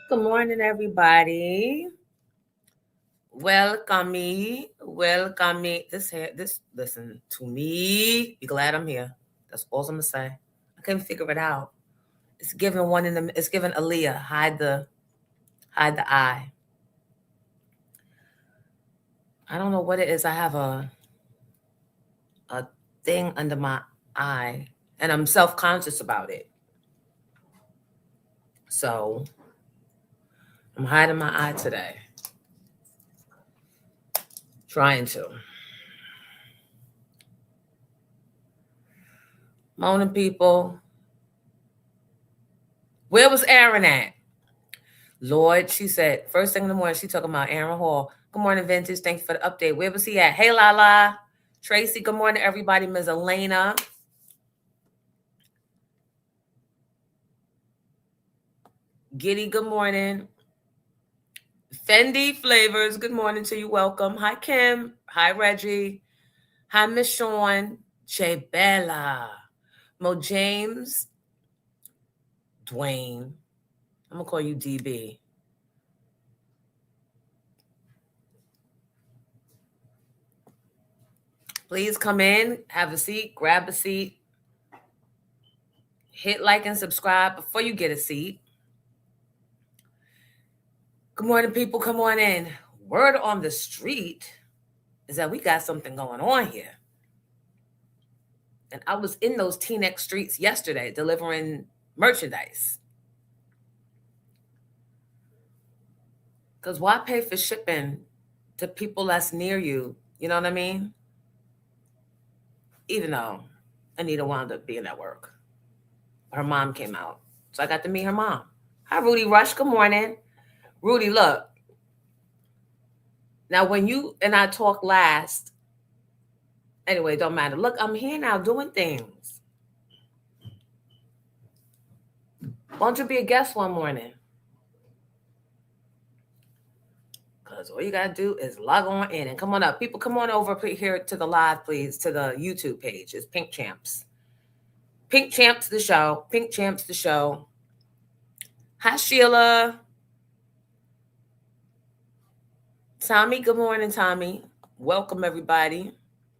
Good morning, everybody. Welcome me. Listen to me. Be glad I'm here. That's all I'm gonna say. I couldn't figure it out. It's giving one in the. It's giving Aaliyah. Hide the eye. I don't know what it is. I have a thing under my eye, and I'm self conscious about it. So I'm hiding my eye today. Trying to. Morning, people. Where was Aaron at? Lord, she said, first thing in the morning, she talking about Aaron Hall. Good morning, Vintage. Thank you for the update. Where was he at? Hey, Lala. Tracy, good morning, everybody. Ms. Elena. Giddy, good morning. Fendi Flavors, good morning to you. Welcome. Hi, Kim. Hi, Reggie. Hi, Miss Sean. Jay Bella. Mo James. Dwayne. I'm going to call you DB. Please come in, have a seat, grab a seat, hit like and subscribe before you get a seat. Good morning, people. Come on in. Word on the street is that we got something going on here. And I was in those Teaneck streets yesterday delivering merchandise. Because why pay for shipping to people that's near you? You know what I mean? Even though Anita wound up being at work. Her mom came out. So I got to meet her mom. Hi, Rudy Rush. Good morning. Rudy, look. Now, when you and I talked last, anyway, it don't matter. Look, I'm here now doing things. Why don't you be a guest one morning? Because all you got to do is log on in and come on up. People, come on over here to the live, please, to the YouTube page. It's Pink Champs. Pink Champs, the show. Pink Champs, the show. Hi, Sheila. Tommy, good morning, Tommy. Welcome, everybody.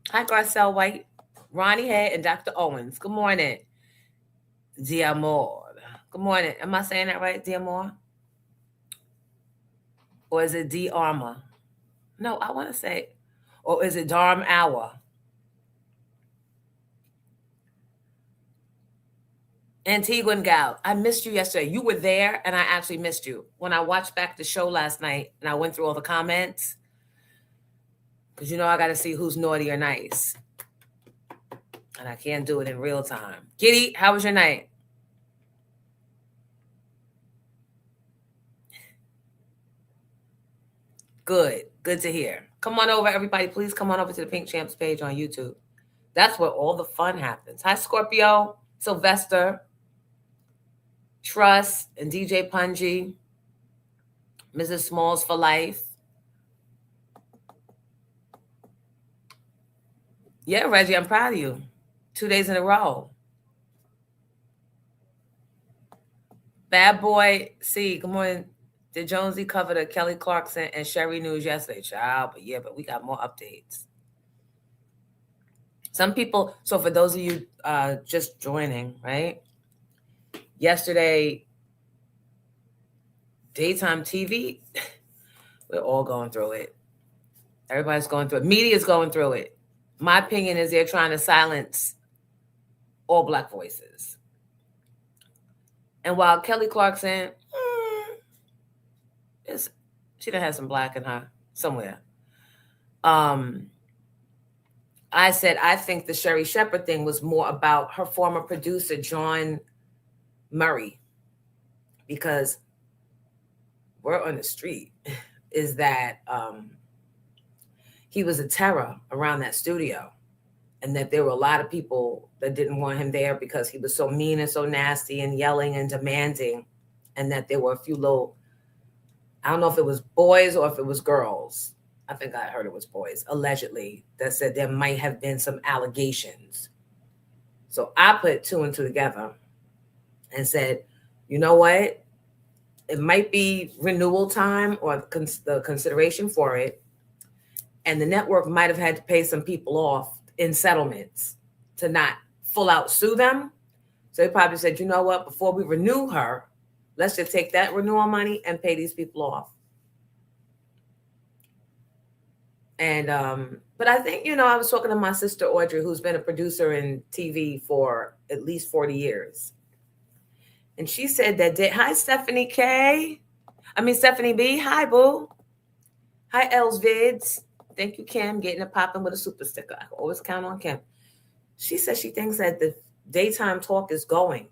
Hi, Garcelle White, Ronnie Head, and Dr. Owens. Good morning. Diamor. Good morning. Am I saying that right, Diamor? Or is it D Arma? No, I want to say, or is it Darm Hour? Antiguan Gal, I missed you yesterday. You were there, and I actually missed you. When I watched back the show last night and I went through all the comments, because you know I got to see who's naughty or nice. And I can't do it in real time. Kitty, how was your night? Good. Good to hear. Come on over, everybody. Please come on over to the Pink Champs page on YouTube. That's where all the fun happens. Hi, Scorpio, Sylvester, Trust, and DJ Punji, Mrs. Smalls for life. Yeah, Reggie, I'm proud of you. 2 days in a row. Bad boy C, good morning. Did Jonesy cover the Kelly Clarkson and Sherry news yesterday? Child, but we got more updates. Some people, so for those of you just joining, right? Yesterday, daytime TV, we're all going through it. Everybody's going through it. Media's going through it. My opinion is they're trying to silence all Black voices. And while Kelly Clarkson, she done have some Black in her somewhere. I said I think the Sherry Shepherd thing was more about her former producer, John Murray, because word on the street is that he was a terror around that studio, and that there were a lot of people that didn't want him there because he was so mean and so nasty and yelling and demanding, and that there were a few little, I don't know if it was boys or if it was girls, I think I heard it was boys, allegedly, that said there might have been some allegations. So I put two and two together and said, you know what? it might be renewal time or the consideration for it. And the network might have had to pay some people off in settlements to not full out sue them. So they probably said, you know what, before we renew her, let's just take that renewal money and pay these people off. And but I think, I was talking to my sister Audrey, who's been a producer in TV for at least 40 years. And she said that hi, Stephanie K. Stephanie B. Hi, boo. Hi, Els Vids. Thank you, Kim, getting it popping with a super sticker. I always count on Kim. She says she thinks that the daytime talk is going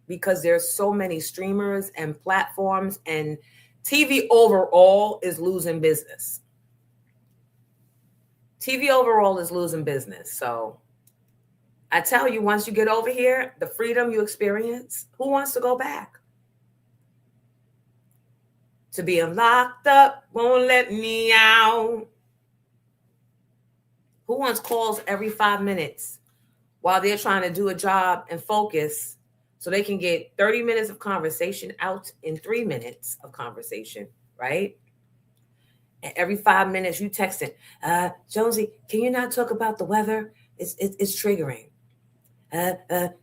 because there's so many streamers and platforms, and TV overall is losing business. TV overall is losing business. So I tell you, once you get over here, the freedom you experience, who wants to go back? To being locked up, won't let me out. Who wants calls every 5 minutes while they're trying to do a job and focus so they can get 30 minutes of conversation out in 3 minutes of conversation, right? And every 5 minutes you texting, Jonesy, can you not talk about the weather? It's triggering.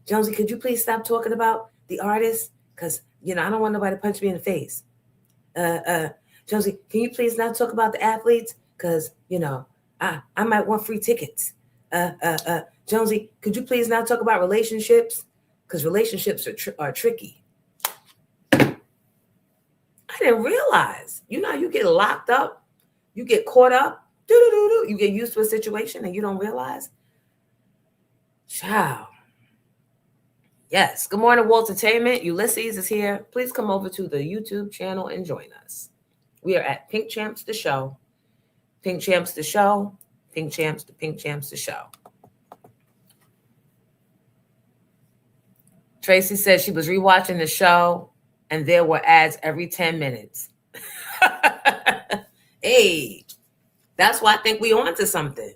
Jonesy, could you please stop talking about the artist? Because, I don't want nobody to punch me in the face. Jonesy, can you please not talk about the athletes? Because, I might want free tickets. Jonesy, could you please not talk about relationships? Because relationships are tricky. I didn't realize, you get locked up, you get caught up, you get used to a situation and you don't realize. Ciao. Yes. Good morning, Waltertainment. Ulysses is here. Please come over to the YouTube channel and join us. We are at Pink Champs the Show. Pink Champs the Show. Pink Champs the Show. Tracy says she was rewatching the show and there were ads every 10 minutes. Hey, that's why I think we on to something.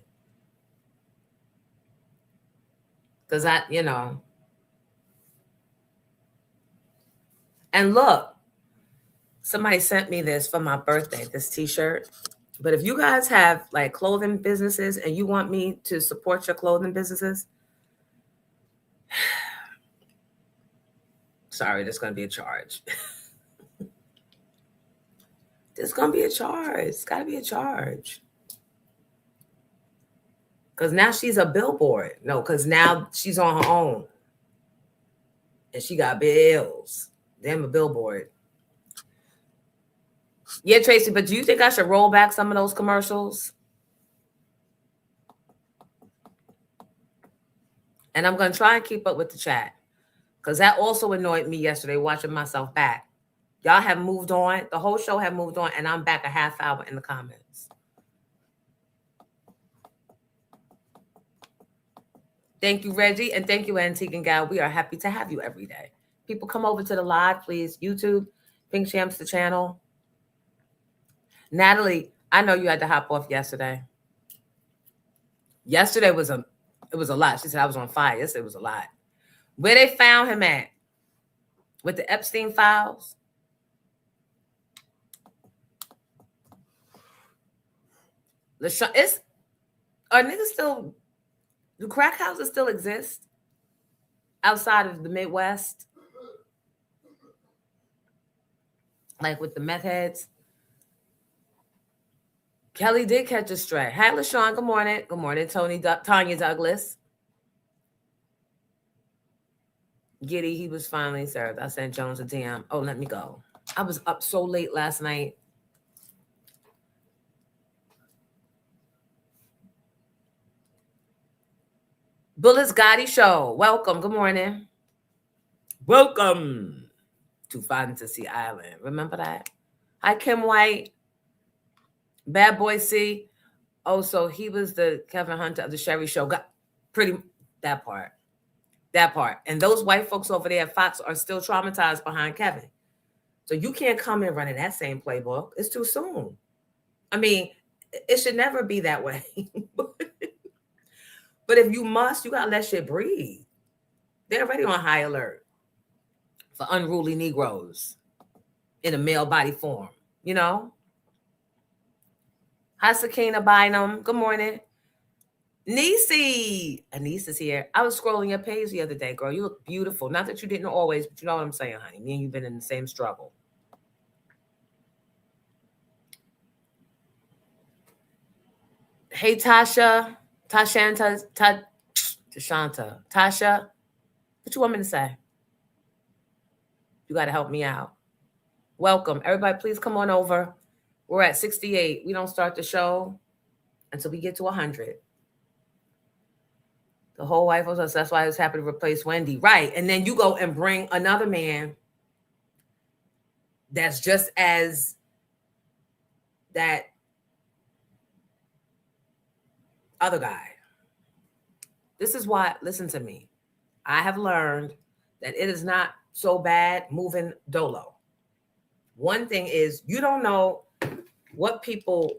Because and look, somebody sent me this for my birthday, this t-shirt. But if you guys have like clothing businesses and you want me to support your clothing businesses, sorry, there's going to be a charge. There's going to be a charge. It's got to be a charge. Because now she's a billboard. No, because now she's on her own. And she got bills. Damn, a billboard. Yeah, Tracy, but do you think I should roll back some of those commercials? And I'm going to try and keep up with the chat. Because that also annoyed me yesterday, watching myself back. Y'all have moved on. The whole show have moved on, and I'm back a half hour in the comments. Thank you, Reggie, and thank you, Antique and Gal. We are happy to have you every day. People, come over to the live, please. YouTube, Pink Champs, the channel. Natalie, I know you had to hop off yesterday. Yesterday was a lot. She said I was on fire. Yesterday was a lot. Where they found him at? With the Epstein files? Are niggas still, do crack houses still exist outside of the Midwest? Like with the meth heads? Kelly did catch a stray. Hi, LaShawn. Good morning. Good morning, Tanya Douglas. Giddy, he was finally served. I sent Jones a DM. Oh, let me go. I was up so late last night. Bullets Gotti Show. Welcome. Good morning. Welcome to Fantasy Island. Remember that? Hi, Kim White. Bad Boy C. Oh, so he was the Kevin Hunter of the Sherry Show. Got pretty that part. That part. And those white folks over there at Fox are still traumatized behind Kevin. So you can't come in running that same playbook. It's too soon. I mean, it should never be that way. But if you must, you got to let shit breathe. They're already on high alert for unruly Negroes. in a male body form, you know? Hi, Sakina Bynum. Good morning. Niecy. Anise is here. I was scrolling your page the other day, girl. You look beautiful. Not that you didn't always, but you know what I'm saying, honey. Me and you've been in the same struggle. Hey, Tasha. Tashanta. Tashanta. Tasha. What you want me to say? You got to help me out. Welcome. Everybody, please come on over. We're at 68. We don't start the show until we get to 100. The whole wife was us. That's why I was happy to replace Wendy. Right. And then you go and bring another man that's just as that other guy. This is why, listen to me. I have learned that it is not so bad moving dolo. One thing is you don't know what people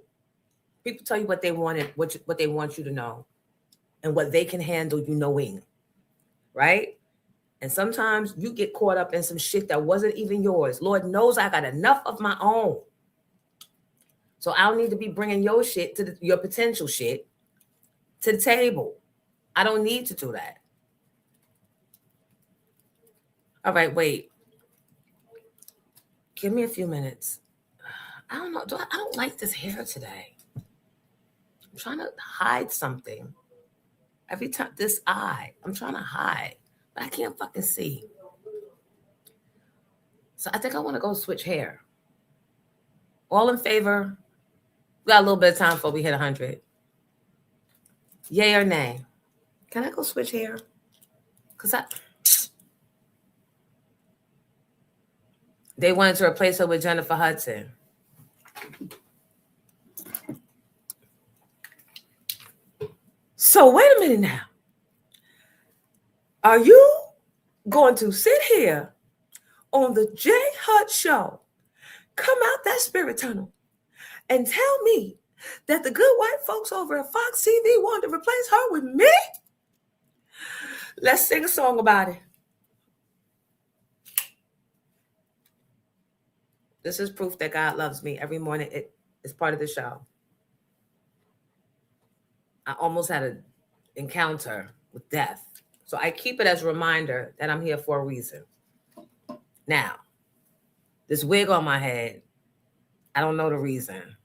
tell you what they wanted, what they want you to know, and what they can handle you knowing, right? And sometimes you get caught up in some shit that wasn't even yours. Lord knows I got enough of my own. So I don't need to be bringing your shit to your potential shit to the table. I don't need to do that. All right, wait. Give me a few minutes. I don't know. I don't like this hair today. I'm trying to hide something. Every time this eye, I'm trying to hide, but I can't fucking see. So I think I want to go switch hair. All in favor? We got a little bit of time before we hit 100. Yay or nay? Can I go switch hair? Because they wanted to replace her with Jennifer Hudson. So wait a minute now. Are you going to sit here on the J Hud show, come out that spirit tunnel, and tell me that the good white folks over at Fox TV wanted to replace her with me? Let's sing a song about it. This is proof that God loves me. Every morning it is part of the show. I almost had an encounter with death. So I keep it as a reminder that I'm here for a reason. Now, this wig on my head, I don't know the reason.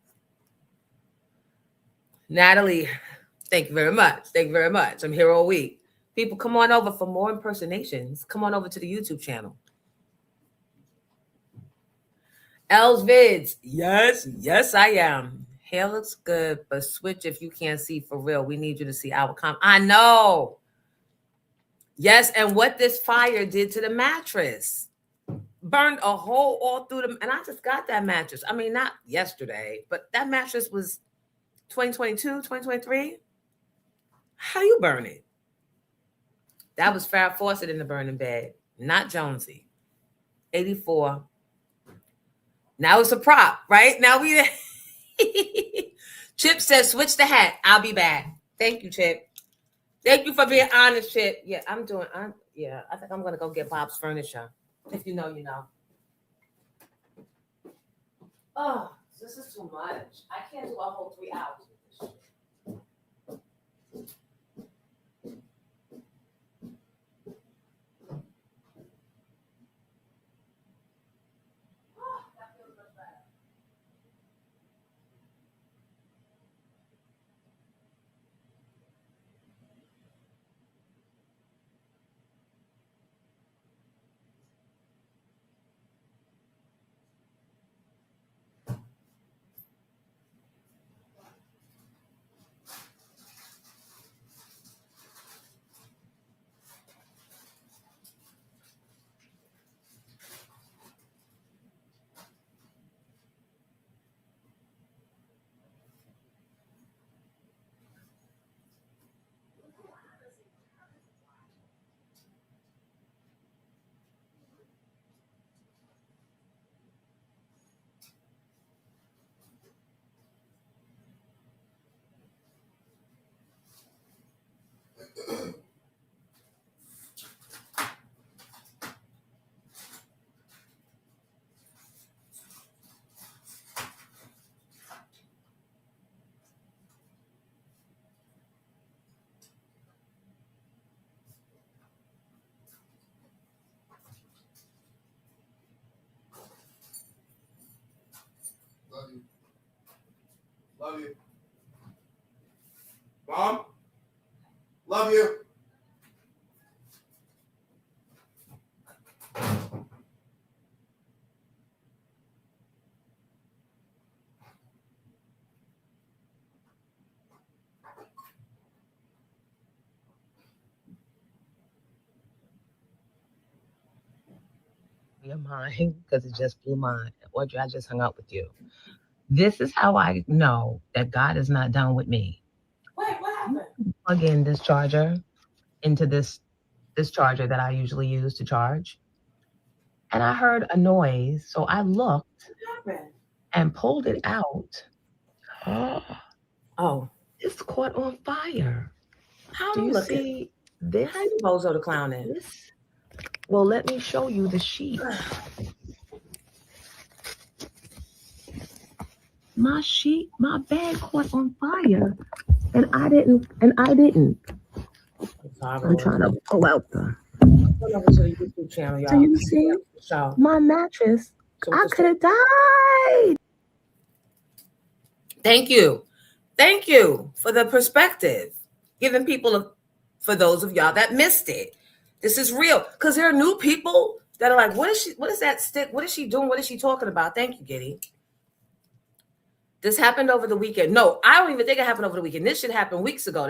Natalie, thank you very much. Thank you very much. I'm here all week. People, come on over for more impersonations. Come on over to the YouTube channel. Els Vids. Yes, I am. Hair looks good, but switch if you can't see for real. We need you to see our I know. Yes, and what this fire did to the mattress. Burned a hole all through them. And I just got that mattress. I mean, not yesterday, but that mattress was 2022, 2023. How you burn it? That was Farrah Fawcett in the burning bed, not Jonesy. 84. Now it's a prop, right? Now we Chip says, switch the hat. I'll be back. Thank you, Chip. Thank you for being honest, Chip. Yeah, I think I'm gonna go get Bob's Furniture. If you know, you know. Oh, this is too much. I can't do a whole 3 hours with this shit. Love you. Mom? Love you. Your mind, because it just blew mine. Audrey, I just hung up with you. This is how I know that God is not done with me. What happened? Plug in this charger into this charger that I usually use to charge. And I heard a noise. So I looked What happened? and pulled it out. Oh, Oh, it's caught on fire. how Do I'm you looking? see this? How you Bozo the Clown in? This? Well, let me show you the sheet. My sheet, my bed caught on fire. And I didn't. I'm trying to pull out the. Go over to the YouTube channel, y'all. Do you see? So, My mattress? I could have died. thank you. Thank you for the perspective. Giving people, for those of y'all that missed it. This is real. Because there are new people that are like, what is that stick? What is she doing? What is she talking about? Thank you, Giddy. This happened over the weekend. No, I don't even think it happened over the weekend. This should happen weeks ago.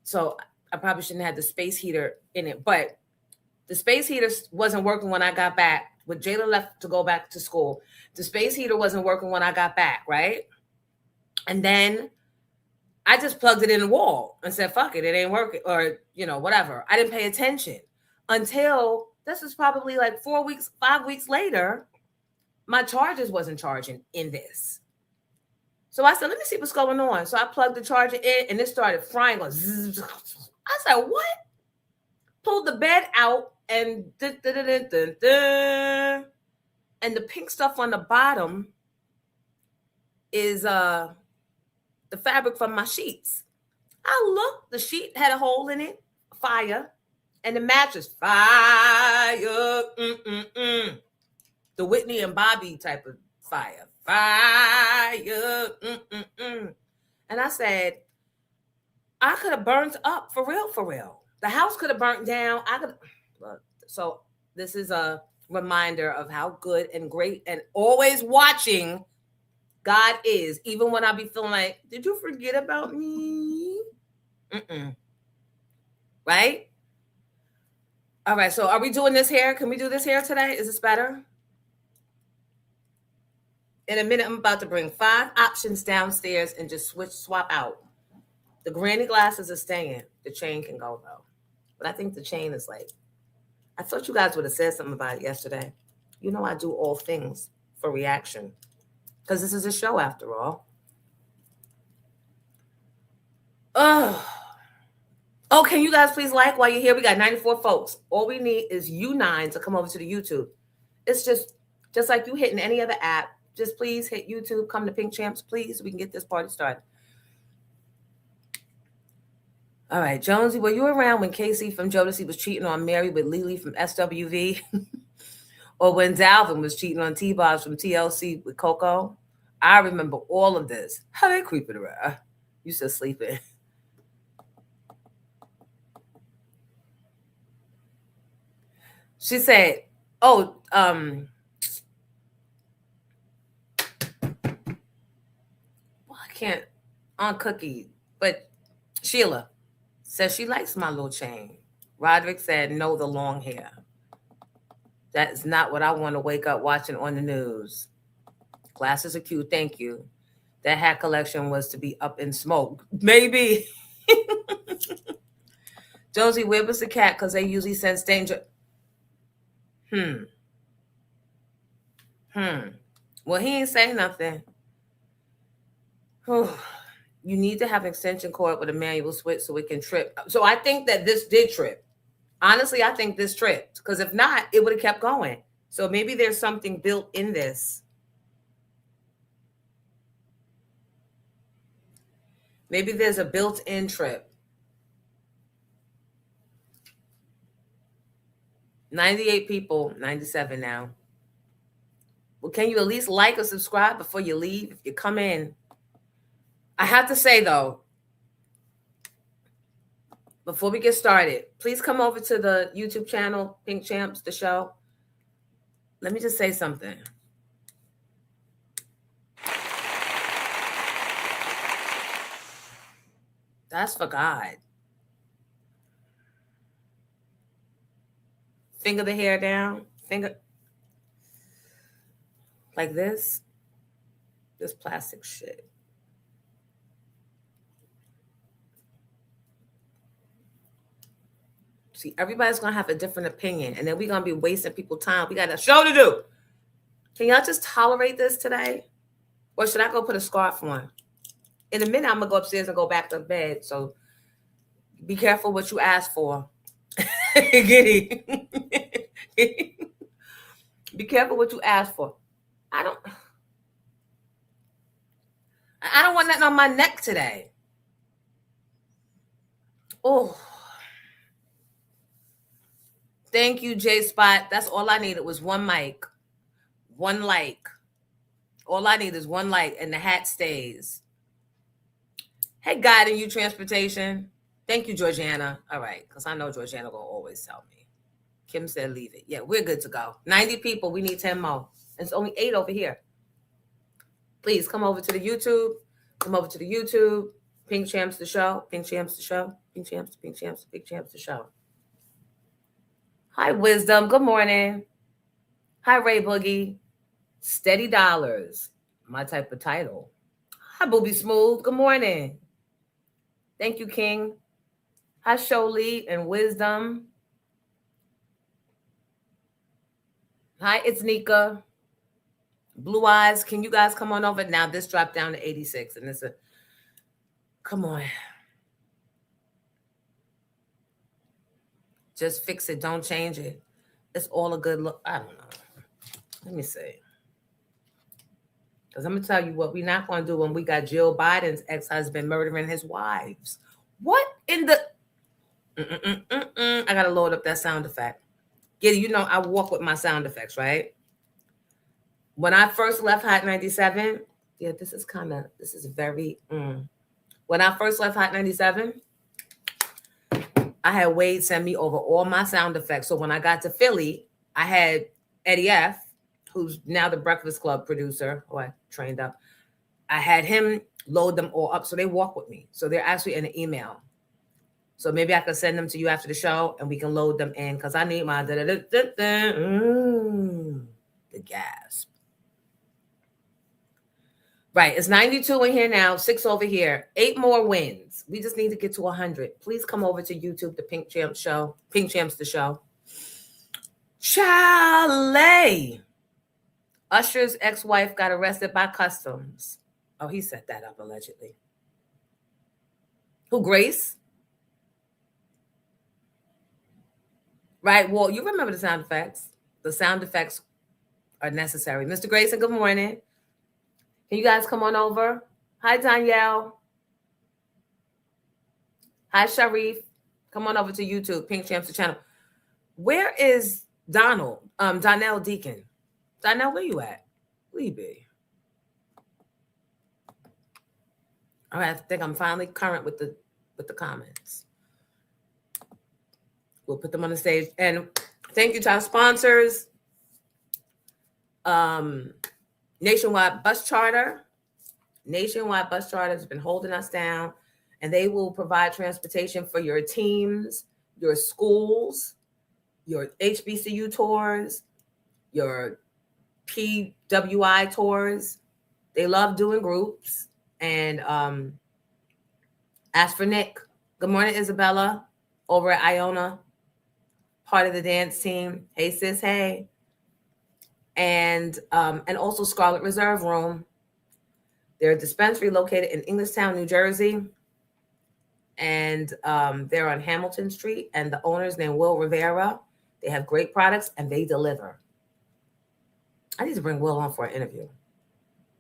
So I probably shouldn't have the space heater in it. But the space heater wasn't working when I got back. When Jayla left to go back to school, the space heater wasn't working when I got back, right? And then I just plugged it in the wall and said, fuck it, it ain't working, or, whatever. I didn't pay attention until this was probably like 5 weeks later, my chargers wasn't charging in this. So I said, let me see what's going on. So I plugged the charger in and it started frying. I said, what? Pulled the bed out and and the pink stuff on the bottom is the fabric from my sheets. I looked, the sheet had a hole in it, fire, and the mattress, fire. The Whitney and Bobby type of fire. Fire. And I said, I could have burnt up for real. The house could have burnt down. So this is a reminder of how good and great and always watching God is, even when I be feeling like, did you forget about me? Right? All right, so are we doing this hair? Can we do this hair today? Is this better? In a minute, I'm about to bring 5 options downstairs and just swap out. The granny glasses are staying. The chain can go, though. But I think the chain is like, I thought you guys would have said something about it yesterday. You know I do all things for reaction. Because this is a show, after all. Oh, can you guys please like while you're here? We got 94 folks. All we need is you 9 to come over to the YouTube. It's just like you hitting any other app. Just please hit YouTube, come to Pink Champs, please. We can get this party started. All right, Jonesy, were you around when Casey from Jodeci was cheating on Mary with Lily from SWV? Or when Dalvin was cheating on T-Boz from TLC with Coco? I remember all of this. How they creeping around? You still sleeping. She said, I can't, on Cookie, but Sheila says she likes my little chain. Roderick said, no, the long hair. That is not what I want to wake up watching on the news. Glasses are cute, thank you. That hat collection was to be up in smoke. Maybe. Josie, where was the cat? Because they usually sense danger. Well, he ain't saying nothing. You need to have an extension cord with a manual switch so it can trip. So I think that this did trip. Honestly, I think this tripped. Because if not, it would have kept going. So maybe there's something built in this. Maybe there's a built-in trip. 98 people, 97 now. Well, can you at least like or subscribe before you leave? If you come in, I have to say though, before we get started, please come over to the YouTube channel, Pink Champs, the show. Let me just say something. That's for God. Finger the hair down. Finger like this. This plastic shit. See, everybody's going to have a different opinion, and then we're going to be wasting people's time. We got a show to do. Can y'all just tolerate this today? Or should I go put a scarf on? In a minute, I'm going to go upstairs and go back to bed. So be careful what you ask for. Giddy. Be careful what you ask for. I don't want nothing on my neck today. Oh. Thank you, J Spot. That's all I needed was one mic. One like. All I need is one like, and the hat stays. Hey, Guiding You Transportation. Thank you, Georgiana. All right, because I know Georgiana will always tell me. Kim said leave it. Yeah, we're good to go. 90 people. We need 10 more. It's only 8 over here. Please come over to the YouTube. Come over to the YouTube. Pink Champs the show. Pink Champs the show. Pink Champs, Pink Champs, Pink Champs the show. Hi, Wisdom. Good morning. Hi, Ray Boogie. Steady Dollars. My type of title. Hi, Booby Smooth. Good morning. Thank you, King. Hi, Sholee and Wisdom. Hi, it's Nika. Blue Eyes. Can you guys come on over? Now, this dropped down to 86. And it's a... Come on. Just fix it. Don't change it. It's all a good look. I don't know. Let me see. Because I'm going to tell you what we're not going to do when we got Jill Biden's ex-husband murdering his wives. What in the... I got to load up that sound effect. Giddy, you know I walk with my sound effects, right? When I first left Hot 97, yeah, this is very... When I first left Hot 97... I had Wade send me over all my sound effects. So when I got to Philly, I had Eddie F., who's now the Breakfast Club producer, who I trained up. I had him load them all up. So they walk with me. So they're actually in an email. So maybe I could send them to you after the show and we can load them in because I need my the gasp. Right. It's 92 in here now, 6 over here, 8 more wins. We just need to get to 100. Please come over to YouTube, the Pink Champs show. Pink Champs, the show. Chalet. Usher's ex-wife got arrested by customs. Oh, he set that up allegedly. Who, Grace? Right. Well, you remember the sound effects. The sound effects are necessary. Mr. Grayson, good morning. Can you guys come on over? Hi, Danielle. Hi, Sharif. Come on over to YouTube, Pink Champs, the channel. Where is Donald? Donnell Deacon. Donnell, where you at? Where you be? All right, I think I'm finally current with the comments. We'll put them on the stage. And thank you to our sponsors. Nationwide Bus Charter. Nationwide Bus Charter has been holding us down, and they will provide transportation for your teams, your schools, your HBCU tours, your PWI tours. They love doing groups. And ask for Nick. Good morning, Isabella, over at Iona, part of the dance team. Hey, sis, hey. And also Scarlet Reserve Room. They're a dispensary located in Englishtown, New Jersey. And they're on Hamilton Street. And the owner's named Will Rivera. They have great products and they deliver. I need to bring Will on for an interview.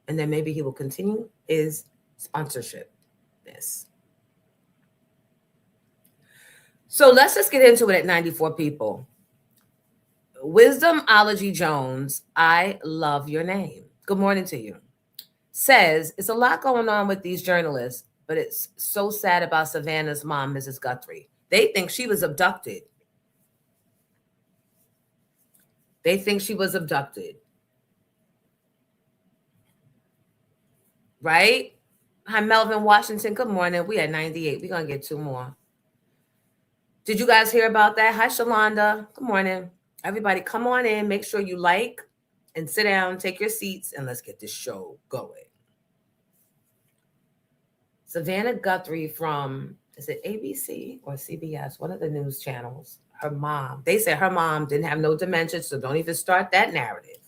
And then maybe he will continue his sponsorship. So let's just get into it at 94 people. Wisdomology Jones, I love your name. Good morning to you. says it's a lot going on with these journalists, but it's so sad about Savannah's mom, Mrs. Guthrie. They think she was abducted. They think she was abducted. Right? Hi, Melvin Washington. Good morning. We at 98. We're going to get 2 more. Did you guys hear about that? Hi, Shalonda. Good morning. Everybody, come on in. Make sure you like and sit down, take your seats, and let's get this show going. Savannah Guthrie from, is it ABC or CBS? One of the news channels. Her mom. They said her mom didn't have no dementia, so don't even start that narrative.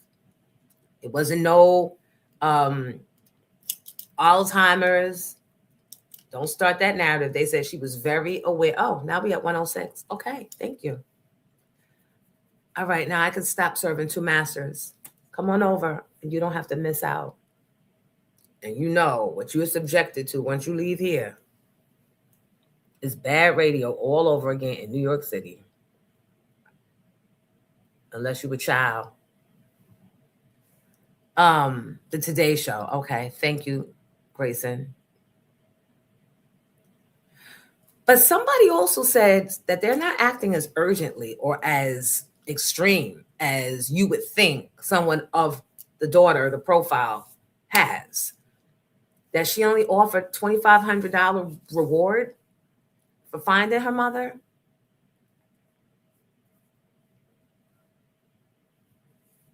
It wasn't no Alzheimer's. Don't start that narrative. They said she was very aware. Oh, now we at 106. Okay, thank you. All right, now I can stop serving 2 masters. Come on over, and you don't have to miss out. And you know what you're subjected to once you leave here is bad radio all over again in New York City. Unless you were a child. The Today Show. Okay, thank you, Grayson. But somebody also said that they're not acting as urgently or as extreme as you would think someone of the daughter, the profile, has. That she only offered $2,500 reward for finding her mother.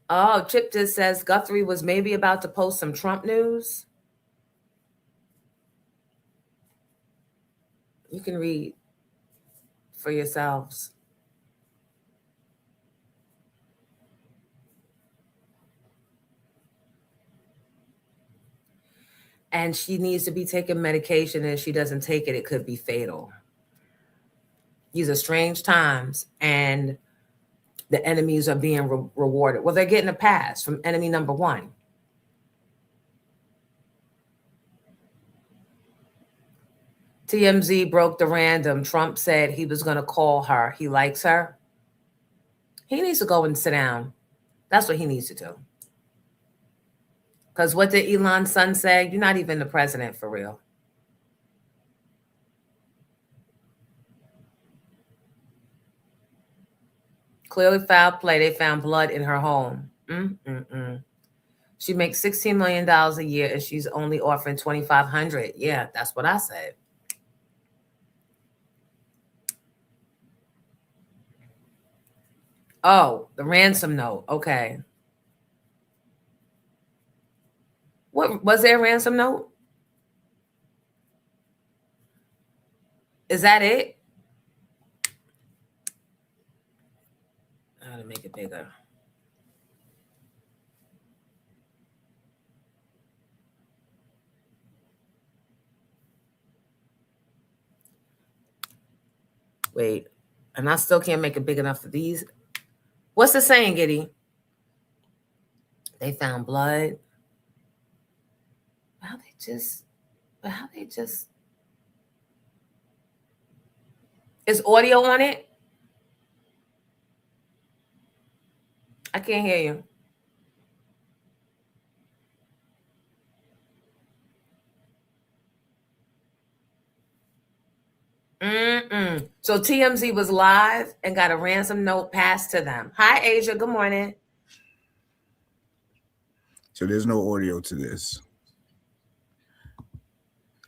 Oh, Chip just says Guthrie was maybe about to post some Trump news. You can read for yourselves. And she needs to be taking medication, and if she doesn't take it, it could be fatal. These are strange times, and the enemies are being rewarded. Well, they're getting a pass from enemy number 1. TMZ broke the random. Trump said he was going to call her. He likes her. He needs to go and sit down. That's what he needs to do. Because what did Elon's son say? You're not even the president for real. Clearly foul play. They found blood in her home. She makes $16 million a year, and she's only offering $2,500. Yeah, that's what I said. Oh, the ransom note. Okay. What was there a ransom note? Is that it? I gotta make it bigger. Wait, and I still can't make it big enough for these. What's the saying, Giddy? They found blood. How they just. Is audio on it? I can't hear you. So TMZ was live and got a ransom note passed to them. Hi, Asia. Good morning. So there's no audio to this.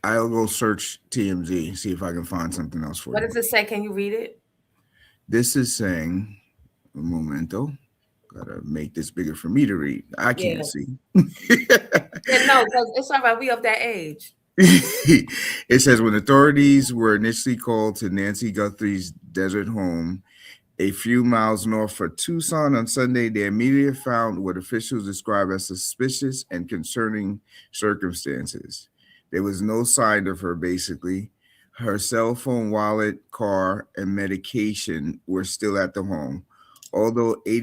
I'll go search TMZ, see if I can find something else for you. What does it say? Can you read it? This is saying, un momento. Gotta make this bigger for me to read. I can't see. Yeah, no, because it's all right. We of that age. It says when authorities were initially called to Nancy Guthrie's desert home a few miles north of Tucson on Sunday, they immediately found what officials describe as suspicious and concerning circumstances. There was no sign of her, basically. Her cell phone, wallet, car, and medication were still at the home. Although the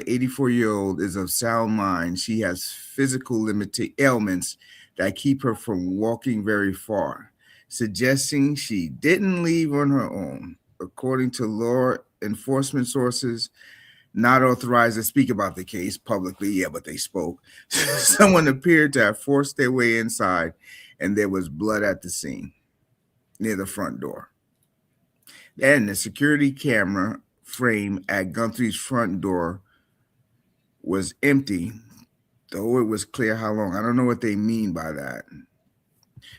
84-year-old is of sound mind, she has physical ailments that keep her from walking very far, suggesting she didn't leave on her own. According to law enforcement sources, not authorized to speak about the case publicly. Yeah, but they spoke. Someone appeared to have forced their way inside, and there was blood at the scene near the front door. Then the security camera frame at Guthrie's front door was empty, though it was clear how long. I don't know what they mean by that.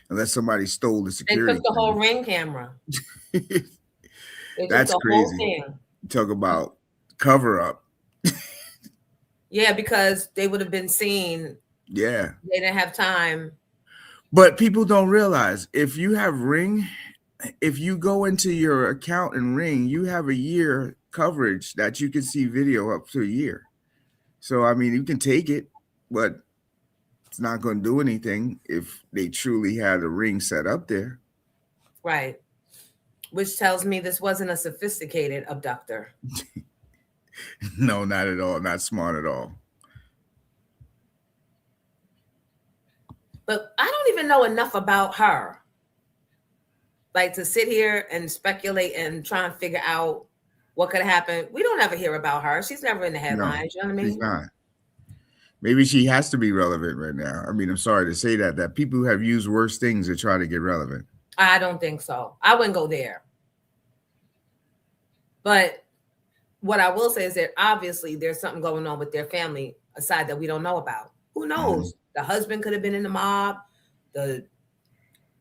Unless somebody stole the They security. took the whole Ring camera. They took That's the crazy. whole thing. Talk about cover up. Yeah, because they would have been seen. Yeah. They didn't have time. But people don't realize if you have Ring, if you go into your account in Ring, you have a year coverage that you can see video up to a year. So, I mean, you can take it, but it's not going to do anything if they truly had a Ring set up there. Right. Which tells me this wasn't a sophisticated abductor. No, not at all. Not smart at all. But I don't even know enough about her. Like to sit here and speculate and try and figure out what could happen. We don't ever hear about her. She's never in the headlines. You know what I mean? She's not. Maybe she has to be relevant right now. I mean, I'm sorry to say that people have used worse things to try to get relevant. I don't think so. I wouldn't go there. But what I will say is that obviously there's something going on with their family aside that we don't know about. Who knows? The husband could have been in the mob.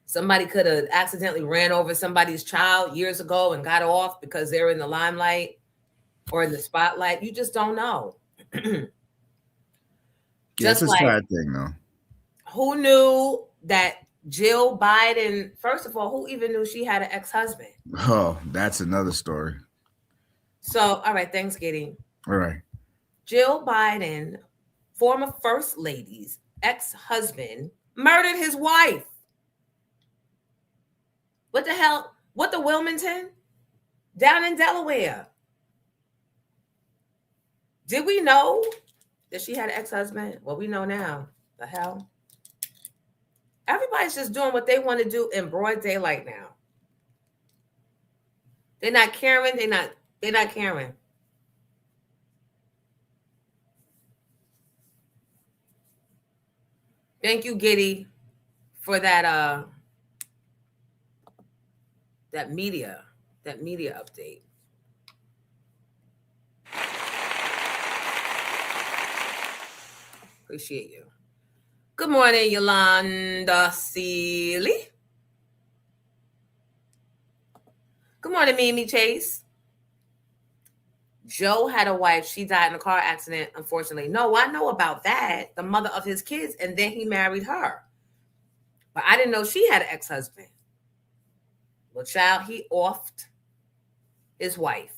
Somebody could have accidentally ran over somebody's child years ago and got off because they're in the limelight or in the spotlight. You just don't know. Just it's a sad thing, though. Who knew that Jill Biden, first of all, who even knew she had an ex-husband? Oh, that's another story. So, all right, thanks, Giddy. All right. Jill Biden, former First Lady's ex-husband, murdered his wife. What the hell? What the Wilmington? Down in Delaware. Did we know that she had an ex-husband? Well, we know now. The hell? Everybody's just doing what they want to do in broad daylight now. They're not caring. They're not caring. Thank you, Giddy, for that that media update. Appreciate you. Good morning, Yolanda Seeley. Good morning, Mimi Chase. Joe had a wife. She died in a car accident, unfortunately. No, I know about that. The mother of his kids, and then he married her. But I didn't know she had an ex-husband. Well, child, he offed his wife.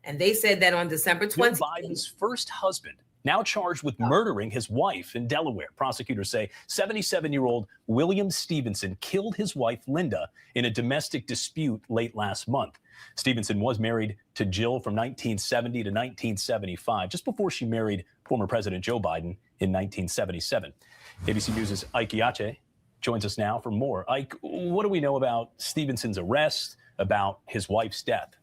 And they said that on December 20th. Joe Biden's first husband, now charged with murdering his wife in Delaware. Prosecutors say 77-year-old William Stevenson killed his wife, Linda, in a domestic dispute late last month. Stevenson was married to Jill from 1970 to 1975, just before she married former President Joe Biden in 1977. ABC News' Ike Iache joins us now for more. Ike, what do we know about Stevenson's arrest, about his wife's death?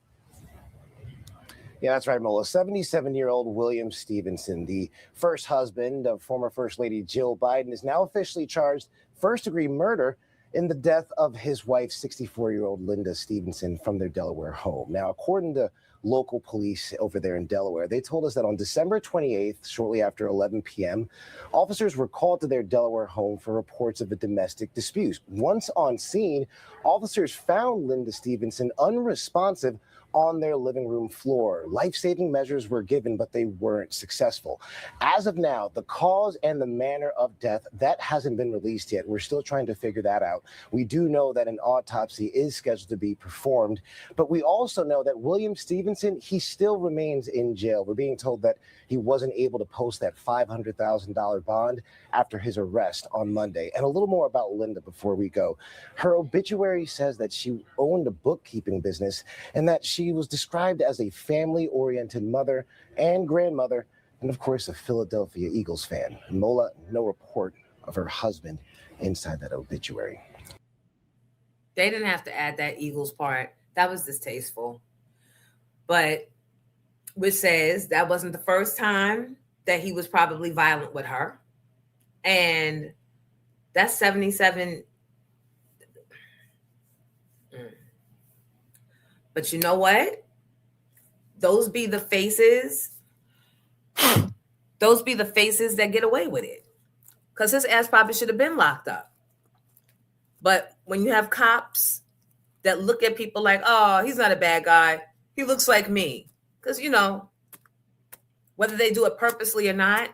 Yeah, that's right, Mola. 77-year-old William Stevenson, the first husband of former First Lady Jill Biden, is now officially charged first-degree murder in the death of his wife, 64-year-old Linda Stevenson, from their Delaware home. Now, according to local police over there in Delaware, they told us that on December 28th, shortly after 11 p.m., officers were called to their Delaware home for reports of a domestic dispute. Once on scene, officers found Linda Stevenson unresponsive on their living room floor. Life-saving measures were given, but they weren't successful. As of now, the cause and the manner of death, that hasn't been released yet. We're still trying to figure that out. We do know that an autopsy is scheduled to be performed, but we also know that William Stevenson, he still remains in jail. We're being told that he wasn't able to post that $500,000 bond after his arrest on Monday. And a little more about Linda before we go. Her obituary says that she owned a bookkeeping business and that she was described as a family-oriented mother and grandmother, and of course, a Philadelphia Eagles fan. Mola, no report of her husband inside that obituary. They didn't have to add that Eagles part. That was distasteful. But which says that wasn't the first time that he was probably violent with her. And that's 77. But you know what? Those be the faces. Those be the faces that get away with it. Because his ass probably should have been locked up. But when you have cops that look at people like, oh, he's not a bad guy. He looks like me. Because, you know, whether they do it purposely or not,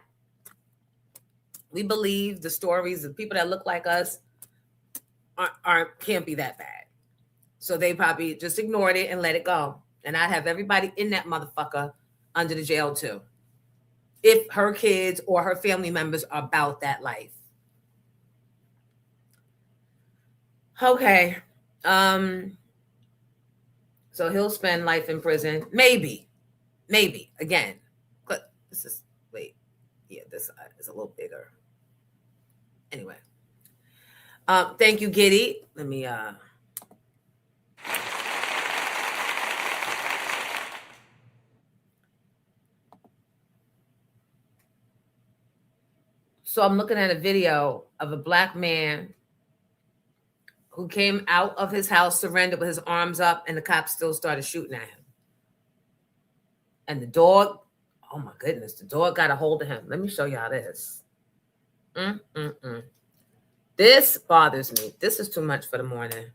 we believe the stories of people that look like us can't be that bad. So they probably just ignored it and let it go. And I'd have everybody in that motherfucker under the jail too, if her kids or her family members are about that life. Okay. So he'll spend life in prison. Maybe. Again. But this is, wait. Yeah, this is a little bigger. Anyway. Thank you, Giddy. Let me So I'm looking at a video of a black man who came out of his house, surrendered with his arms up, and the cops still started shooting at him. And the dog, oh my goodness, the dog got a hold of him. Let me show y'all this. This bothers me. This is too much for the morning.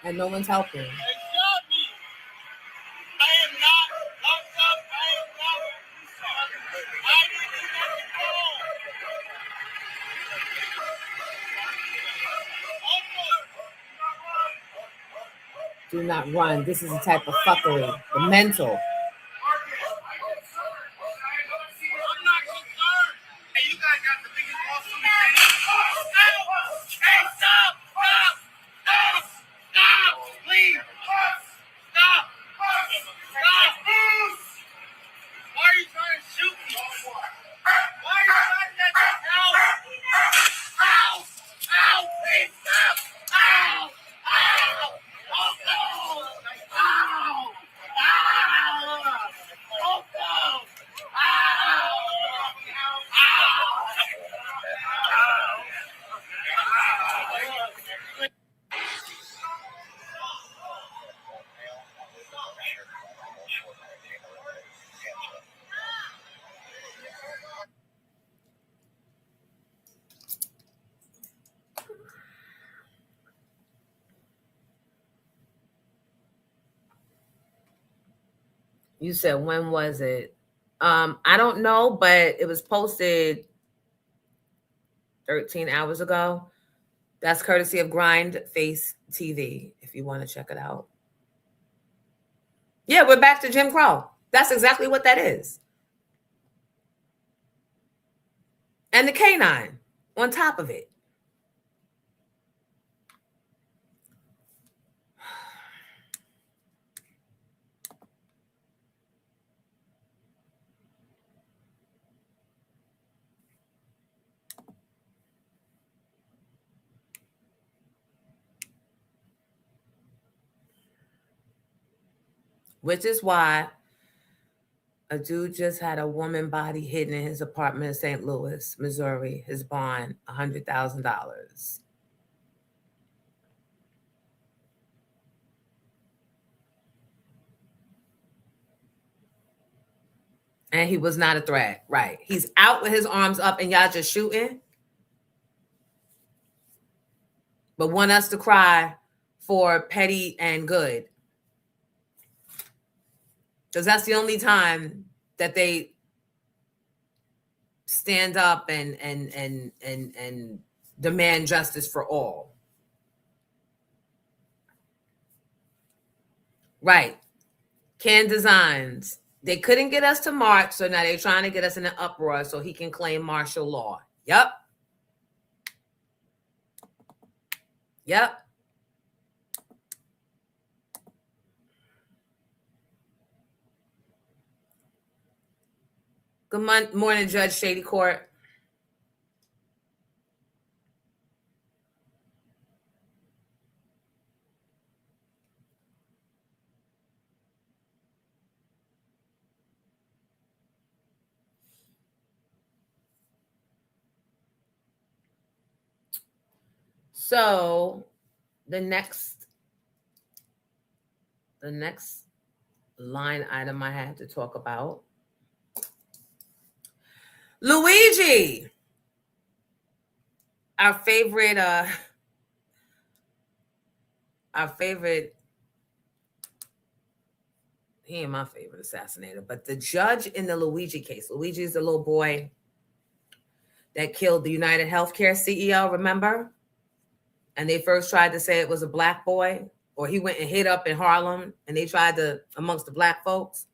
And no one's helping. Do not run. This is a type of fuckery. The mental. You said, when was it? I don't know, but it was posted 13 hours ago. That's courtesy of Grind Face TV, if you want to check it out. Yeah, we're back to Jim Crow. That's exactly what that is. And the canine on top of it. Which is why A dude just had a woman body hidden in his apartment in St. Louis, Missouri. His bond, $100,000. And he was not a threat. Right. He's out with his arms up and y'all just shooting. But want us to cry for petty and good. Because that's the only time that they stand up and demand justice for all. Right. Can Designs. They couldn't get us to march, so now they're trying to get us in an uproar so he can claim martial law. Yep. Yep. Good morning, Judge Shady Court. So the next line item I had to talk about. Luigi, our favorite, he ain't my favorite assassinator, but the judge in the Luigi case. Luigi is the little boy that killed the United Healthcare CEO, remember? And they first tried to say it was a black boy, or he went and hid up in Harlem, and they tried to, amongst the black folks.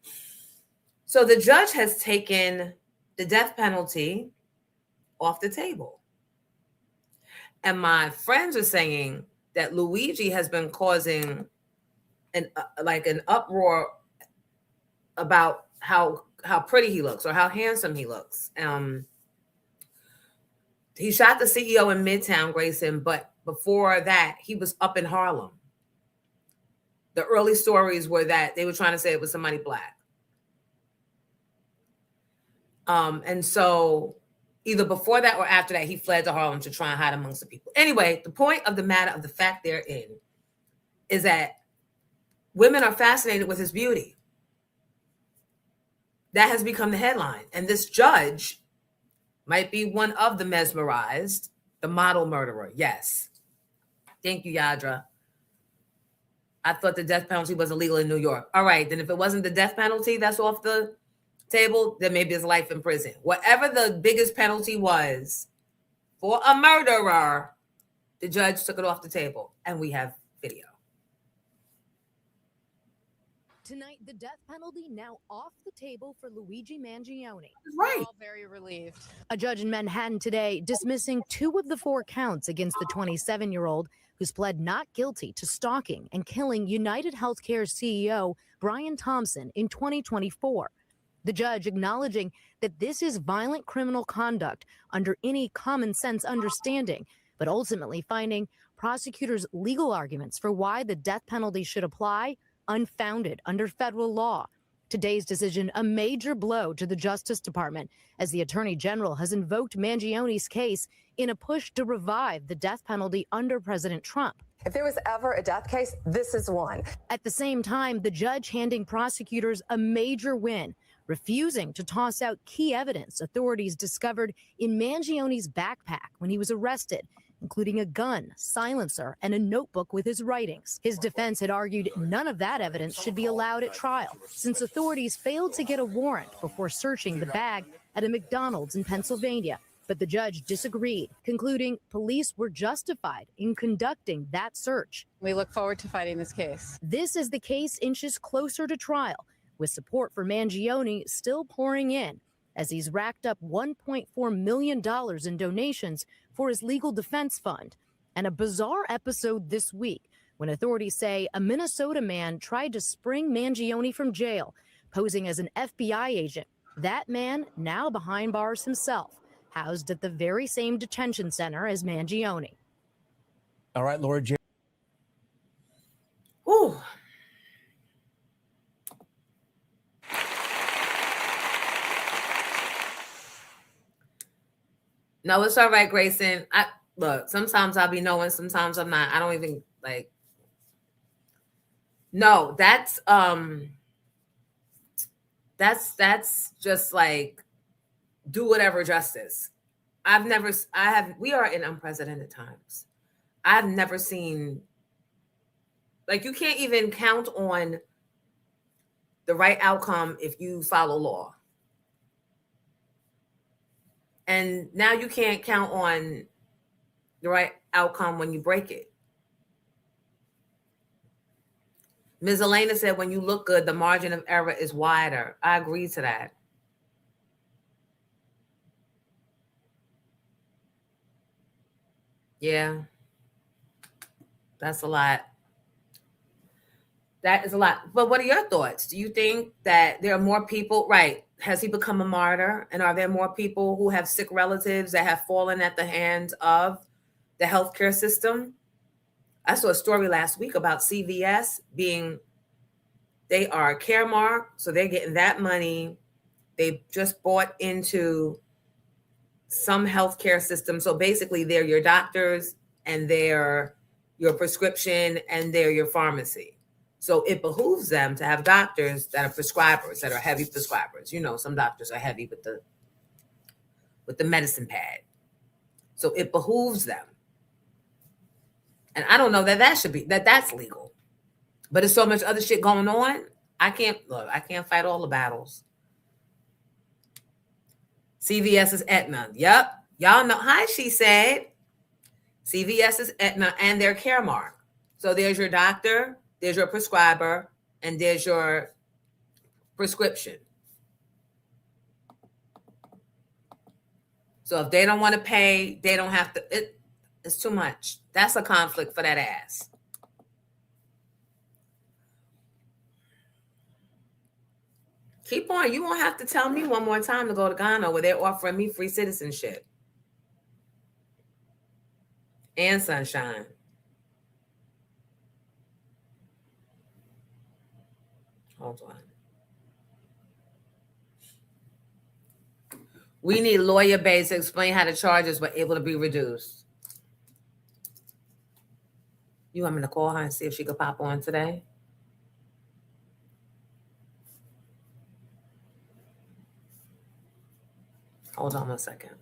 So the judge has taken the death penalty off the table. And my friends are saying that Luigi has been causing an uproar about how pretty he looks or how handsome he looks. He shot the CEO in Midtown, Grayson, but before that, he was up in Harlem. The early stories were that they were trying to say it was somebody black. And so either before that or after that, he fled to Harlem to try and hide amongst the people. Anyway, the point of the matter, of the fact therein, is that women are fascinated with his beauty. That has become the headline. And this judge might be one of the mesmerized, the model murderer. Yes. Thank you, Yadra. I thought the death penalty was illegal in New York. All right, then if it wasn't the death penalty that's off the table, then maybe it's life in prison. Whatever the biggest penalty was for a murderer, the judge took it off the table, and we have video. Tonight, the death penalty now off the table for Luigi Mangione. Right. We're all very relieved. A judge in Manhattan today dismissing 2 of the 4 counts against the 27-year-old who's pled not guilty to stalking and killing United Healthcare CEO Brian Thompson in 2024. The judge acknowledging that this is violent criminal conduct under any common sense understanding, but ultimately finding prosecutors' legal arguments for why the death penalty should apply unfounded under federal law. Today's decision, a major blow to the Justice Department, as the Attorney General has invoked Mangione's case in a push to revive the death penalty under President Trump. If there was ever a death case, this is one. At the same time, the judge handing prosecutors a major win, refusing to toss out key evidence authorities discovered in Mangione's backpack when he was arrested, including a gun, silencer, and a notebook with his writings. His defense had argued none of that evidence should be allowed at trial, since authorities failed to get a warrant before searching the bag at a McDonald's in Pennsylvania. But the judge disagreed, concluding police were justified in conducting that search. We look forward to fighting this case. This as the case inches closer to trial, with support for Mangione still pouring in, as he's racked up $1.4 million in donations for his legal defense fund. And a bizarre episode this week when authorities say a Minnesota man tried to spring Mangione from jail, posing as an FBI agent. That man, now behind bars himself, housed at the very same detention center as Mangione. All right, Laura. Ooh. No, it's all right, Grayson. Look, sometimes I'll be knowing, sometimes I'm not. I don't even like. No, that's just like do whatever justice. We are in unprecedented times. I've never seen, like, you can't even count on the right outcome if you follow law. And now you can't count on the right outcome when you break it. Ms. Elena said, when you look good, the margin of error is wider. I agree to that. Yeah. That's a lot. That is a lot. But what are your thoughts? Do you think that there are more people, right? Has he become a martyr? And are there more people who have sick relatives that have fallen at the hands of the healthcare system? I saw a story last week about CVS they are Caremark, so they're getting that money. They just bought into some healthcare system. So basically they're your doctors and they're your prescription and they're your pharmacy. So it behooves them to have doctors that are prescribers, that are heavy prescribers. You know, some doctors are heavy with the medicine pad. So it behooves them. And I don't know that should be, that's legal. But there's so much other shit going on. I can't fight all the battles. CVS is Aetna. Yep. Y'all know. Hi, she said. CVS is Aetna and their Caremark. So there's your doctor, there's your prescriber, and there's your prescription. So if they don't want to pay, they don't have to. It's too much. That's a conflict for that ass. Keep on. You won't have to tell me one more time to go to Ghana where they're offering me free citizenship. And sunshine. Hold on. We need lawyer base to explain how the charges were able to be reduced. You want me to call her and see if she could pop on today? Hold on a second.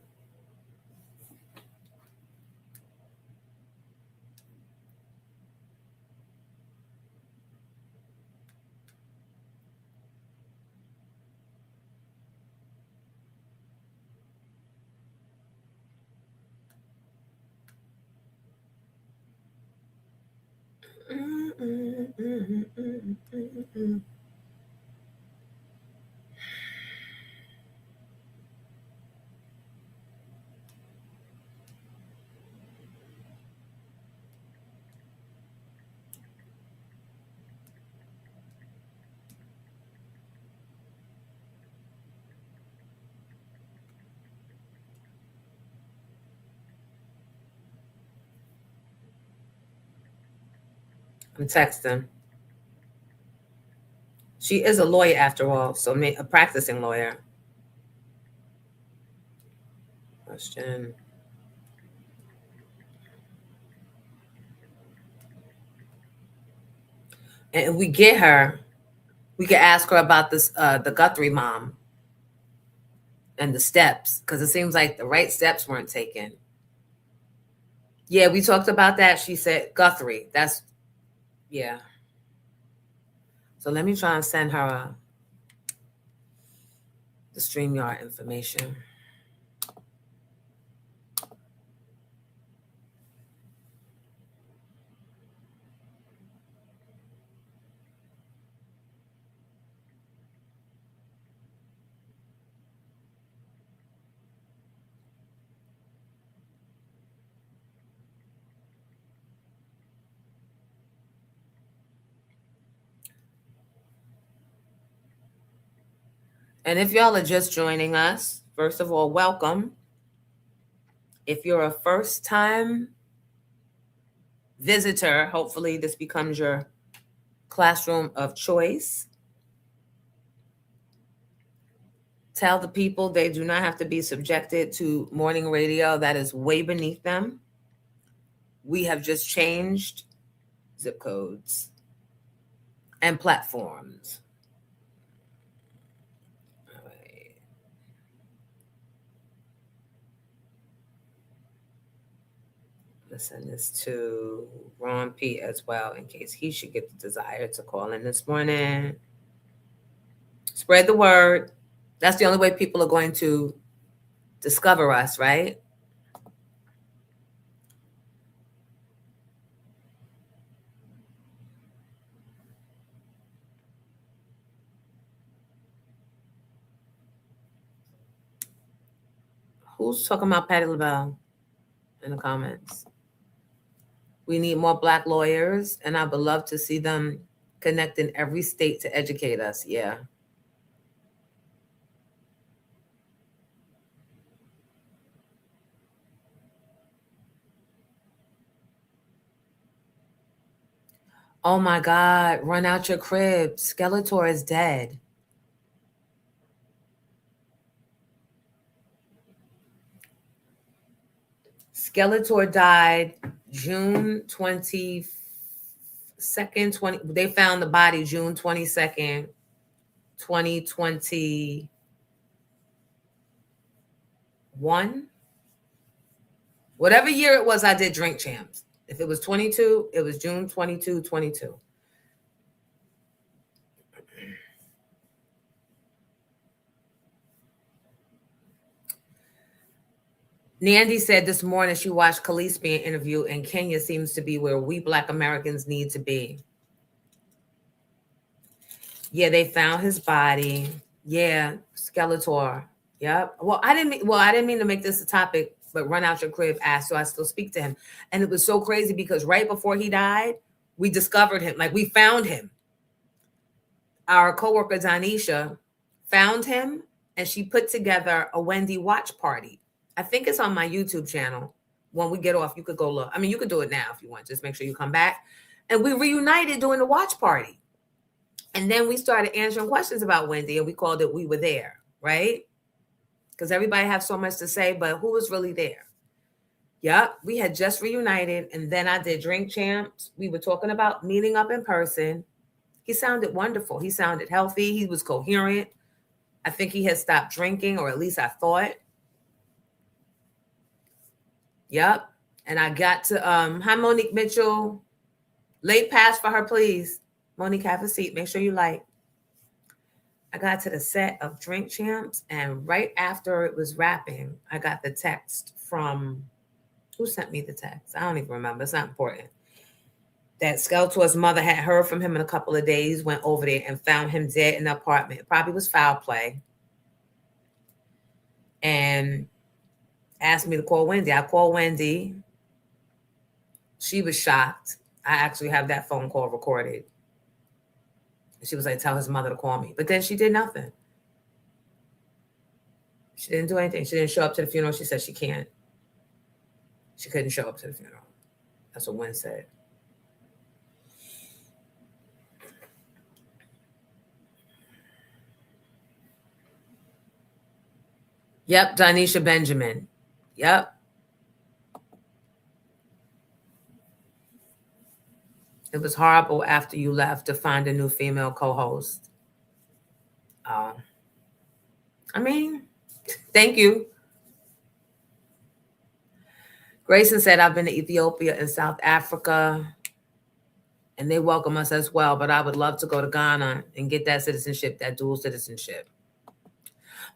I'm texting. She is a lawyer after all, so a practicing lawyer. Question. And if we get her, we could ask her about this, the Guthrie mom and the steps, because it seems like the right steps weren't taken. Yeah, we talked about that. She said Guthrie. Yeah. So let me try and send her the StreamYard information. And if y'all are just joining us, first of all, welcome. If you're a first-time visitor, hopefully this becomes your classroom of choice. tell the people they do not have to be subjected to morning radio. That is way beneath them. We have just changed zip codes and platforms. All right. Let's send this to Ron P as well in case he should get the desire to call in this morning. Spread the word. That's the only way people are going to discover us, right? Who's talking about Patti LaBelle in the comments? We need more Black lawyers, and I would love to see them connect in every state to educate us. Yeah. Oh my God, run out your crib. Skeletor is dead. Skeletor died June 22nd, they found the body June 22nd, 2021. Whatever year it was, I did Drink Champs. If it was 22, it was June 22, 22. Nandy said this morning she watched Khalees being interviewed, and Kenya seems to be where we Black Americans need to be. Yeah, they found his body. Yeah, Skeletor. Yep. Well, I didn't mean to make this a topic, but Run Out Your Crib asked, so I still speak to him. And it was so crazy because right before he died, we discovered him. Like, we found him. Our coworker, Danisha, found him, and she put together a Wendy watch party. I think it's on my YouTube channel. When we get off, you could go look. I mean, you could do it now if you want. Just make sure you come back. And we reunited during the watch party. And then we started answering questions about Wendy, and we called it We Were There, right? Because everybody has so much to say, but who was really there? Yep, we had just reunited, and then I did Drink Champs. We were talking about meeting up in person. He sounded wonderful. He sounded healthy. He was coherent. I think he had stopped drinking, or at least I thought. Yep. And I got to, hi, Monique Mitchell. Late pass for her, please. Monique, have a seat. Make sure you like. I got to the set of Drink Champs, and right after it was wrapping, I got the text from, who sent me the text? I don't even remember. It's not important. That Skeletor's mother had heard from him in a couple of days, went over there and found him dead in the apartment. It probably was foul play. And asked me to call Wendy. I called Wendy. She was shocked. I actually have that phone call recorded. She was like, tell his mother to call me. But then she did nothing. She didn't do anything. She didn't show up to the funeral. She said she can't. She couldn't show up to the funeral. That's what Wen said. Yep, Danisha Benjamin. Yep. It was horrible after you left to find a new female co-host. I mean, thank you. Grayson said, I've been to Ethiopia and South Africa, and they welcome us as well, but I would love to go to Ghana and get that citizenship, that dual citizenship.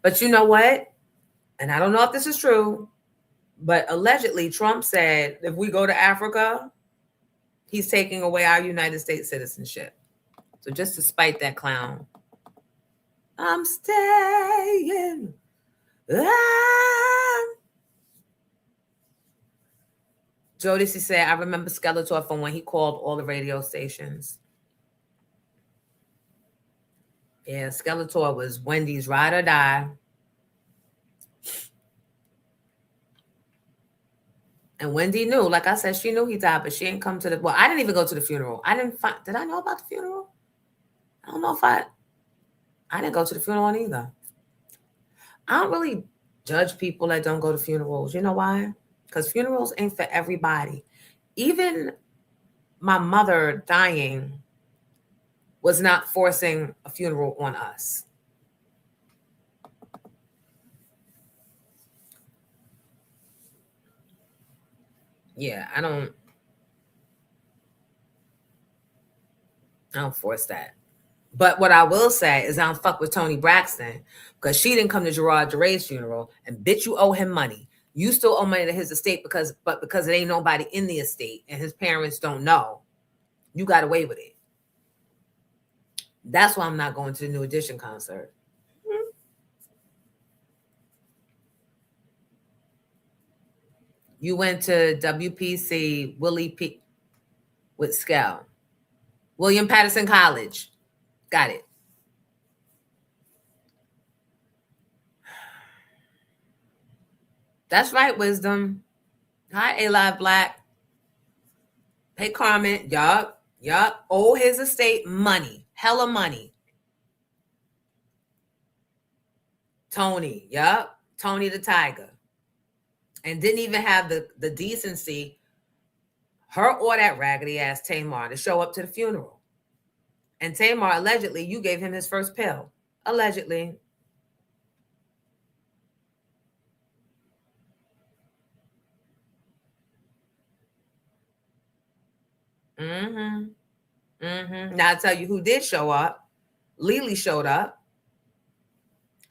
But you know what? And I don't know if this is true, but allegedly Trump said if we go to Africa, he's taking away our United States citizenship. So just to spite that clown, I'm staying. Jodeci said, I remember Skeletor from when he called all the radio stations. Yeah, Skeletor was Wendy's ride or die. And Wendy knew, like I said, she knew he died, but she didn't come to the, well, I didn't even go to the funeral. Did I know about the funeral? I don't know if I didn't go to the funeral either. I don't really judge people that don't go to funerals. You know why? Because funerals ain't for everybody. Even my mother dying was not forcing a funeral on us. Yeah, I don't force that. But what I will say is I don't fuck with Toni Braxton because she didn't come to Gerard Duray's funeral, and bitch, you owe him money. You still owe money to his estate because it ain't nobody in the estate and his parents don't know. You got away with it. That's why I'm not going to the New Edition concert. You went to WPC Willie P with Skell. William Patterson College. Got it. That's right, Wisdom. Hi, A-Live Black. Hey, Carmen. Yup. Owe his estate money. Hella money. Tony. Yup. Tony the Tiger. And didn't even have the decency, her or that raggedy ass Tamar, to show up to the funeral. And Tamar, allegedly, you gave him his first pill. Allegedly. Now I'll tell you who did show up. Lily showed up.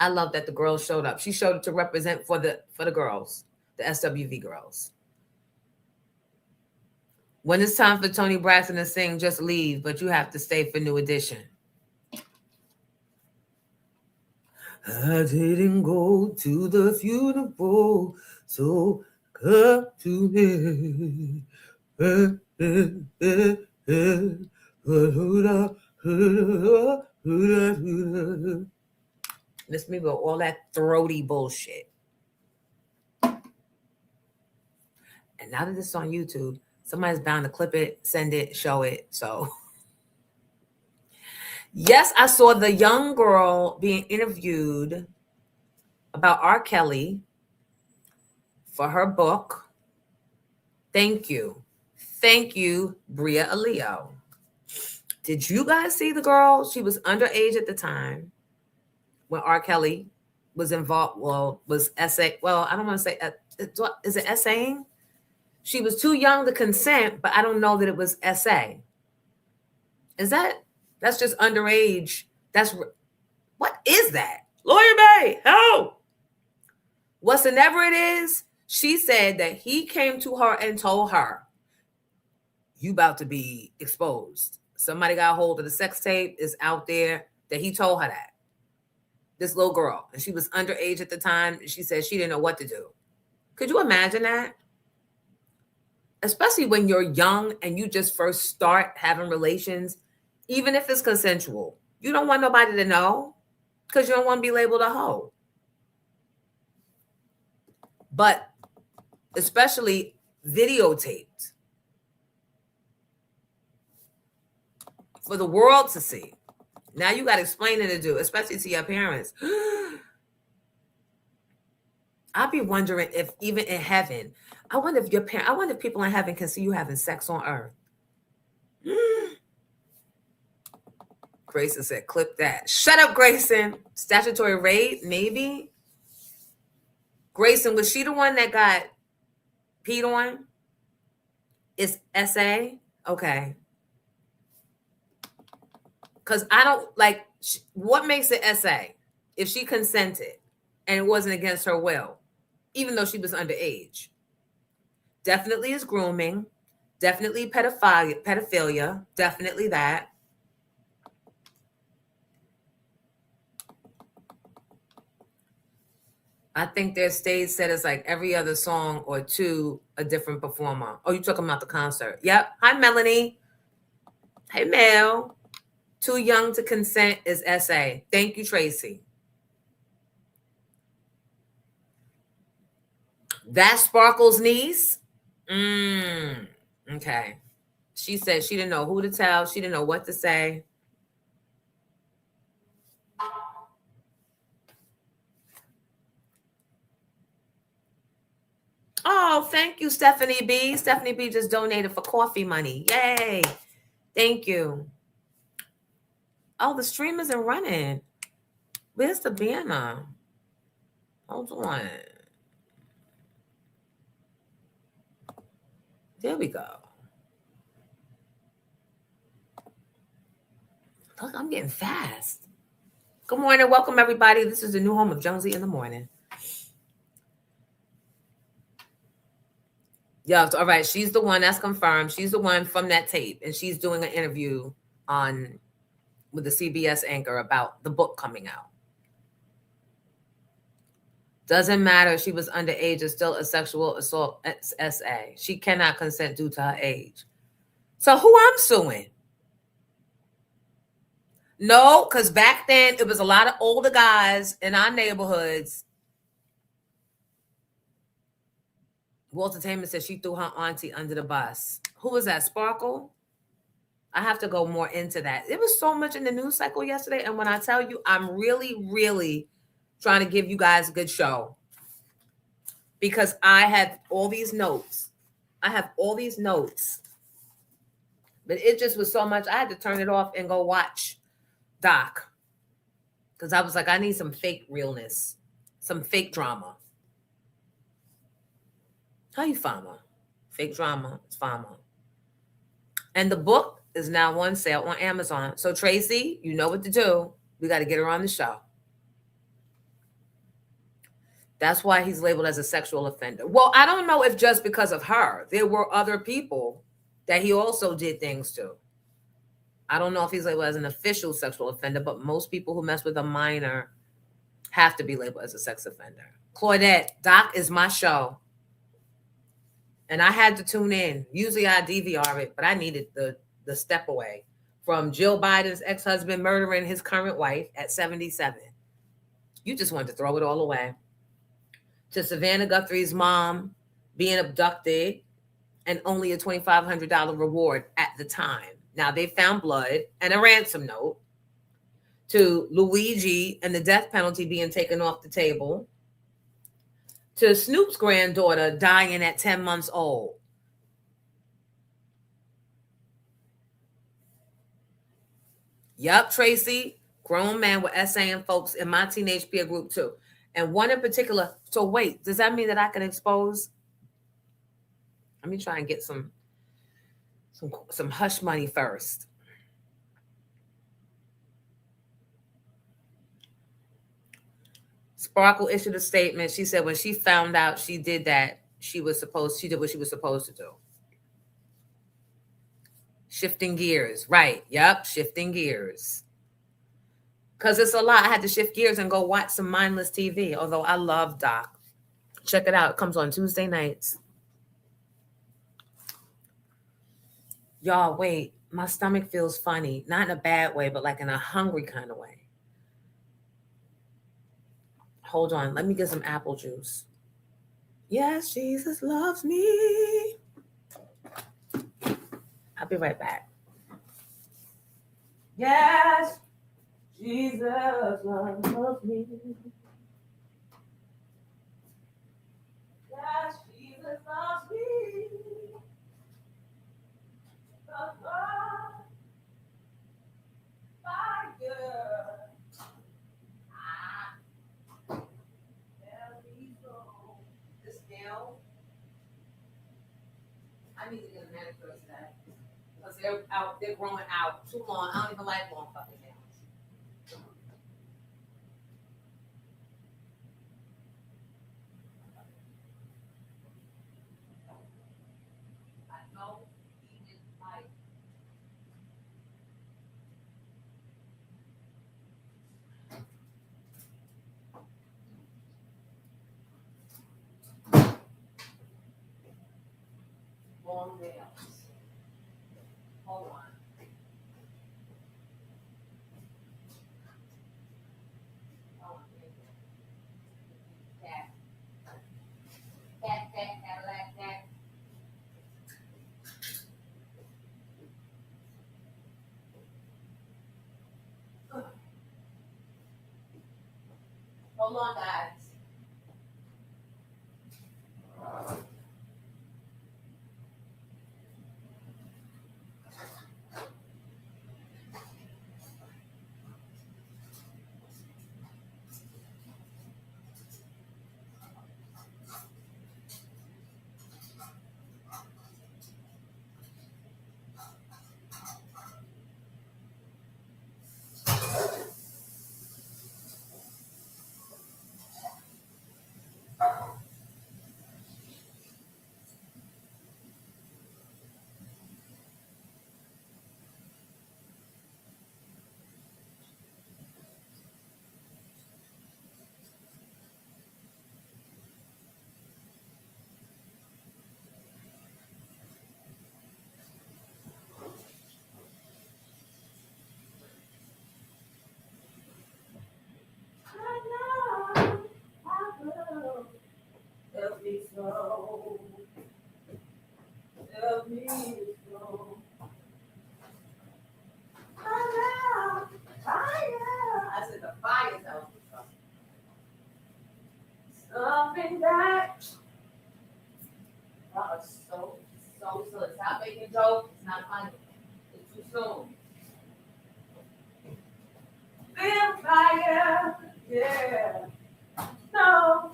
I love that the girls showed up. She showed up to represent for the girls, the SWV girls. When it's time for Toni Braxton to sing, just leave, but you have to stay for New Edition. I didn't go to the funeral, so come to me. Miss me with all that throaty bullshit. And now that it's on YouTube, somebody's bound to clip it, send it, show it. So, yes, I saw the young girl being interviewed about R. Kelly for her book. Thank you. Thank you, Bria Aleo. Did you guys see the girl? She was underage at the time when R. Kelly was involved. Well, was essay. Well, I don't want to say, is it essaying? She was too young to consent, but I don't know that it was essay. That's just underage. What is that? Lawyer Bay, help. Whatsoever it is, she said that he came to her and told her, you about to be exposed. Somebody got a hold of the sex tape, is out there, that he told her that. This little girl, and she was underage at the time. She said she didn't know what to do. Could you imagine that? Especially when you're young and you just first start having relations, even if it's consensual. You don't want nobody to know because you don't want to be labeled a hoe. But especially videotaped for the world to see. Now you got explaining to do, especially to your parents. I'd be wondering if even in heaven, I wonder if people in heaven can see you having sex on earth. Grayson said, clip that. Shut up, Grayson. Statutory rape, maybe. Grayson, was she the one that got peed on? It's SA? Okay. Because I don't like, what makes it SA if she consented and it wasn't against her will, even though she was underage? Definitely is grooming, definitely pedophilia, definitely that. I think their stage set is like every other song or two, a different performer. Oh, you're talking about the concert. Yep. Hi, Melanie. Hey, Mel. Too young to consent is SA. Thank you, Tracy. That's Sparkle's niece? Okay. She said she didn't know who to tell. She didn't know what to say. Oh, thank you, Stephanie B. Stephanie B just donated for coffee money. Yay. Thank you. Oh, the stream isn't running. Where's the banner? Hold on. There we go. Look, I'm getting fast. Good morning. Welcome, everybody. This is the new home of Jonesy in the Morning. Yeah, all right. She's the one that's confirmed. She's the one from that tape, and she's doing an interview with the CBS anchor about the book coming out. Doesn't matter. She was underage. It's still a sexual assault SA. She cannot consent due to her age. So who I'm suing? No, because back then it was a lot of older guys in our neighborhoods. Walter Taman said she threw her auntie under the bus. Who was that? Sparkle? I have to go more into that. It was so much in the news cycle yesterday. And when I tell you, I'm really, really trying to give you guys a good show. Because I have all these notes. But it just was so much. I had to turn it off and go watch Doc. Because I was like, I need some fake realness. Some fake drama. How you Fama? Fake drama. It's Fama. And the book is now on sale on Amazon. So Tracy, you know what to do. We got to get her on the show. That's why he's labeled as a sexual offender. Well, I don't know if just because of her. There were other people that he also did things to. I don't know if he's labeled as an official sexual offender, but most people who mess with a minor have to be labeled as a sex offender. Claudette, Doc is my show. And I had to tune in. Usually I DVR it, but I needed the step away from Jill Biden's ex-husband murdering his current wife at 77. You just wanted to throw it all away. To Savannah Guthrie's mom being abducted and only a $2,500 reward at the time. Now they found blood and a ransom note. To Luigi and the death penalty being taken off the table. To Snoop's granddaughter dying at 10 months old. Yup, Tracy. Grown man with essaying folks in my teenage peer group too. And one in particular. So wait, does that mean that I can expose? Let me try and get some hush money first. Sparkle issued a statement. She said when she found out she did that, she did what she was supposed to do. Shifting gears. Right. Yep. Shifting gears. Because it's a lot. I had to shift gears and go watch some mindless TV. Although I love Doc. Check it out. It comes on Tuesday nights. Y'all, wait. My stomach feels funny. Not in a bad way, but like in a hungry kind of way. Hold on. Let me get some apple juice. Yes, Jesus loves me. I'll be right back. Yes, Jesus loves me. Yes, Jesus loves me. I need to get a manicure today because they're growing out too long. I don't even like long fucking nails. I don't even like. Long nails. Hold on. Cat, Cadillac, cat. Hold on, guys. not funny. It's too soon. Vampire, yeah. No.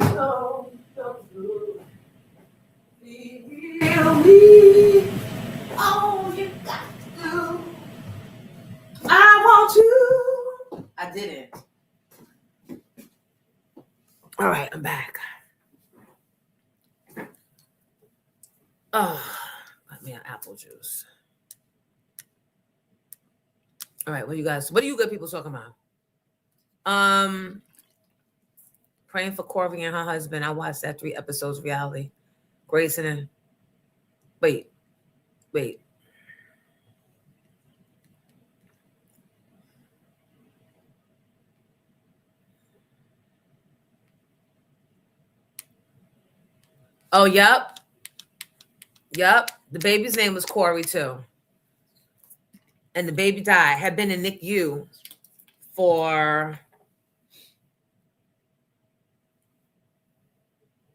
Feel me. All you got to do. I want you. I didn't. All right, I'm back. Oh, got me an apple juice. All right, what do you good people talking about? Praying for Corey and her husband. I watched that 3 episodes of reality. Grayson and wait. Oh, yep. The baby's name was Corey too. And the baby died. Had been in NICU for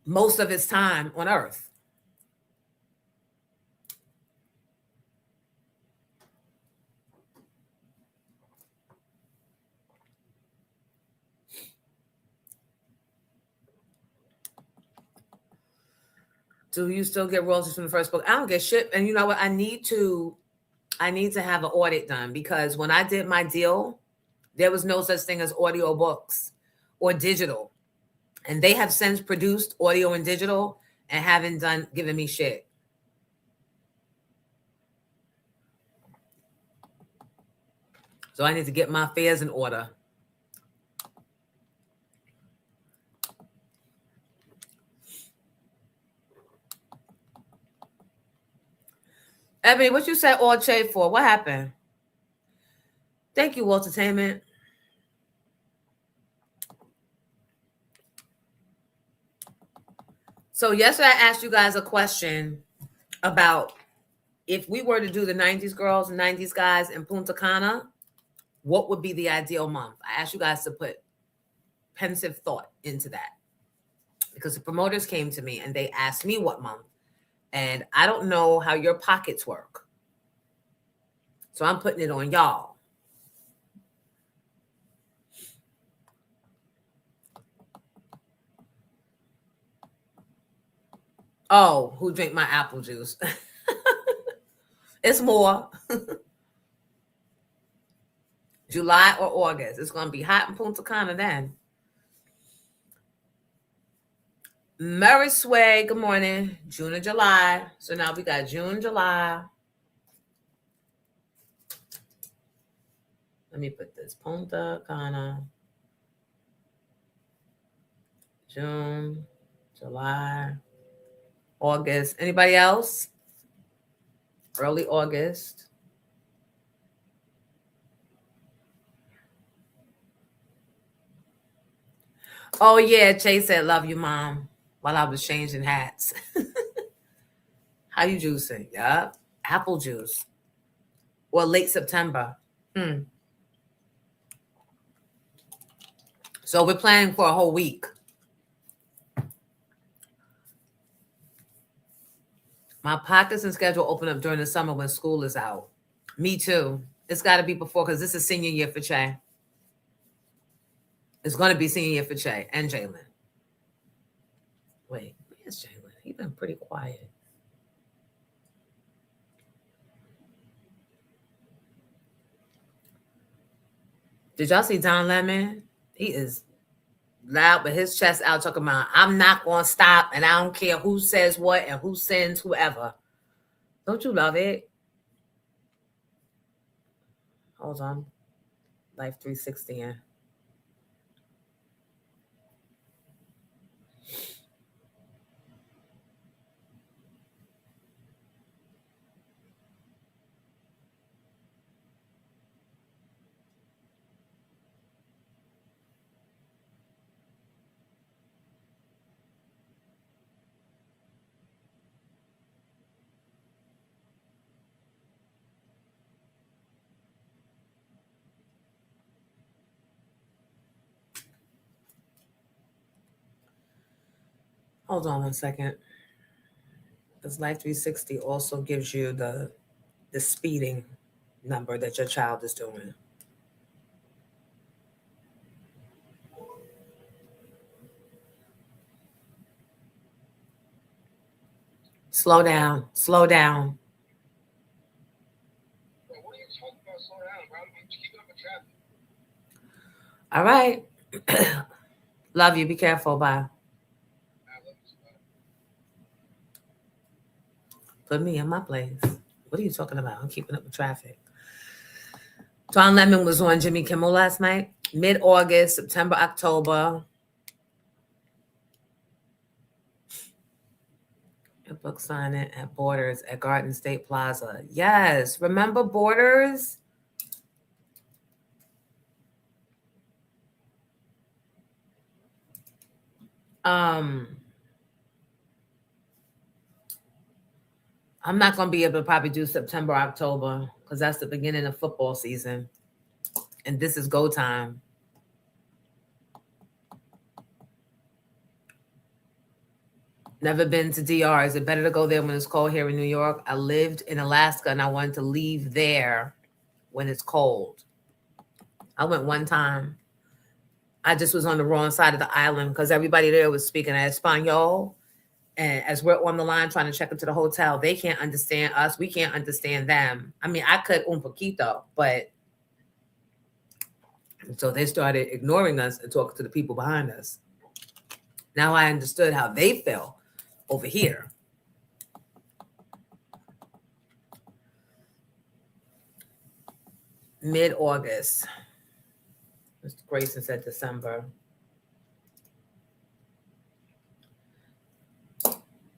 most of his time on Earth. Do you still get royalties from the first book? I don't get shit. And you know what? I need to have an audit done, because when I did my deal, there was no such thing as audio books or digital. And they have since produced audio and digital and haven't given me shit. So I need to get my affairs in order. Ebony, what you said all shade for? What happened? Thank you, Waltertainment. So yesterday I asked you guys a question about if we were to do the 90s girls and 90s guys in Punta Cana, what would be the ideal month? I asked you guys to put pensive thought into that, because the promoters came to me and they asked me what month. And I don't know how your pockets work. So I'm putting it on y'all. Oh, who drink my apple juice? It's more. July or August. It's going to be hot in Punta Cana then. Murray Sway, good morning. June and July. So now we got June, July. Let me put this. Punta Cana. June, July, August. Anybody else? Early August. Oh, yeah. Chase said, love you, Mom, while I was changing hats. How you juicing? Yeah. Apple juice. Or late September. So we're planning for a whole week. My pockets and schedule open up during the summer when school is out. Me too. It's got to be before, because this is senior year for Che. It's going to be senior year for Che and Jalen. Wait, where's Jalen? He's been pretty quiet. Did y'all see Don Lemon? He is loud with his chest out talking about, I'm not going to stop, and I don't care who says what and who sends whoever. Don't you love it? Hold on. Life 360 in. Hold on one second. Because Life 360 also gives you the the speeding number that your child is doing. Slow down. Slow down. All right. Love you. Be careful. Bye. Put me in my place. What are you talking about? I'm keeping up with traffic. Don Lemon was on Jimmy Kimmel last night. Mid-August, September, October. A book signing at Borders at Garden State Plaza. Yes. Remember Borders? I'm not going to be able to probably do September, October, because that's the beginning of football season. And this is go time. Never been to DR. Is it better to go there when it's cold here in New York? I lived in Alaska and I wanted to leave there when it's cold. I went one time. I just was on the wrong side of the island because everybody there was speaking Espanol. And as we're on the line trying to check into the hotel, they can't understand us. We can't understand them. I mean, I could un poquito, but so they started ignoring us and talking to the people behind us. Now I understood how they felt over here. Mid-August. Mr. Grayson said December.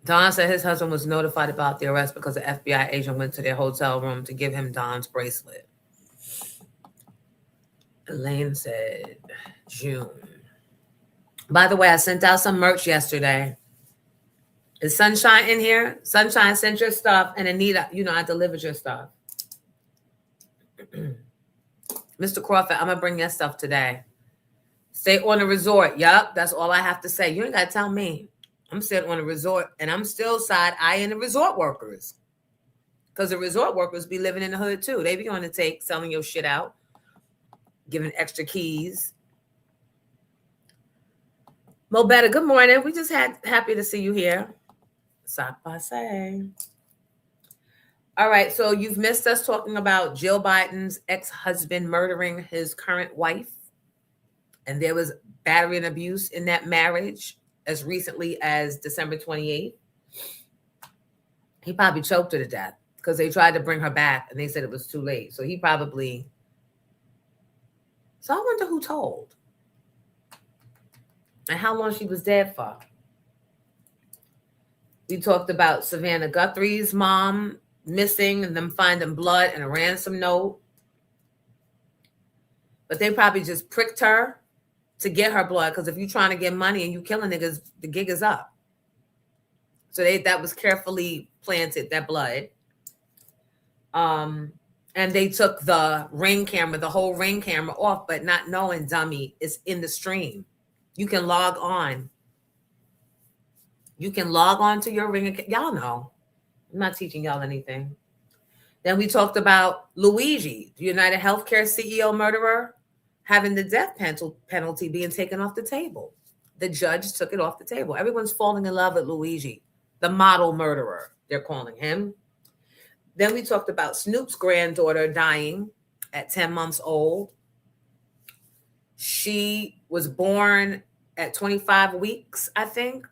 Don said his husband was notified about the arrest because the FBI agent went to their hotel room to give him Don's bracelet. Elaine said June. By the way, I sent out some merch yesterday. Is Sunshine in here? Sunshine sent your stuff, and Anita, you know, I delivered your stuff. Mr. Crawford, I'm going to bring your stuff today. Stay on a resort. Yup, that's all I have to say. You ain't got to tell me. I'm sitting on a resort, and I'm still side-eyeing the resort workers. Because the resort workers be living in the hood, too. They be on the take, selling your shit out, giving extra keys. Mo Better, good morning. We just happy to see you here. Sock passe. All right, so you've missed us talking about Jill Biden's ex-husband murdering his current wife. And there was battery and abuse in that marriage as recently as December 28th. He probably choked her to death because they tried to bring her back and they said it was too late. So he probably... So I wonder who told and how long she was dead for. We talked about Savannah Guthrie's mom missing and them finding blood and a ransom note. But they probably just pricked her to get her blood, because if you're trying to get money and you killing niggas, the gig is up. So that was carefully planted, that blood. And they took the ring camera, the whole ring camera off, but not knowing, dummy, it's in the stream. You can log on. You can log on to your ring. Y'all know. I'm not teaching y'all anything. Then we talked about Luigi, the United Healthcare CEO murderer, having the death penalty being taken off the table. The judge took it off the table. Everyone's falling in love with Luigi, the model murderer, they're calling him. Then we talked about Snoop's granddaughter dying at 10 months old. She was born at 25 weeks, I think,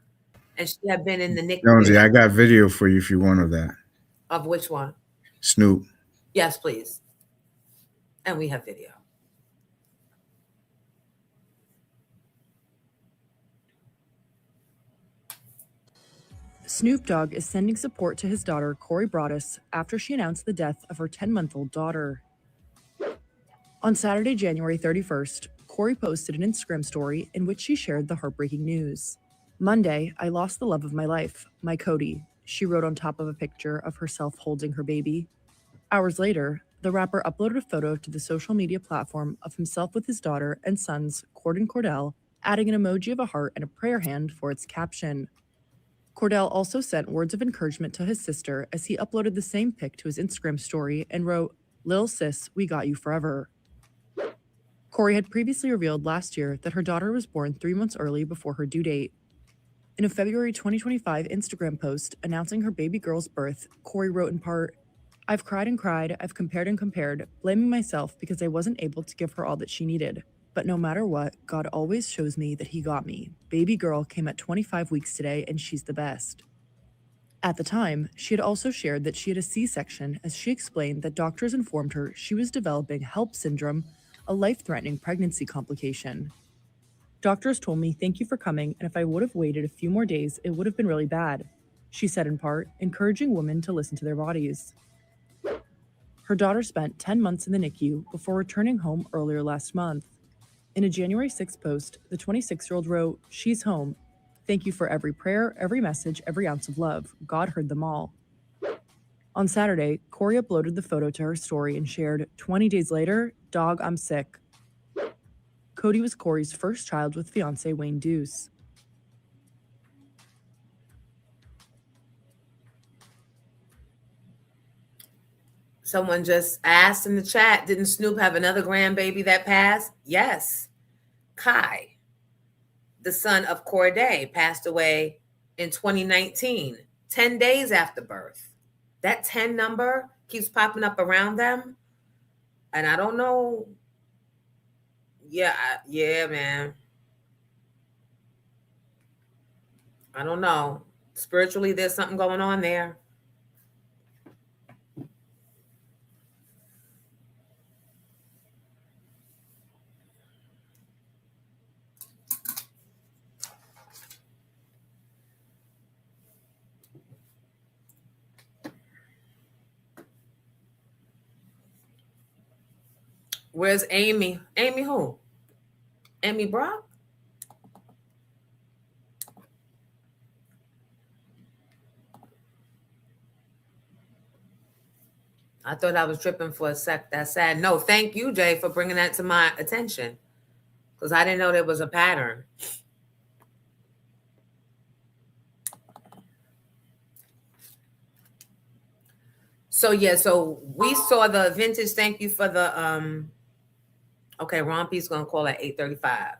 and she had been in the NICU. Jonesy, I got video for you if you want of that. Of which one? Snoop. Yes, please. And we have video. Snoop Dogg is sending support to his daughter, Corey Broaddus, after she announced the death of her 10-month-old daughter. On Saturday, January 31st, Corey posted an Instagram story in which she shared the heartbreaking news. Monday, I lost the love of my life, my Cody, she wrote on top of a picture of herself holding her baby. Hours later, the rapper uploaded a photo to the social media platform of himself with his daughter and sons, Cord and Cordell, adding an emoji of a heart and a prayer hand for its caption. Cordell also sent words of encouragement to his sister as he uploaded the same pic to his Instagram story and wrote, "Lil sis, we got you forever." Corey had previously revealed last year that her daughter was born 3 months early before her due date. In a February 2025 Instagram post announcing her baby girl's birth, Corey wrote in part, "I've cried and cried, I've compared and compared, blaming myself because I wasn't able to give her all that she needed. But no matter what, God always shows me that he got me. Baby girl came at 25 weeks today and she's the best." At the time, she had also shared that she had a C-section as she explained that doctors informed her she was developing HELLP syndrome, a life-threatening pregnancy complication. "Doctors told me thank you for coming, and if I would have waited a few more days, it would have been really bad," she said in part, encouraging women to listen to their bodies. Her daughter spent 10 months in the NICU before returning home earlier last month. In a January 6th post, the 26-year-old wrote, "She's home. Thank you for every prayer, every message, every ounce of love. God heard them all." On Saturday, Corey uploaded the photo to her story and shared, "20 days later, dog, I'm sick." Cody was Corey's first child with fiancé Wayne Deuce. Someone just asked in the chat, didn't Snoop have another grandbaby that passed? Yes. Kai, the son of Corday, passed away in 2019, 10 days after birth. That 10 number keeps popping up around them. And I don't know. Yeah, man. I don't know. Spiritually, there's something going on there. Where's Amy? Amy who? Amy Brock? I thought I was tripping for a sec. That's sad. No, thank you, Jay, for bringing that to my attention, because I didn't know there was a pattern. So yeah, so we saw the vintage. Thank you for the okay, Rompy's gonna call at 8:35.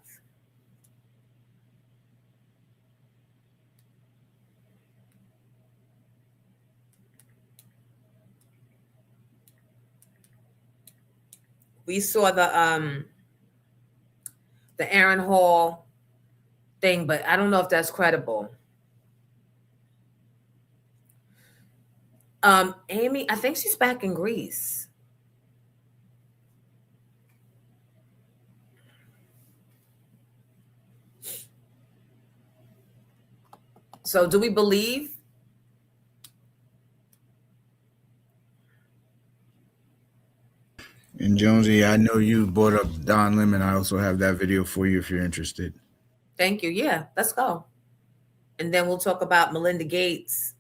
We saw the Aaron Hall thing, but I don't know if that's credible. Amy, I think she's back in Greece. So do we believe? And Jonesy, I know you brought up Don Lemon. I also have that video for you if you're interested. Thank you. Yeah, let's go. And then we'll talk about Melinda Gates.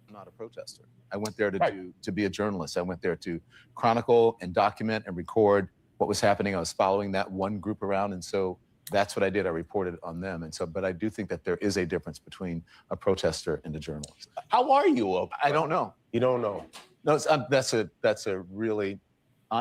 I'm not a protester. I went there to be a journalist. I went there to chronicle and document and record what was happening. I was following that one group around, and so that's what I did. I reported on them. And so, but I do think that there is a difference between a protester and a journalist. How are you? I don't know. You don't know? No, that's a really,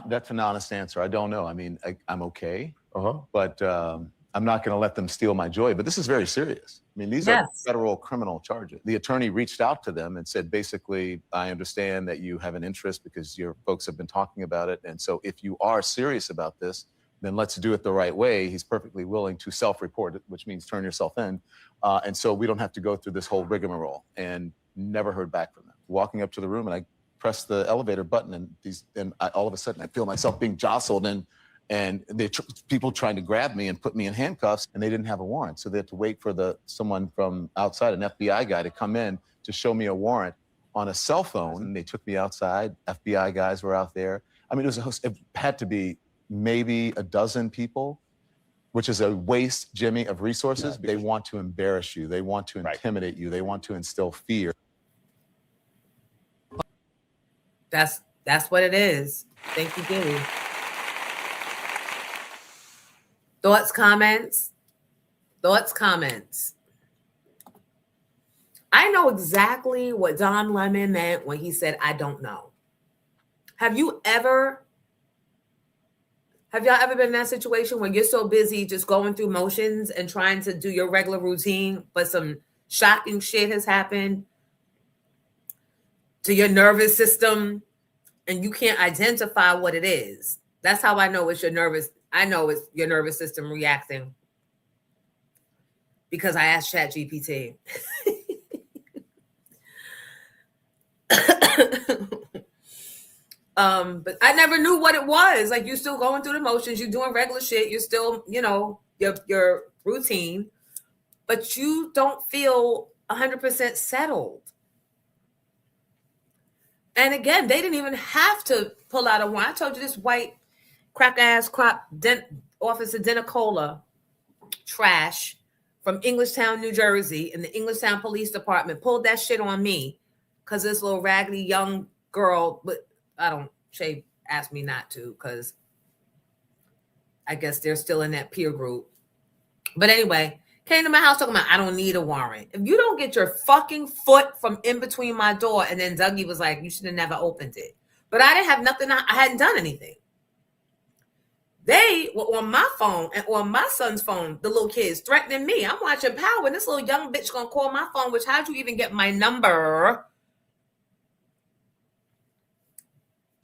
that's an honest answer. I don't know. I mean, I'm okay, but I'm not going to let them steal my joy. But this is very serious. I mean, these are federal criminal charges. The attorney reached out to them and said, basically, I understand that you have an interest because your folks have been talking about it. And so if you are serious about this, then let's do it the right way. He's perfectly willing to self-report it, which means turn yourself in. And so we don't have to go through this whole rigmarole, and never heard back from them. Walking up to the room, and I pressed the elevator button, and all of a sudden I feel myself being jostled, and people trying to grab me and put me in handcuffs, and they didn't have a warrant. So they had to wait for someone from outside, an FBI guy, to come in to show me a warrant on a cell phone. And they took me outside. FBI guys were out there. I mean, it had to be maybe a dozen people, which is a waste, Jimmy, of resources. They want to embarrass you. They want to intimidate you. They want to instill fear. That's what it is. Thank you, Gilly. Thoughts, comments? Thoughts, comments? I know exactly what Don Lemon meant when he said, I don't know. Have y'all ever been in that situation where you're so busy just going through motions and trying to do your regular routine, but some shocking shit has happened to your nervous system and you can't identify what it is? That's how I know it's your nervous. I know it's your nervous system reacting because I asked ChatGPT. But I never knew what it was. Like, you're still going through the motions, you're doing regular shit, you're still, your routine, but you don't feel 100% settled. And again, they didn't even have to pull out a warrant. I told you this white crack-ass Officer Denicola trash from Englishtown, New Jersey, and the Englishtown Police Department pulled that shit on me because this little raggedy young girl, but Shay asked me not to because I guess they're still in that peer group. But anyway, came to my house talking about, I don't need a warrant. If you don't get your fucking foot from in between my door, and then Dougie was like, you should have never opened it. But I didn't have nothing. I hadn't done anything. They were on my phone and on my son's phone, the little kids threatening me. I'm watching Power, and this little young bitch gonna call my phone, which how'd you even get my number?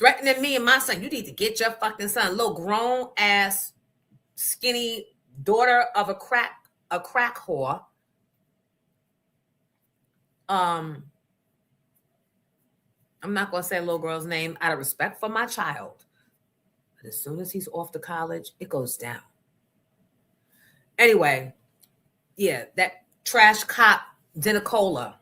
Threatening me and my son. You need to get your fucking son. Little grown ass, skinny daughter of a crack whore. I'm not gonna say a little girl's name out of respect for my child. But as soon as he's off to college, it goes down. Anyway, yeah, that trash cop, Denicola,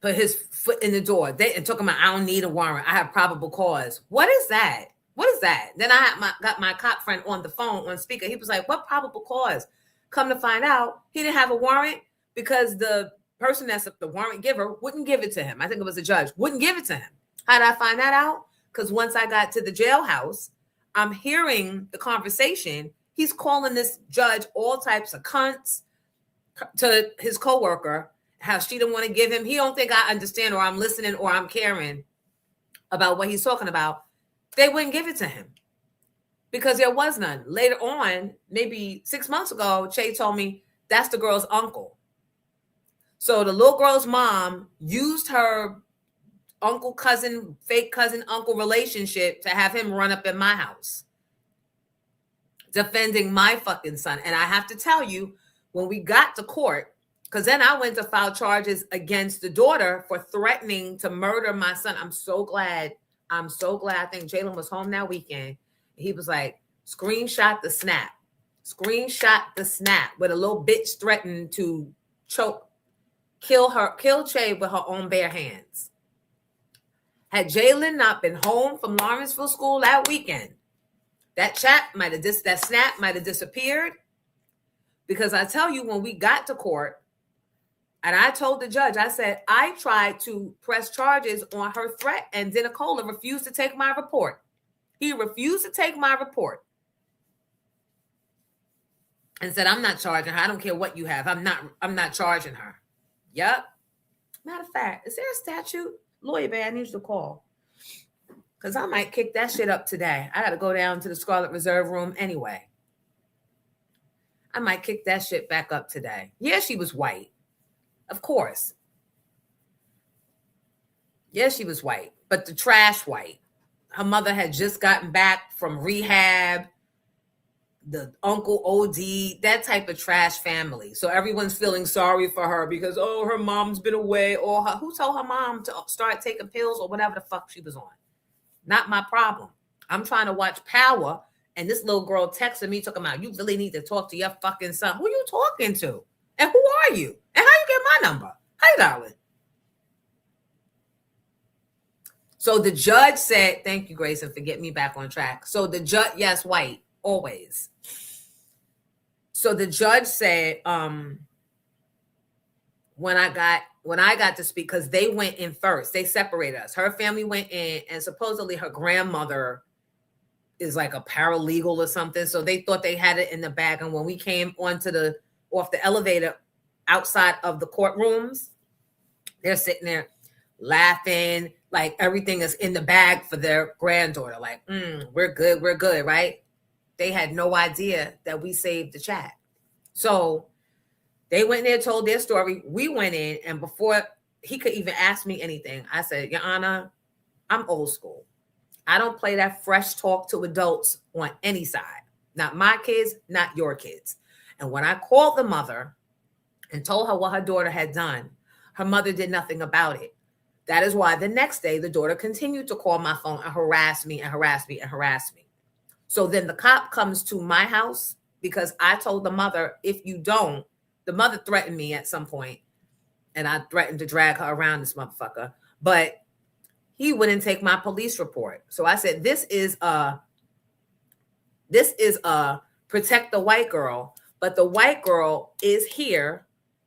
put his foot in the door. And talking about, I don't need a warrant. I have probable cause. What is that? What is that? Then I got my cop friend on the phone, on speaker. He was like, what probable cause? Come to find out, he didn't have a warrant because the person that's the warrant giver wouldn't give it to him. I think it was a judge. Wouldn't give it to him. How did I find that out? Because once I got to the jailhouse, I'm hearing the conversation. He's calling this judge all types of cunts to his coworker, how she didn't want to give him. He don't think I understand, or I'm listening, or I'm caring about what he's talking about. They wouldn't give it to him because there was none. Later on, maybe 6 months ago, Che told me that's the girl's uncle. So the little girl's mom used her uncle, cousin, fake cousin, uncle relationship to have him run up in my house, defending my fucking son. And I have to tell you, when we got to court, because then I went to file charges against the daughter for threatening to murder my son. I'm so glad. I think Jalen was home that weekend. He was like, screenshot the snap. Screenshot the snap where the little bitch threatened to kill Che with her own bare hands. Had Jalen not been home from Lawrenceville School that weekend, that snap might have disappeared. Because I tell you, when we got to court, and I told the judge, I said, I tried to press charges on her threat, and Denicola refused to take my report. He refused to take my report and said, I'm not charging her. I don't care what you have. I'm not charging her. Yep. Matter of fact, is there a statute? Lawyer Bear, I need you to call. Because I might kick that shit up today. I got to go down to the Scarlet Reserve room anyway. I might kick that shit back up today. Yeah, she was white. Of course. Yeah, she was white. But the trash white. Her mother had just gotten back from rehab. The uncle OD, that type of trash family. So everyone's feeling sorry for her because, oh, her mom's been away. Or who told her mom to start taking pills or whatever the fuck she was on? Not my problem. I'm trying to watch Power, and this little girl texted me talking about, you really need to talk to your fucking son. Who you talking to? And who are you? And how you get my number? Hey, darling. So the judge said, thank you, Grayson, for getting me back on track. So the judge, yes, white, always. So the judge said, when I got to speak, because they went in first, they separated us. Her family went in, and supposedly her grandmother is like a paralegal or something. So they thought they had it in the bag. And when we came off the elevator outside of the courtrooms, they're sitting there laughing, like everything is in the bag for their granddaughter. Like, we're good, right? They had no idea that we saved the chat. So they went in there, told their story. We went in, and before he could even ask me anything, I said, Your Honor, I'm old school. I don't play that fresh talk to adults on any side. Not my kids, not your kids. And when I called the mother and told her what her daughter had done, her mother did nothing about it. That is why the next day, the daughter continued to call my phone and harass me and harass me and harass me. So then the cop comes to my house because I told the mother, if you don't, the mother threatened me at some point, and I threatened to drag her around this motherfucker, but he wouldn't take my police report. So I said, this is a protect the white girl, but the white girl is here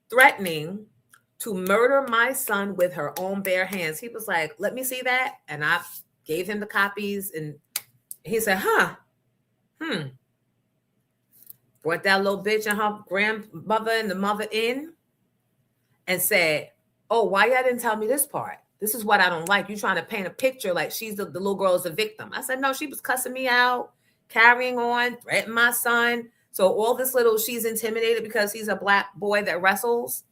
threatening to murder my son with her own bare hands. He was like, let me see that. And I gave him the copies, and he said, brought that little bitch and her grandmother and the mother in and said, oh, why y'all didn't tell me this part? This is what I don't like. You trying to paint a picture like she's the little girl is a victim. I said, no, she was cussing me out, carrying on, threatening my son. So all this little, she's intimidated because he's a black boy that wrestles.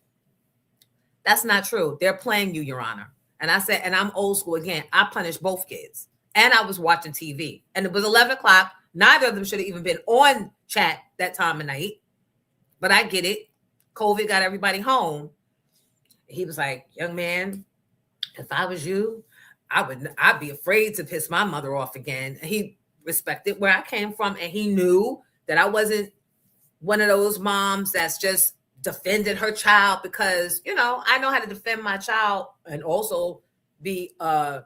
That's not true. They're playing you, Your Honor. And I said, and I'm old school again. I punished both kids. And I was watching TV. And it was 11 o'clock. Neither of them should have even been on chat that time of night. But I get it. COVID got everybody home. He was like, young man, if I was you, I'd be afraid to piss my mother off again. He respected where I came from, and he knew that I wasn't one of those moms that's just defended her child because, you know, I know how to defend my child and also be a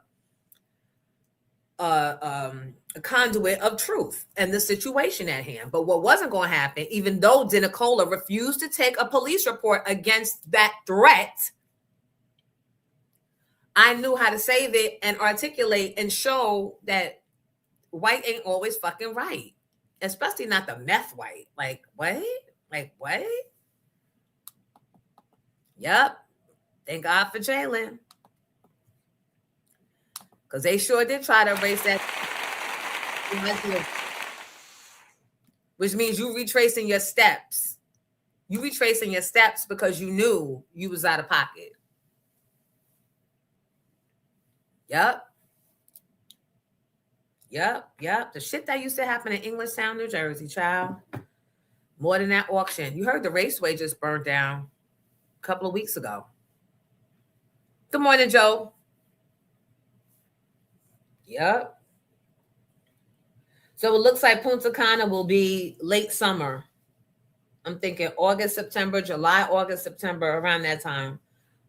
conduit of truth and the situation at hand. But what wasn't going to happen, even though Denicola refused to take a police report against that threat, I knew how to save it and articulate and show that white ain't always fucking right, especially not the meth white. Like, what? Like, what? Yep. Thank God for Jalen. Because they sure did try to erase that. Which means you retracing your steps. You retracing your steps because you knew you was out of pocket. Yep. The shit that used to happen in Englishtown, New Jersey, child. More than that auction. You heard the raceway just burned down a couple of weeks ago. Good morning, Joe. Yep. So it looks like Punta Cana will be late summer. I'm thinking August, September, July, August, September, around that time.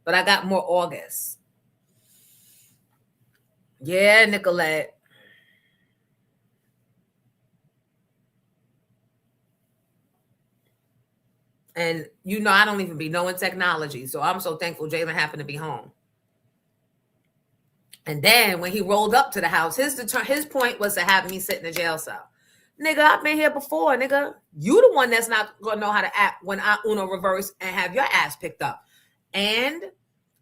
But I got more August. Yeah, Nicolette. And you know, I don't even be knowing technology. So I'm so thankful Jalen happened to be home. And then when he rolled up to the house, his point was to have me sit in the jail cell. Nigga, I've been here before, nigga. You the one that's not going to know how to act when I Uno reverse and have your ass picked up. And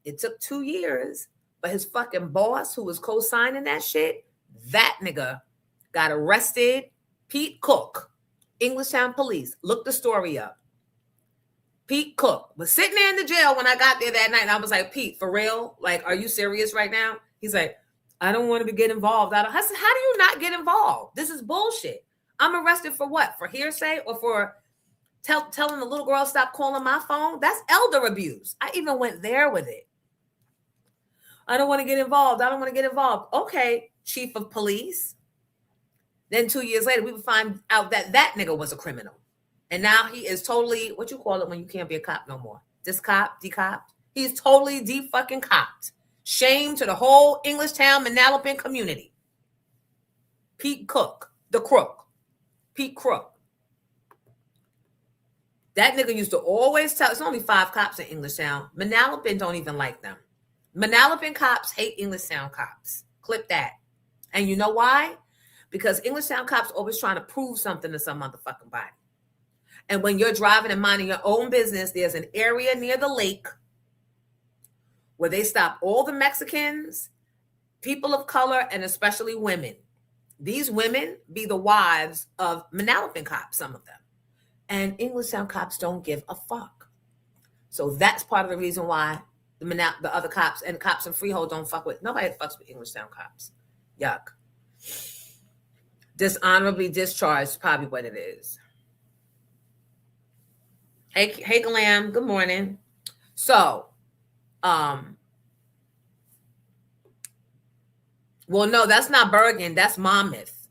it took 2 years, but his fucking boss who was co-signing that shit, that nigga got arrested. Pete Cook, Englishtown police. Look the story up. Pete Cook was sitting there in the jail when I got there that night. And I was like, Pete, for real? Like, are you serious right now? He's like, I don't want to get involved. I said, how do you not get involved? This is bullshit. I'm arrested for what? For hearsay or for telling the little girl stop calling my phone? That's elder abuse. I even went there with it. I don't want to get involved. Okay, chief of police. Then 2 years later, we would find out that that nigga was a criminal. And now he is totally, what you call it when you can't be a cop no more? Decopped. He's totally de-fucking copped. Shame to the whole Englishtown, Manalapan community. Pete Cook, the crook. Pete Crook. That nigga used to always tell, it's only 5 cops in Englishtown. Manalapan don't even like them. Manalapan cops hate Englishtown cops. Clip that. And you know why? because Englishtown cops always trying to prove something to some motherfucking body. And when you're driving and minding your own business, there's an area near the lake where they stop all the Mexicans, people of color, and especially women. These women be the wives of Manalapan cops, some of them. And Englishtown cops don't give a fuck. So that's part of the reason why the other cops and cops in Freehold don't fuck with. Nobody fucks with Englishtown cops. Yuck. Dishonorably discharged is probably what it is. Hey, Glam, good morning. So, well, no, that's not Bergen. That's Monmouth.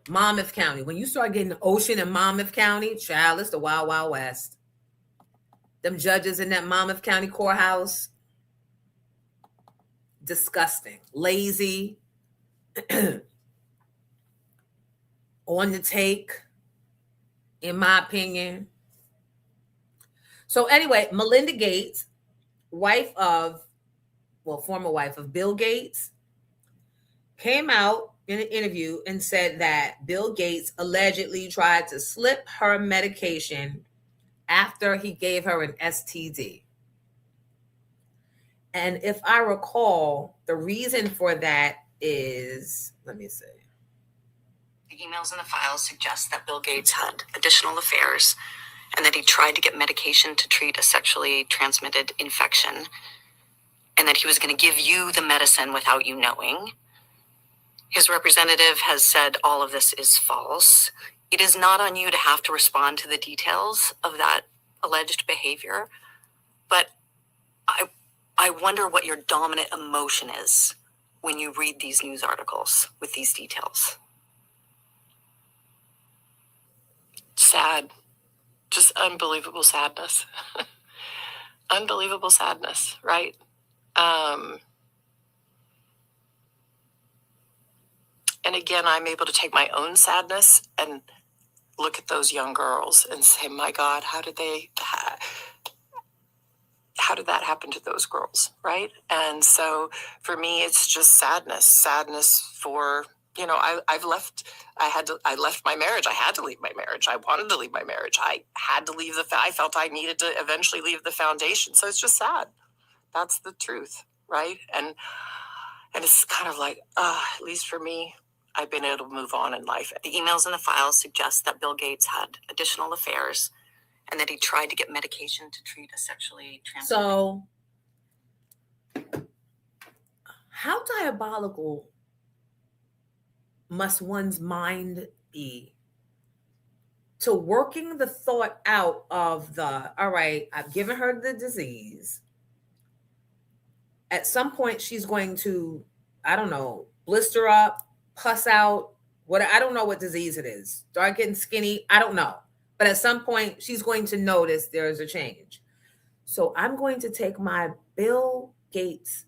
Monmouth County. When you start getting the ocean in Monmouth County, child, it's the Wild Wild West. Them judges in that Monmouth County courthouse, disgusting, lazy, on the take, in my opinion. So anyway, Melinda Gates, former wife of Bill Gates, came out in an interview and said that Bill Gates allegedly tried to slip her medication after he gave her an STD. And if I recall, the reason for that is, let me see. The emails in the files suggest that Bill Gates had additional affairs and that he tried to get medication to treat a sexually transmitted infection, and that he was going to give you the medicine without you knowing. His representative has said all of this is false. It is not on you to have to respond to the details of that alleged behavior, but I wonder what your dominant emotion is when you read these news articles with these details. Sad. Just unbelievable sadness. Unbelievable sadness, right? And again, I'm able to take my own sadness and look at those young girls and say, my God, how did that happen to those girls, right? And so for me, it's just sadness for, I left my marriage. I had to leave my marriage. I wanted to leave my marriage. I had to leave I felt I needed to eventually leave the foundation. So it's just sad. That's the truth, right? And it's kind of like, at least for me, I've been able to move on in life. The emails in the files suggest that Bill Gates had additional affairs and that he tried to get medication to treat a sexually transmitted. So, how diabolical must one's mind be to working the thought out of all right, I've given her the disease. At some point, she's going to, I don't know, blister up, pus out, I don't know what disease it is. Start getting skinny, I don't know. But at some point, she's going to notice there's a change. So I'm going to take my Bill Gates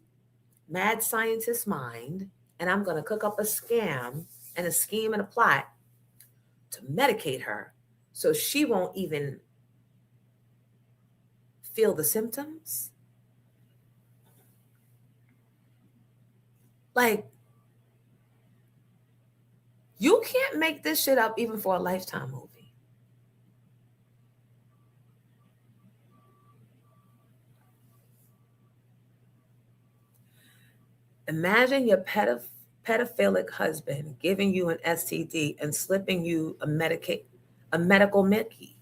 mad scientist mind, and I'm going to cook up a scam and a scheme and a plot to medicate her so she won't even feel the symptoms. Like, you can't make this shit up even for a Lifetime movie. Imagine your pedophilic husband giving you an STD and slipping you a medical Mickey.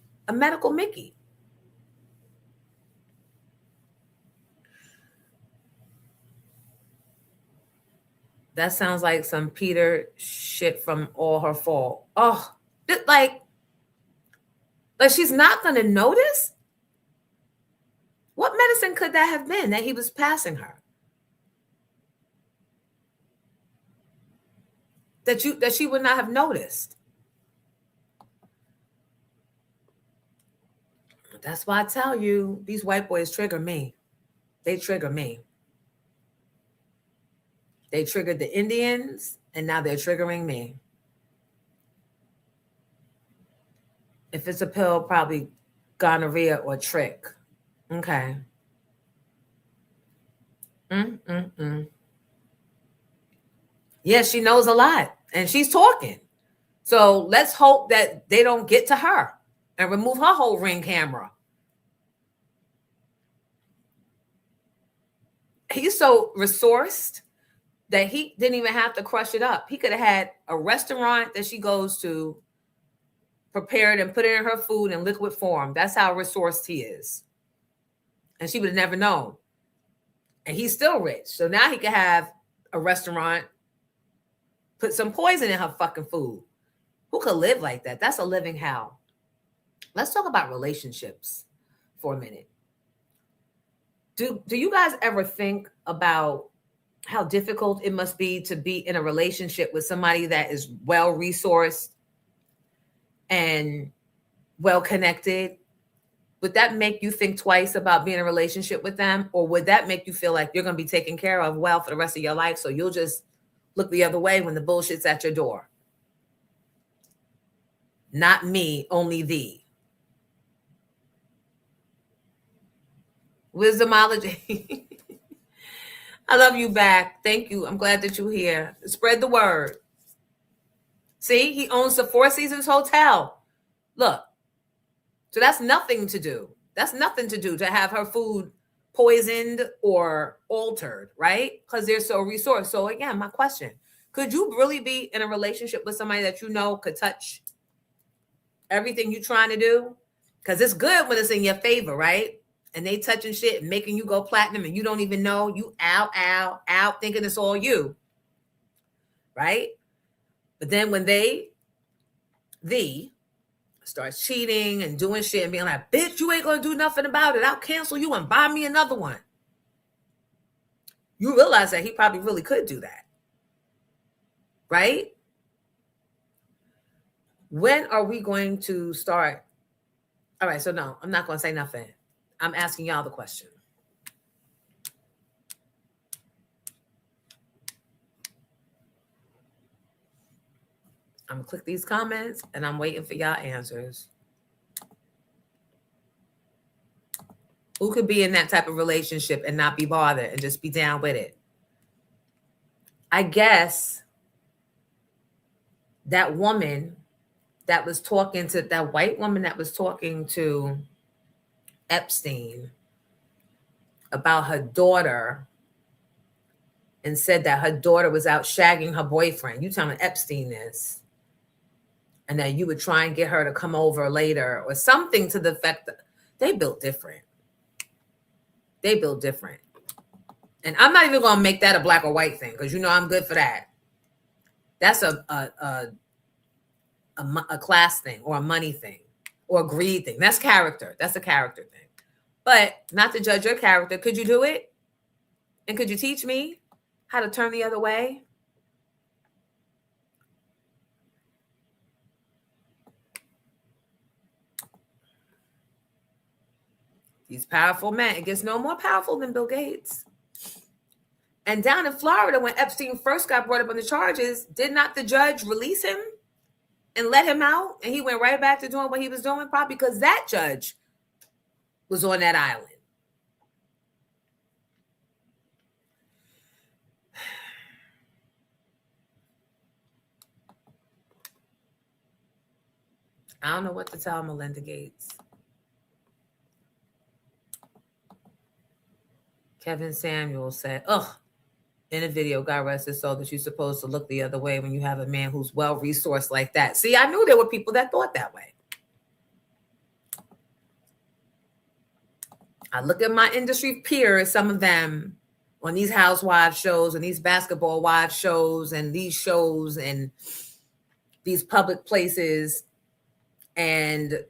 That sounds like some Peter shit from All Her Fault. Oh, like she's not going to notice? What medicine could that have been that he was passing her? That she would not have noticed. That's why I tell you, these white boys trigger me. They trigger me. They triggered the Indians, and now they're triggering me. If it's a pill, probably gonorrhea or trick. Okay. Yes, she knows a lot and she's talking. So let's hope that they don't get to her and remove her whole Ring camera. He's so resourced that he didn't even have to crush it up. He could have had a restaurant that she goes to, prepared and put it in her food in liquid form. That's how resourced he is. And she would have never known. And he's still rich. So now he could have a restaurant, put some poison in her fucking food. Who could live like that? That's a living hell. Let's talk about relationships for a minute. Do you guys ever think about how difficult it must be to be in a relationship with somebody that is well-resourced and well-connected? Would that make you think twice about being in a relationship with them? Or would that make you feel like you're going to be taken care of well for the rest of your life, so you'll just look the other way when the bullshit's at your door? Not me, only thee. Wisdomology. I love you back. Thank you. I'm glad that you're here. Spread the word. See, he owns the Four Seasons Hotel. Look. So that's nothing to do. That's nothing to do to have her food poisoned or altered, right? Because they're so resourced. So again, my question, could you really be in a relationship with somebody that you know could touch everything you're trying to do? Because it's good when it's in your favor, right? And they touching shit and making you go platinum and you don't even know. You out thinking it's all you, right? But then when they starts cheating and doing shit and being like, bitch, you ain't gonna do nothing about it. I'll cancel you and buy me another one. You realize that he probably really could do that, right? When are we going to start? All right, so no, I'm not gonna say nothing. I'm asking y'all the question. I'm gonna click these comments and I'm waiting for y'all answers. Who could be in that type of relationship and not be bothered and just be down with it? I guess that woman that was talking to, that white woman that was talking to Epstein about her daughter and said that her daughter was out shagging her boyfriend. You telling Epstein this. And that you would try and get her to come over later or something to the effect that they built different. They built different. And I'm not even going to make that a black or white thing because you know I'm good for that. That's a class thing or a money thing or a greed thing. That's character. That's a character thing. But not to judge your character. Could you do it? And could you teach me how to turn the other way? These powerful men. It gets no more powerful than Bill Gates. And down in Florida, when Epstein first got brought up on the charges, did not the judge release him and let him out? And he went right back to doing what he was doing, probably because that judge was on that island. I don't know what to tell Melinda Gates. Kevin Samuel said, in a video, God rest his soul, that you're supposed to look the other way when you have a man who's well-resourced like that. See, I knew there were people that thought that way. I look at my industry peers, some of them on these housewives shows and these basketball wives shows and these shows and these public places. And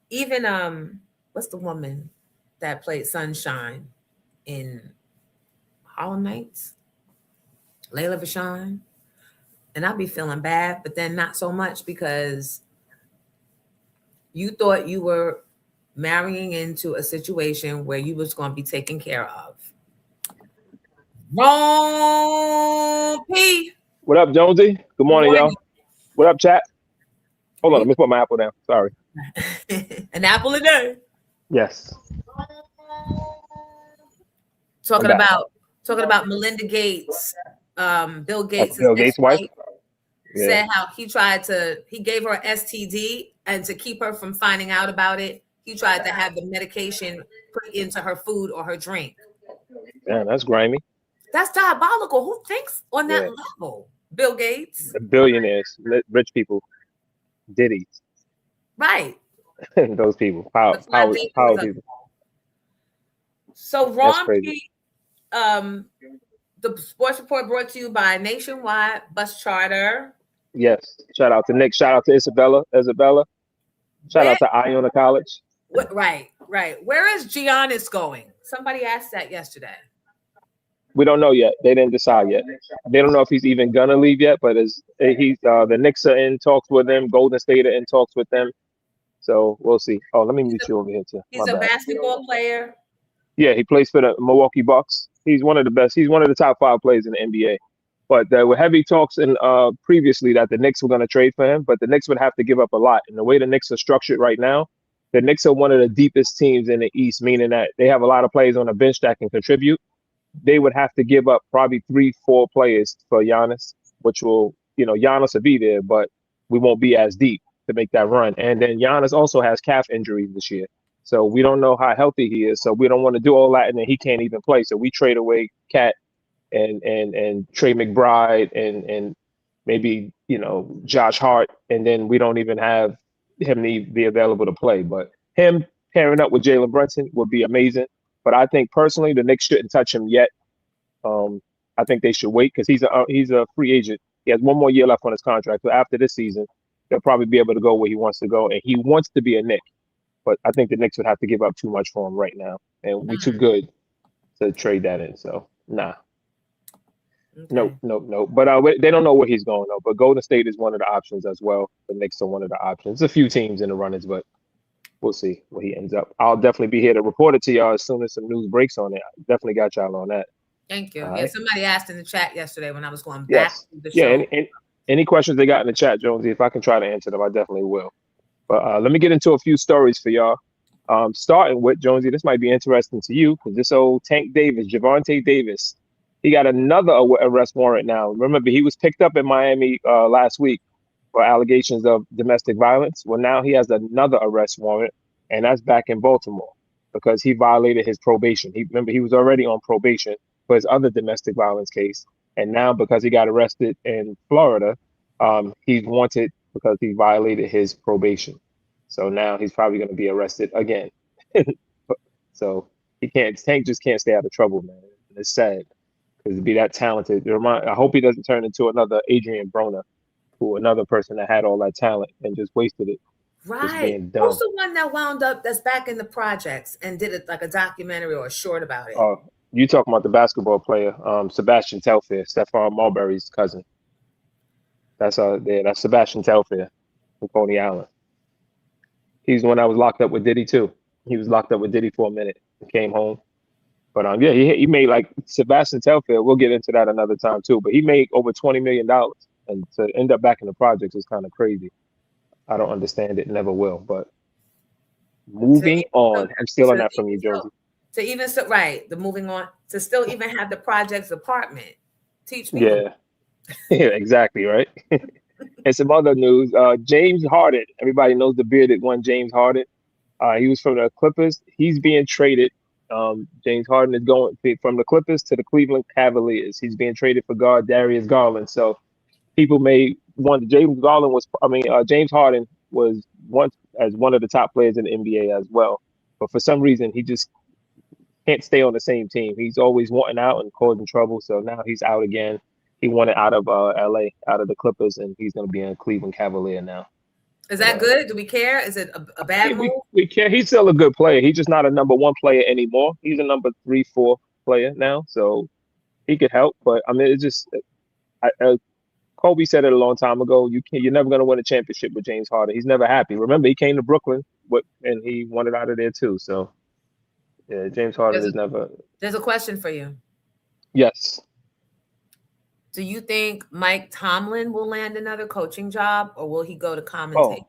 even, what's the woman that played Sunshine in Harlem Nights? Layla Vachon. And I'll be feeling bad, but then not so much because you thought you were marrying into a situation where you was going to be taken care of. Wrong P. What up, Jonesy? Good morning, y'all. What up, chat? Hold on, let me put my apple down. Sorry. An apple a day. Yes. Talking about Melinda Gates Bill That's Gates' Bill Gates' wife. ex-wife, Yeah. said how he gave her STD, and to keep her from finding out about it, he tried to have the medication put into her food or her drink. Man, that's grimy. That's diabolical. Who thinks on that Yeah. level? Bill Gates, The billionaires, rich people, Diddy, right? those people, power people. So That's Ron crazy. P, the sports report brought to you by Nationwide Bus Charter. Yes. Shout out to Nick. Shout out to Isabella. Shout out to Iona College. Right. Where is Giannis going? Somebody asked that yesterday. We don't know yet. They didn't decide yet. They don't know if he's even gonna leave yet. But the Knicks are in talks with him. Golden State are in talks with them. So we'll see. Oh, let me mute you over here too. He's a basketball player. Yeah, he plays for the Milwaukee Bucks. He's one of the best. He's one of the top 5 players in the NBA. But there were heavy talks previously that the Knicks were going to trade for him, but the Knicks would have to give up a lot. And the way the Knicks are structured right now, the Knicks are one of the deepest teams in the East, meaning that they have a lot of players on the bench that can contribute. They would have to give up probably 3-4 players for Giannis, which will, Giannis will be there, but we won't be as deep to make that run. And then Giannis also has calf injuries this year. So we don't know how healthy he is. So we don't want to do all that, and then he can't even play. So we trade away Cat and Trey McBride and maybe Josh Hart, and then we don't even have him be available to play. But him pairing up with Jalen Brunson would be amazing. But I think personally the Knicks shouldn't touch him yet. I think they should wait because he's a free agent. He has one more year left on his contract. So after this season, they'll probably be able to go where he wants to go, and he wants to be a Knick. But I think the Knicks would have to give up too much for him right now, and we're too good to trade that in. So nah. Okay. No. But they don't know where he's going though. But Golden State is one of the options as well. The Knicks are one of the options. A few teams in the runners, but we'll see where he ends up. I'll definitely be here to report it to y'all as soon as some news breaks on it. I definitely got y'all on that. Thank you. Yeah, somebody asked in the chat yesterday when I was going back to the show. Yeah, and any questions they got in the chat, Jonesy, if I can try to answer them, I definitely will. But let me get into a few stories for y'all. Starting with Jonesy, this might be interesting to you because this old Tank Davis, Javonte Davis, he got another arrest warrant now. Remember, he was picked up in Miami last week for allegations of domestic violence. Well, now he has another arrest warrant, and that's back in Baltimore because he violated his probation. Remember, he was already on probation for his other domestic violence case. And now because he got arrested in Florida, he's wanted because he violated his probation. So now he's probably going to be arrested again. So Tank just can't stay out of trouble, man. It's sad because to be that talented. I hope he doesn't turn into another Adrian Broner, another person that had all that talent and just wasted it. Right. Who's the one that wound up that's back in the projects and did it like a documentary or a short about it? Oh, you talking about the basketball player, Sebastian Telfair, Stephon Marbury's cousin. That's Sebastian Telfair from Coney Island. He's the one that was locked up with Diddy too. He was locked up with Diddy for a minute and came home. But yeah, he made like Sebastian Telfair. We'll get into that another time too. But he made over $20 million, and to end up back in the projects is kind of crazy. I don't understand it, never will. But moving on, I'm still on that from you, Jonesy. The moving on to still even have the projects apartment. Teach me. Yeah, yeah, exactly right. And some other news, James Harden. Everybody knows the bearded one, James Harden. He was from the Clippers. He's being traded. James Harden is going from the Clippers to the Cleveland Cavaliers. He's being traded for guard Darius Garland. So people may wonder, James Harden was once as one of the top players in the NBA as well. But for some reason, he just can't stay on the same team. He's always wanting out and causing trouble. So now he's out again. He wanted out of LA, out of the Clippers, and he's going to be a Cleveland Cavalier now. Is that good? Do we care? Is it a bad move? We care. He's still a good player. He's just not a number 1 player anymore. He's a number 3, 4 player now. So he could help. But I mean, it's just Kobe said it a long time ago. You're never going to win a championship with James Harden. He's never happy. Remember, he came to Brooklyn and he wanted out of there too. So yeah, James Harden is never. There's a question for you. Yes. Do you think Mike Tomlin will land another coaching job, or will he go to commentate?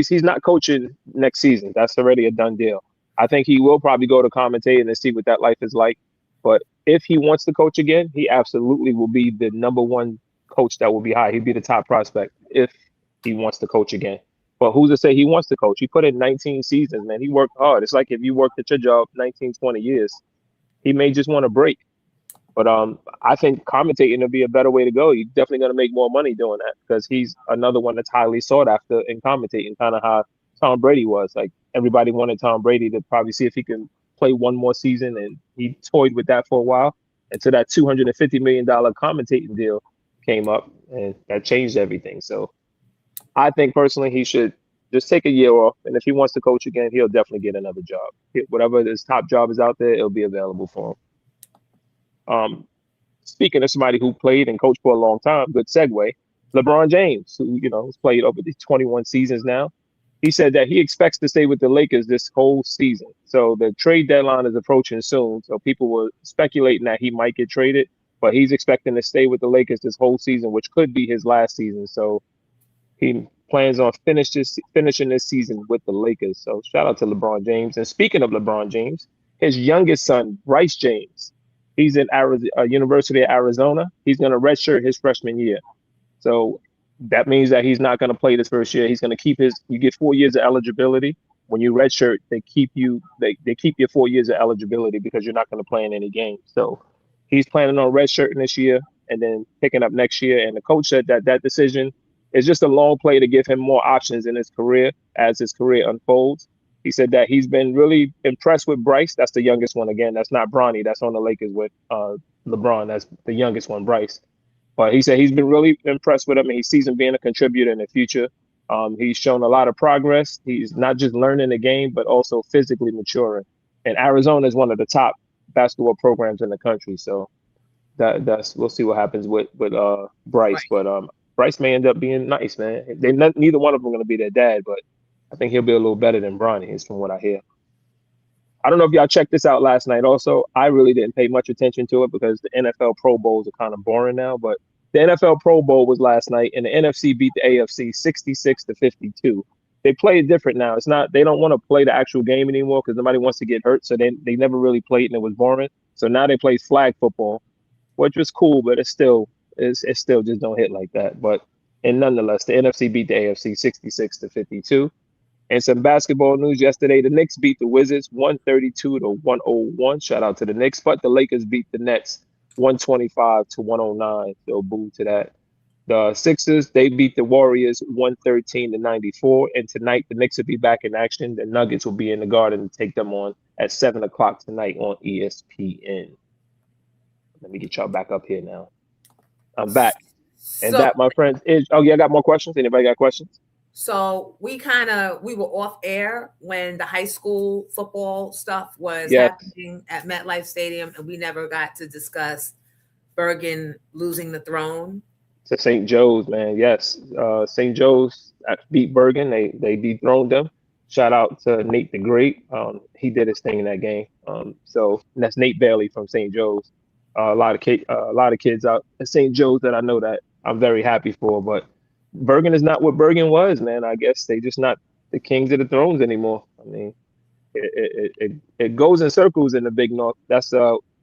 He's not coaching next season. That's already a done deal. I think he will probably go to commentating and see what that life is like. But if he wants to coach again, he absolutely will be the number one coach that will be high. He'd be the top prospect if he wants to coach again. But who's to say he wants to coach? He put in 19 seasons, man. He worked hard. It's like if you worked at your job 19, 20 years, he may just want a break. But I think commentating will be a better way to go. You're definitely going to make more money doing that because he's another one that's highly sought after in commentating, kind of how Tom Brady was. Like everybody wanted Tom Brady to probably see if he can play one more season, and he toyed with that for a while until that $250 million commentating deal came up, and that changed everything. So I think personally he should just take a year off, and if he wants to coach again, he'll definitely get another job. Whatever his top job is out there, it'll be available for him. Speaking of somebody who played and coached for a long time, good segue, LeBron James, who, has played over these 21 seasons now. He said that he expects to stay with the Lakers this whole season. So the trade deadline is approaching soon. So people were speculating that he might get traded, but he's expecting to stay with the Lakers this whole season, which could be his last season. So he plans on finishing this season with the Lakers. So shout out to LeBron James. And speaking of LeBron James, his youngest son, Bryce James, he's in University of Arizona. He's going to redshirt his freshman year. So that means that he's not going to play this first year. He's going to keep you get 4 years of eligibility. When you redshirt, they keep your 4 years of eligibility because you're not going to play in any games. So he's planning on redshirting this year and then picking up next year. And the coach said that decision is just a long play to give him more options in his career as his career unfolds. He said that he's been really impressed with Bryce. That's the youngest one. Again, that's not Bronny. That's on the Lakers with LeBron. That's the youngest one, Bryce. But he said he's been really impressed with him, and he sees him being a contributor in the future. He's shown a lot of progress. He's not just learning the game, but also physically maturing. And Arizona is one of the top basketball programs in the country. So that's we'll see what happens with Bryce. Right. But Bryce may end up being nice, man. Neither one of them are going to be their dad, but I think he'll be a little better than Bronny is from what I hear. I don't know if y'all checked this out last night also. I really didn't pay much attention to it because the NFL Pro Bowls are kind of boring now, but the NFL Pro Bowl was last night and the NFC beat the AFC 66-52. They play it different now. They don't want to play the actual game anymore because nobody wants to get hurt. So they never really played and it was boring. So now they play flag football, which was cool, but it still just don't hit like that. And nonetheless, the NFC beat the AFC 66-52. And some basketball news yesterday, the Knicks beat the Wizards 132-101. Shout out to the Knicks. But the Lakers beat the Nets 125-109. So boo to that. The Sixers, they beat the Warriors 113-94. And tonight, the Knicks will be back in action. The Nuggets will be in the Garden to take them on at 7 o'clock tonight on ESPN. Let me get y'all back up here now. I'm back. And that, my friends, is... Oh, yeah, I got more questions. Anybody got questions? So we were off air when the high school football stuff was happening at MetLife Stadium, and we never got to discuss Bergen losing the throne. To St. Joe's, man. Yes. St. Joe's beat Bergen. They dethroned them. Shout out to Nate the Great. He did his thing in that game. So that's Nate Bailey from St. Joe's. A lot of kids out at St. Joe's that I know that I'm very happy for, but Bergen is not what Bergen was, man. I guess they just not the kings of the thrones anymore. I mean, it goes in circles in the Big North. That's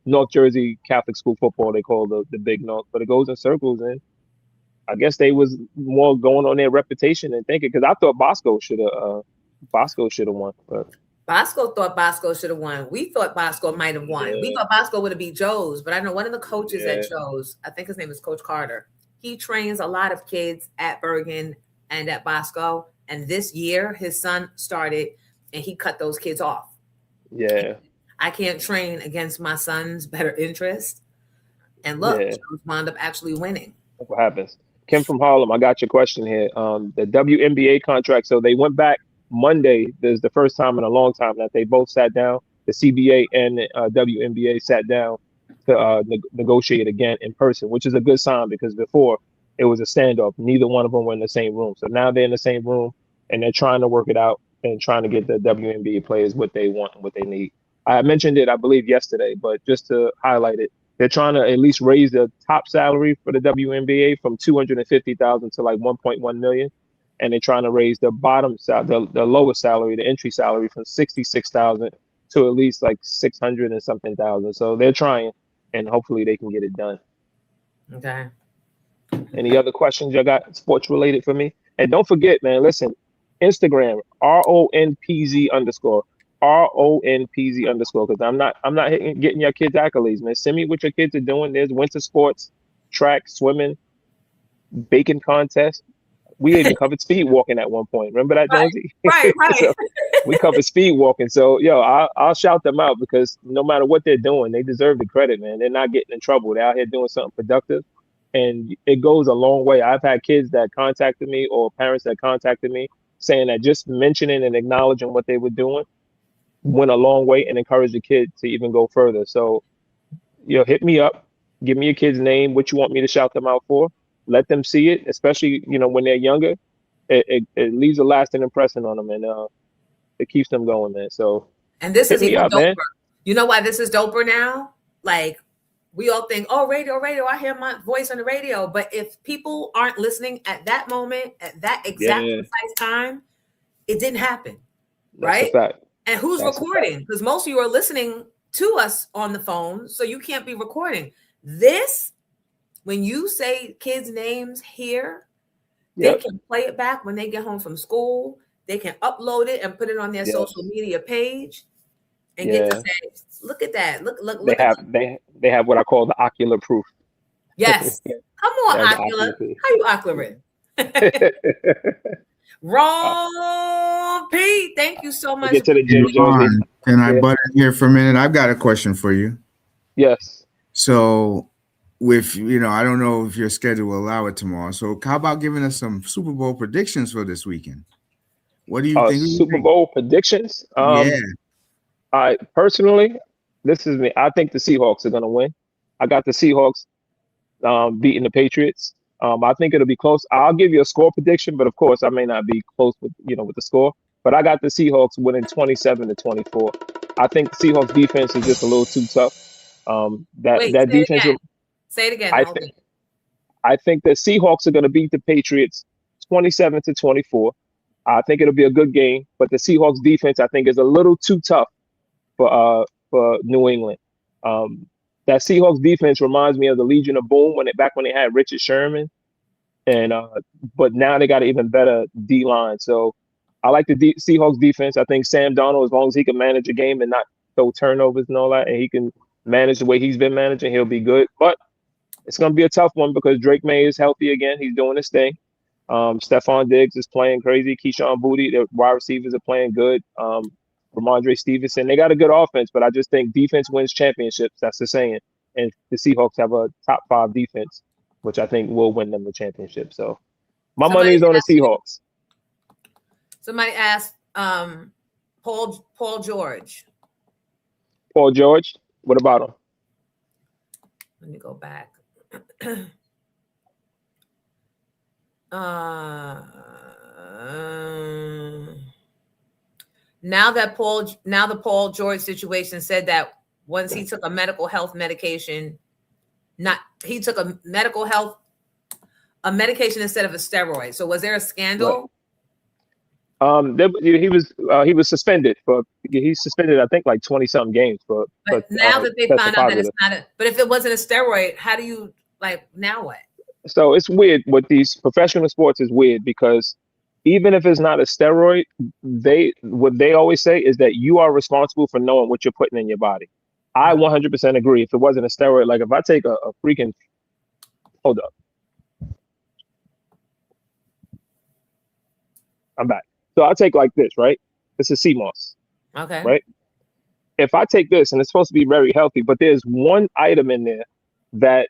North Jersey Catholic school football they call the Big North, but it goes in circles. And I guess they was more going on their reputation and thinking because I thought Bosco should have won. But Bosco thought Bosco should have won. We thought Bosco might have won. We thought Bosco would have beat Joe's, but I know one of the coaches at Joe's, I think his name is Coach Carter. He trains a lot of kids at Bergen and at Bosco. And this year, his son started and he cut those kids off. Yeah. I can't train against my son's better interest. And look, Joe's wound up actually winning. That's what happens. Kim from Harlem, I got your question here. The WNBA contract. So they went back Monday. This is the first time in a long time that they both sat down. The CBA and the WNBA sat down to negotiate again in person, which is a good sign because before it was a standoff. Neither one of them were in the same room. So now they're in the same room and they're trying to work it out and trying to get the WNBA players what they want and what they need. I mentioned it, I believe, yesterday, but just to highlight it, they're trying to at least raise the top salary for the WNBA from $250,000 to like $1.1 million. And they're trying to raise the bottom the lowest salary, the entry salary from $66,000 to at least like $600 and something thousand. So they're trying. and hopefully they can get it done. Okay. Any other questions you got sports related for me? And don't forget, man, listen, Instagram, RONPZ _, RONPZ _, because I'm not getting your kids accolades, man. Send me what your kids are doing. There's winter sports, track, swimming, baking contest. We even covered speed walking at one point. Remember that, Jonesy? Right. So we covered speed walking. So, I'll shout them out because no matter what they're doing, they deserve the credit, man. They're not getting in trouble. They're out here doing something productive. And it goes a long way. I've had kids that contacted me or parents that contacted me saying that just mentioning and acknowledging what they were doing went a long way and encouraged the kid to even go further. So, hit me up, give me your kid's name, what you want me to shout them out for. Let them see it, especially, when they're younger. It leaves a lasting impression on them, and it keeps them going, man. So, and this is hit me even up, doper. man. You know why this is doper now? Like, we all think, oh, radio, I hear my voice on the radio. But if people aren't listening at that moment, at that exact precise time, it didn't happen, right? That's a fact. And who's That's recording? Because most of you are listening to us on the phone, so you can't be recording. This, when you say kids' names here, they can play it back when they get home from school. They can upload it and put it on their social media page and get to say, look at that. Look They have what I call the ocular proof. Yes. Come on, Ocular. How you ocular it? Wrong, Pete. Thank you so much. Get to the gym, Jonesy. Can I butt in here for a minute? I've got a question for you. Yes. So with, I don't know if your schedule will allow it tomorrow. So how about giving us some Super Bowl predictions for this weekend? What do you think? Super Bowl predictions? I personally, this is me. I think the Seahawks are going to win. I got the Seahawks beating the Patriots. I think it'll be close. I'll give you a score prediction, but of course I may not be close with the score. But I got the Seahawks winning 27-24. I think the Seahawks defense is just a little too tough. That defense. Say it again. I think the Seahawks are going to beat the Patriots 27-24. I think it'll be a good game, but the Seahawks defense I think is a little too tough for New England. That Seahawks defense reminds me of the Legion of Boom back when they had Richard Sherman, and but now they got an even better D line. So I like the Seahawks defense. I think Sam Darnold, as long as he can manage a game and not throw turnovers and all that, and he can manage the way he's been managing, he'll be good. But it's going to be a tough one because Drake May is healthy again. He's doing his thing. Stephon Diggs is playing crazy. Keyshawn Boutte, the wide receivers are playing good. Ramondre Stevenson, they got a good offense, but I just think defense wins championships. That's the saying. And the Seahawks have a top 5 defense, which I think will win them the championship. So my money is on the Seahawks. Somebody asked Paul George. Paul George, what about him? Let me go back. Now the Paul George situation said that once he took a medical health medication, he took a medication instead of a steroid. So was there a scandal? He was suspended he's suspended I think like 20-something games for now that they found out that it's not but if it wasn't a steroid, how do you now what? So it's weird with these professional sports is weird because even if it's not a steroid, what they always say is that you are responsible for knowing what you're putting in your body. I 100% agree. If it wasn't a steroid, like if I take a freaking, hold up. I'm back. So I take like this, right? This is CMOS. Okay. Right? If I take this, and it's supposed to be very healthy, but there's one item in there that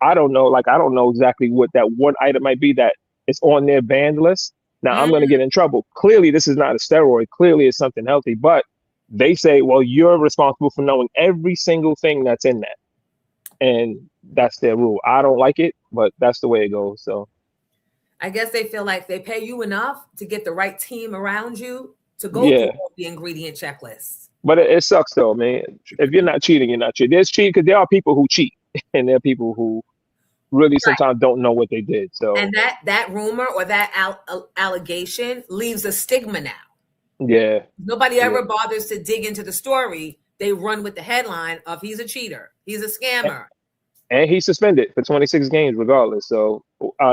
I don't know exactly what that one item might be that is on their banned list. Now I'm going to get in trouble. Clearly, this is not a steroid. Clearly, it's something healthy, but they say, well, you're responsible for knowing every single thing that's in that. And that's their rule. I don't like it, but that's the way it goes. So I guess they feel like they pay you enough to get the right team around you to go through all the ingredient checklists. But it sucks though, man. If you're not cheating, you're not cheating. There's cheating because there are people who cheat and there are people who really sometimes don't know what they did. So and that rumor or that allegation leaves a stigma now. Yeah. Nobody ever bothers to dig into the story they run with the headline of he's a cheater, he's a scammer. And he's suspended for 26 games regardless. So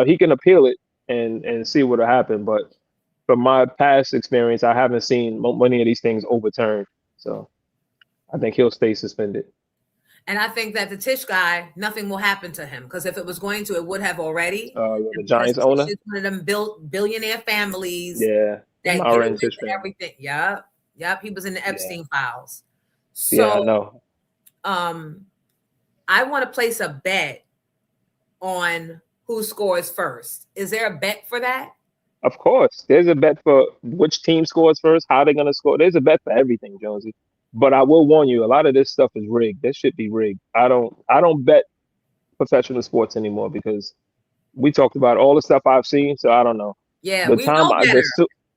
he can appeal it and see what'll happen. But from my past experience, I haven't seen many of these things overturned. So I think he'll stay suspended. And I think that the Tisch guy, nothing will happen to him, because if it was going to, it would have already. The Giants owner? One of them billionaire families. Yeah. That get into everything. Yep. He was in the Epstein files. So, yeah, I know. I want to place a bet on who scores first. Is there a bet for that? Of course. There's a bet for which team scores first, how they're going to score. There's a bet for everything, Jonesy. But I will warn you, a lot of this stuff is rigged. This should be rigged. I don't bet professional sports anymore, because we talked about all the stuff I've seen, so I don't know. Yeah, we know better.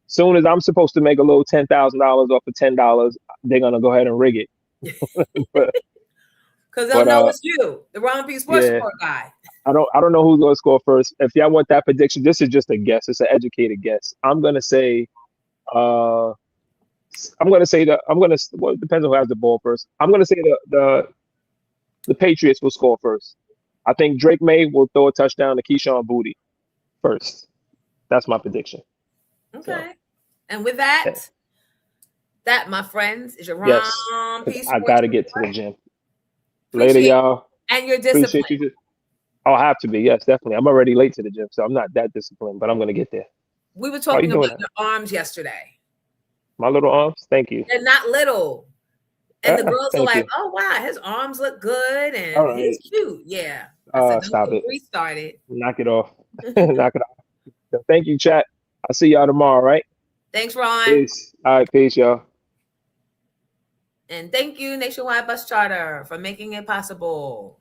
Soon as I'm supposed to make a little $10,000 off of $10, they're gonna go ahead and rig it. Because they'll know it's you, the Ron P. Sports Report guy. I don't know who's gonna score first. If y'all want that prediction, this is just a guess. It's an educated guess. I'm gonna say, well, it depends on who has the ball first. I'm gonna say the Patriots will score first. I think Drake May will throw a touchdown to Keyshawn Boutte first. That's my prediction. Okay. So. And with that, my friends, is your Ron P. I gotta get to the gym. Later, y'all. And you're disciplined. I'll have to be. Yes, definitely. I'm already late to the gym, so I'm not that disciplined, but I'm gonna get there. We were talking about your arms yesterday. My little arms? Thank you. They're not little. And the girls are like, oh, wow, his arms look good and he's cute. Yeah. I said, stop it. Restart it. Knock it off. Knock it off. So thank you, chat. I'll see y'all tomorrow, right? Thanks, Ron. Peace. All right, peace, y'all. And thank you, Nationwide Bus Charter, for making it possible.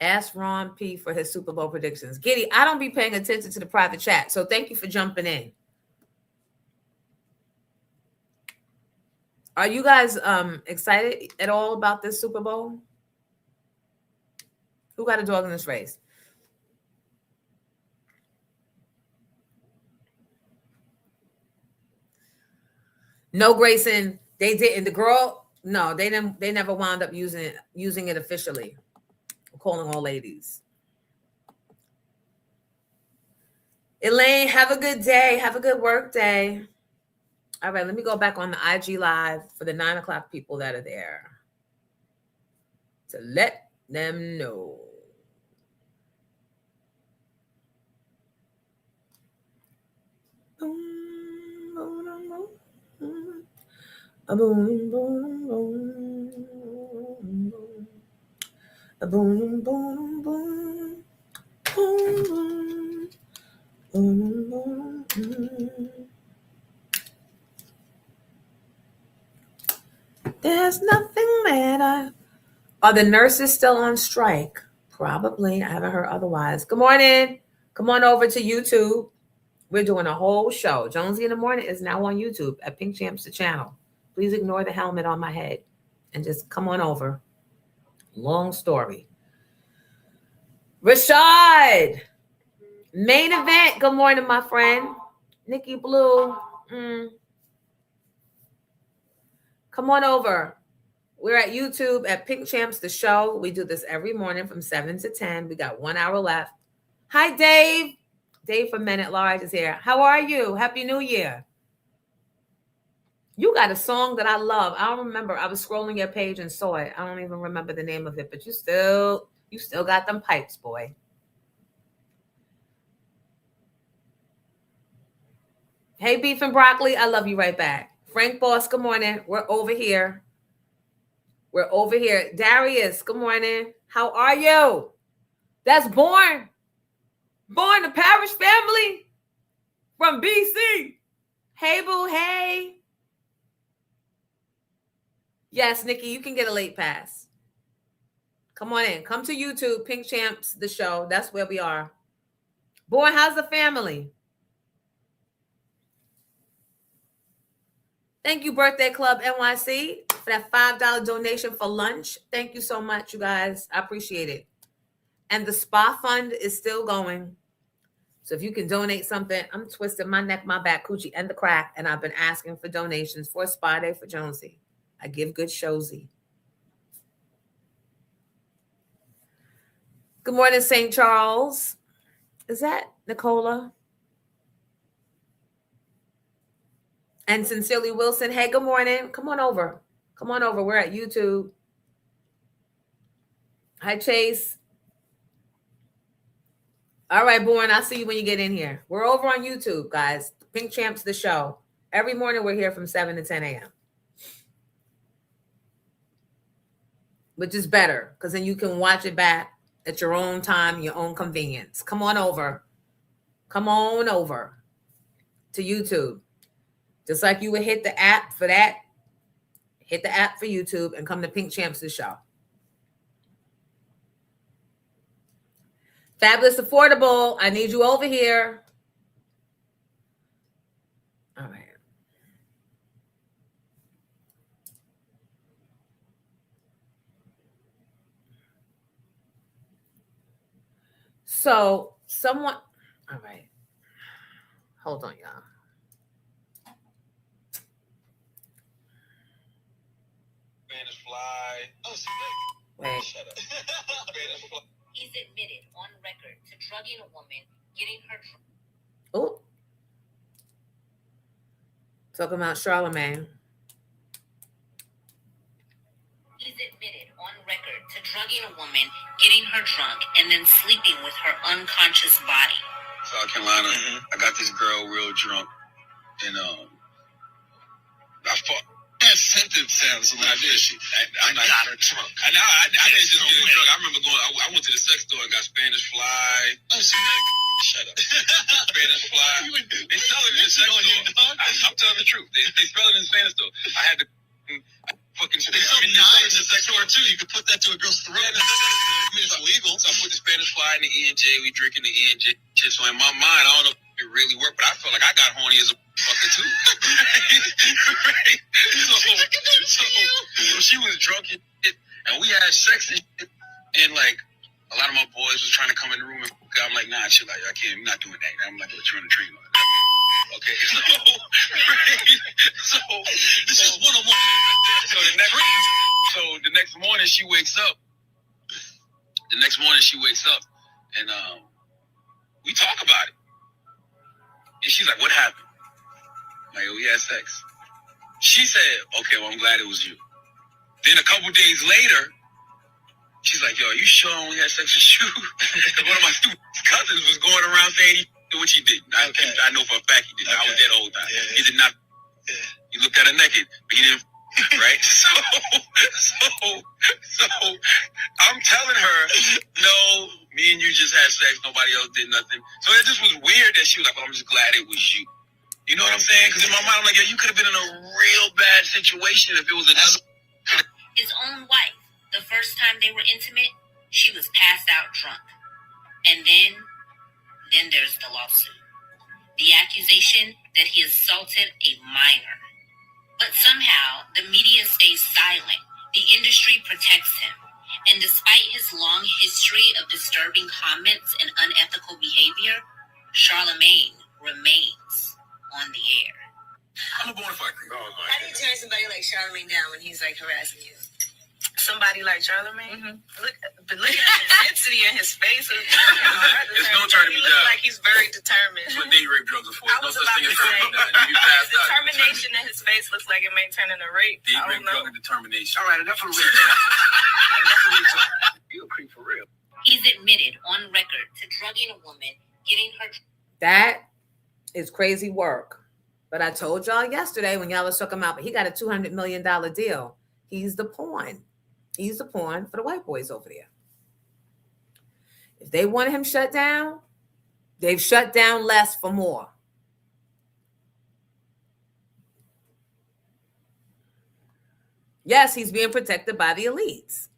Ask Ron P for his Super Bowl predictions. Giddy, I don't be paying attention to the private chat, so thank you for jumping in. Are you guys excited at all about this Super Bowl? Who got a dog in this race? No, Grayson, they didn't. The girl, no, they didn't. They never wound up using it officially. I'm calling all ladies. Elaine, have a good day. Have a good work day. All right, let me go back on the IG Live for the 9 o'clock people that are there to let them know. A boom, boom, boom, boom. A boom, boom, boom, boom, boom, boom, boom. There's nothing better. Are the nurses still on strike? Probably. I haven't heard otherwise. Good morning. Come on over to YouTube. We're doing a whole show. Jonesy in the Morning is now on YouTube at Pink Champs, the channel. Please ignore the helmet on my head and just come on over. Long story. Rashad, main event. Good morning, my friend. Nikki Blue. Come on over. We're at YouTube at Pink Champs, the show. We do this every morning from 7 to 10. We got 1 hour left. Hi, Dave. Dave from Men at Large is here. How are you? Happy New Year. You got a song that I love. I don't remember. I was scrolling your page and saw it. I don't even remember the name of it, but you still got them pipes, boy. Hey, Beef and Broccoli. I love you right back. Frank Boss, good morning. We're over here. Darius, good morning. How are you? That's Born the Parish family from BC. Hey, boo, hey. Yes, Nikki, you can get a late pass. Come on in. Come to YouTube, Pink Champs, the show. That's where we are. Boy, how's the family? Thank you, Birthday Club NYC, for that $5 donation for lunch. Thank you so much, you guys. I appreciate it. And the spa fund is still going. So if you can donate something, I'm twisting my neck, my back, coochie, and the crack, and I've been asking for donations for a spa day for Jonesy. I give good showsy. Good morning, St. Charles. Is that Nicola? And Sincerely Wilson. Hey, good morning. Come on over. Come on over. We're at YouTube. Hi, Chase. All right, Born. I'll see you when you get in here. We're over on YouTube, guys. Pink Champs, the show. Every morning we're here from 7 to 10 a.m. Which is better because then you can watch it back at your own time, your own convenience. Come on over. Come on over to YouTube. Just like you would hit the app for that, hit the app for YouTube and come to Pink Champs, the show. Fabulous Affordable, I need you over here. All right. So someone, all right. Hold on, y'all. Spanish fly. Oh, wait. Shut up. He's admitted on record to drugging a woman, getting her. Oh. Talking about Charlemagne. He's admitted on record to drugging a woman, getting her drunk, and then sleeping with her unconscious body. South Carolina, I got this girl real drunk, and I fought. That sentence sounds a little fishy. I got her drunk. I didn't just get her drunk. I remember going. I went to the sex store and got Spanish fly. Oh, shut up. Spanish fly. They sell it in the sex store. I'm telling the truth. They sell it in the Spanish store. I had to fucking. They sell knives in the sex store too. You could put that to a girl's throat. It's illegal. So I put the Spanish fly in the ENJ. We drinking the ENJ. So in my mind, I don't know if it really worked, but I felt like I got horny as a fucker too. Right? So she was drunk and we had sex and like a lot of my boys was trying to come in the room and I'm like, nah, chill out, I can't, I'm not doing that. I'm like, you're on the train on that. Okay, so right? So this is one-on-one. So the next morning she wakes up. And we talk about it. And she's like, what happened? I'm like, oh, we had sex. She said, okay, well, I'm glad it was you. Then a couple days later, she's like, yo, are you sure I only had sex with you? One of my stupid cousins was going around saying he did what he did. I know for a fact he did. I was there the whole time. Yeah. He did not. Yeah. He looked at her naked, but he didn't. Right? So I'm telling her, no, me and you just had sex. Nobody else did nothing. So it just was weird that she was like, well, I'm just glad it was you. You know what I'm saying? Because in my mind, I'm like, yo, you could have been in a real bad situation if it was his own wife. The first time they were intimate, she was passed out drunk. And then there's the lawsuit. The accusation that he assaulted a minor. But somehow, the media stays silent. The industry protects him. And despite his long history of disturbing comments and unethical behavior, Charlemagne remains on the air. I'm a bona fide creep. Oh, How do you turn somebody like Charlemagne down when he's like harassing you? Somebody like Charlemagne? Look at the intensity in his face. It's no turning me down. Like he's very determined. That's what date rape drugs are for. I was about to say, the determination in his face looks like it may turn into rape. Date rape drug of determination. All right, enough of rape. You a creep for real. He's admitted on record to drugging a woman, getting her. That is crazy work. But I told y'all yesterday when y'all was talking about, he got a $200 million deal. He's the pawn. He's the pawn for the white boys over there. If they want him shut down, they've shut down less for more. Yes, he's being protected by the elites.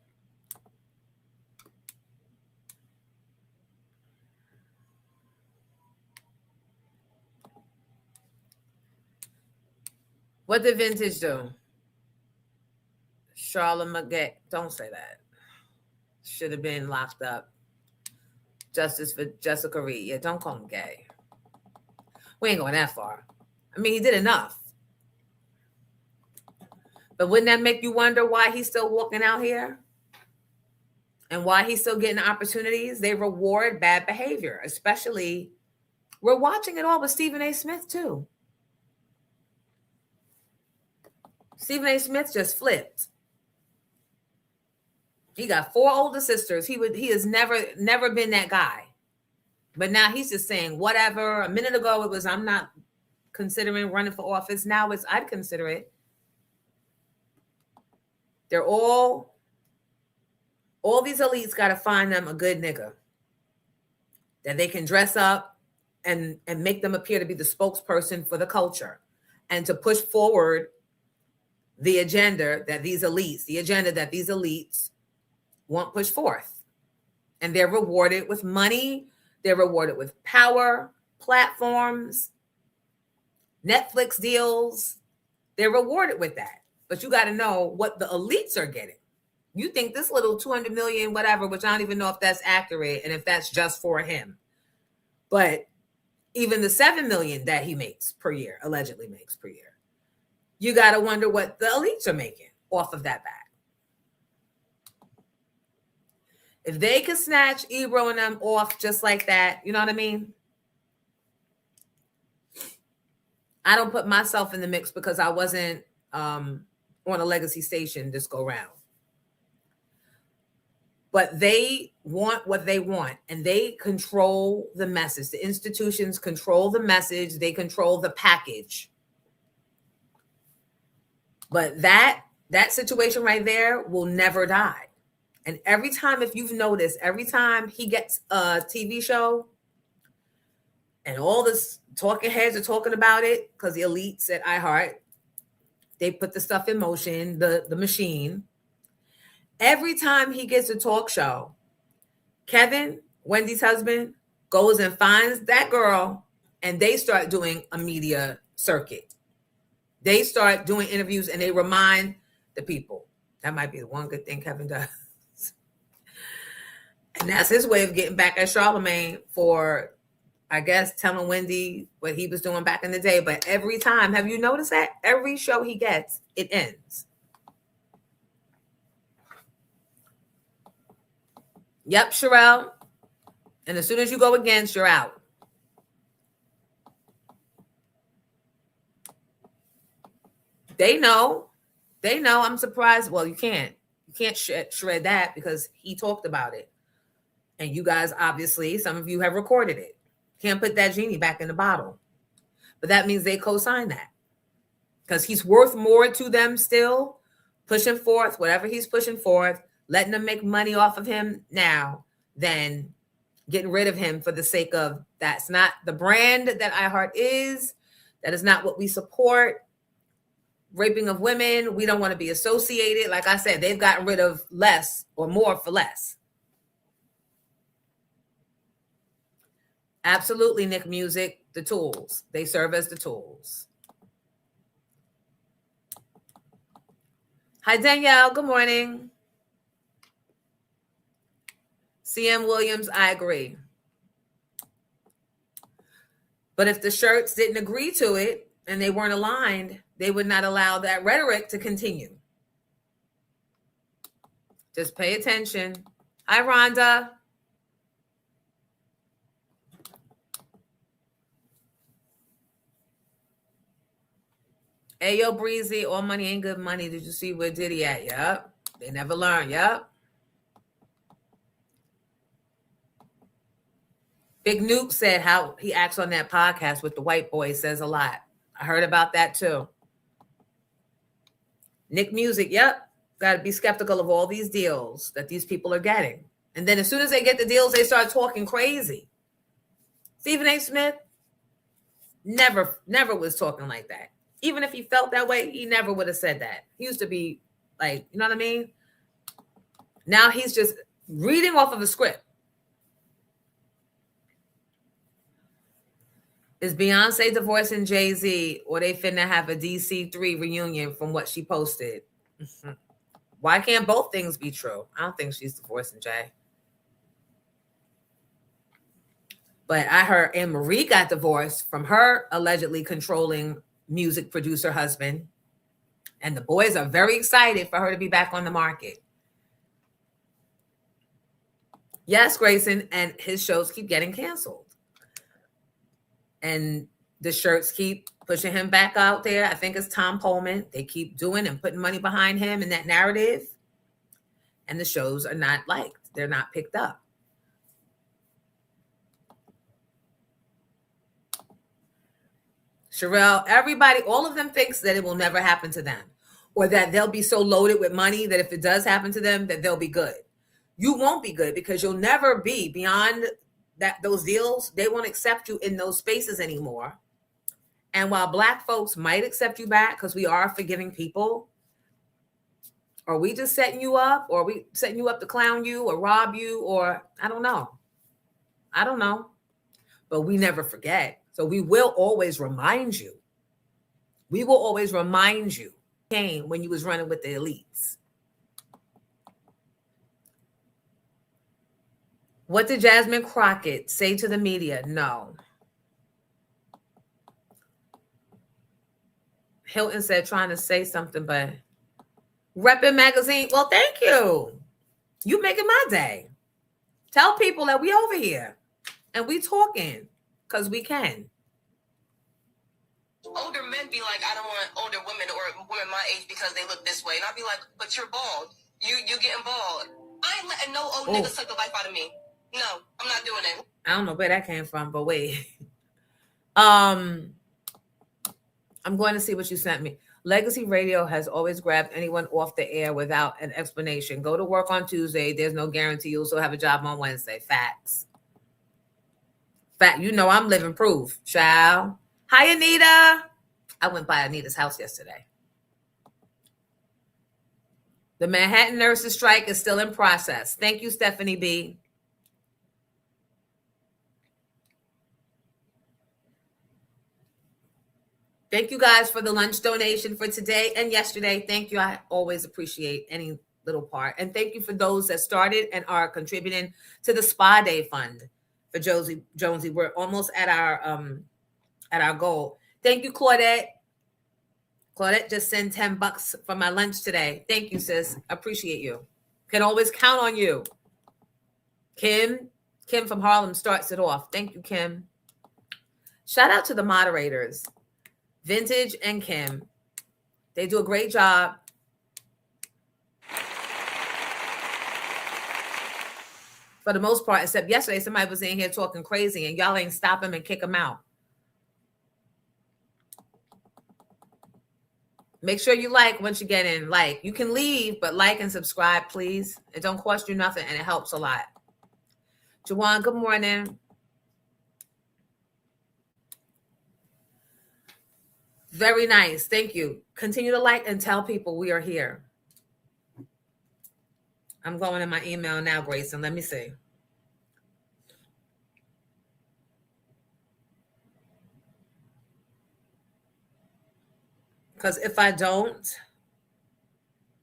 What did Vintage do? Charlemagne, don't say that. Should have been locked up. justice for Jessica Reed. Yeah, don't call him gay. We ain't going that far. I mean, he did enough. But wouldn't that make you wonder why he's still walking out here? And why he's still getting opportunities? They reward bad behavior, especially, we're watching it all with Stephen A. Smith too. Stephen A. Smith just flipped. He got 4 older sisters. He has never been that guy. But now he's just saying whatever. A minute ago it was, I'm not considering running for office. Now it's, I'd consider it. They're all these elites got to find them a good nigga that they can dress up and make them appear to be the spokesperson for the culture and to push forward the agenda that these elites want pushed forth. And they're rewarded with money. They're rewarded with power, platforms, Netflix deals. They're rewarded with that. But you got to know what the elites are getting. You think this little 200 million, whatever, which I don't even know if that's accurate and if that's just for him. But even the 7 million that he makes per year, allegedly makes per year, you got to wonder what the elites are making off of that bag. If they could snatch Ebro and them off just like that, you know what I mean? I don't put myself in the mix because I wasn't on a legacy station this go round. But they want what they want, and they control the message. The institutions control the message. They control the package. But that situation right there will never die. And every time, if you've noticed, every time he gets a TV show and all this talking heads are talking about it, because the elites at iHeart, they put the stuff in motion, the machine. Every time he gets a talk show, Kevin, Wendy's husband, goes and finds that girl and they start doing a media circuit. They start doing interviews and they remind the people. That might be the one good thing Kevin does. And that's his way of getting back at Charlemagne for, I guess, telling Wendy what he was doing back in the day. But every time, have you noticed that? Every show he gets, it ends. Yep, Sherelle. And as soon as you go against, you're out. They know. They know. I'm surprised. Well, you can't shred that because he talked about it. And you guys, obviously, some of you have recorded it. Can't put that genie back in the bottle. But that means they co-sign that. Because he's worth more to them still, pushing forth whatever he's pushing forth, letting them make money off of him now than getting rid of him for the sake of that's not the brand that iHeart is. That is not what we support. Raping of women, we don't want to be associated. Like I said, they've gotten rid of less or more for less. Absolutely, Nick Music, the tools. They serve as the tools. Hi, Danielle. Good morning. CM Williams, I agree. But if the shirts didn't agree to it and they weren't aligned, they would not allow that rhetoric to continue. Just pay attention. Hi, Rhonda. Hey, yo, Breezy, all money ain't good money. Did you see where Diddy at? Yep. They never learn. Yep. Big Nuke said how he acts on that podcast with the white boy says a lot. I heard about that too. Nick Music, yep. Got to be skeptical of all these deals that these people are getting. And then as soon as they get the deals, they start talking crazy. Stephen A. Smith never was talking like that. Even if he felt that way, he never would have said that. He used to be like, you know what I mean? Now he's just reading off of a script. Is Beyonce divorcing Jay-Z or they finna have a DC3 reunion from what she posted? Why can't both things be true? I don't think she's divorcing Jay. But I heard Anne Marie got divorced from her allegedly controlling music producer husband. And the boys are very excited for her to be back on the market. Yes, Grayson, and his shows keep getting canceled. And the shirts keep pushing him back out there. I think it's Tom Pullman. They keep doing and putting money behind him in that narrative. And the shows are not liked. They're not picked up. Sherelle, everybody, all of them thinks that it will never happen to them, or that they'll be so loaded with money that if it does happen to them, that they'll be good. You won't be good because you'll never be beyond those deals. They won't accept you in those spaces anymore. And while Black folks might accept you back because we are forgiving people, are we just setting you up, or are we setting you up to clown you or rob you, or I don't know. But we never forget. So we will always remind you. We will always remind you came when you was running with the elites. What did Jasmine Crockett say to the media? No. Hilton said trying to say something, but Reppin' Magazine. Well, thank you. You making my day. Tell people that we over here and we talking because we can. Older men be like, I don't want older women or women my age because they look this way. And I'll be like, but you're bald. You getting bald. I ain't letting no old nigga suck the life out of me. No, I'm not doing it. I don't know where that came from, but wait. I'm going to see what you sent me. Legacy Radio has always grabbed anyone off the air without an explanation. Go to work on Tuesday. There's no guarantee you'll still have a job on Wednesday. Facts. Fact, you know I'm living proof, child. Hi, Anita. I went by Anita's house yesterday. The Manhattan nurses strike is still in process. Thank you, Stephanie B. Thank you guys for the lunch donation for today and yesterday. Thank you. I always appreciate any little part. And thank you for those that started and are contributing to the Spa Day Fund for Jonesy. We're almost at our goal. Thank you, Claudette. Claudette just sent $10 for my lunch today. Thank you, sis. Appreciate you. Can always count on you. Kim from Harlem starts it off. Thank you, Kim. Shout out to the moderators, Vintage and Kim. They do a great job. For the most part, except yesterday, somebody was in here talking crazy and y'all ain't stop him and kick him out. Make sure you like once you get in. Like, you can leave, but like and subscribe, please. It don't cost you nothing and it helps a lot. Jawan, good morning. Very nice. Thank you. Continue to like and tell people we are here. I'm going in my email now, Grayson. Let me see. Because if I don't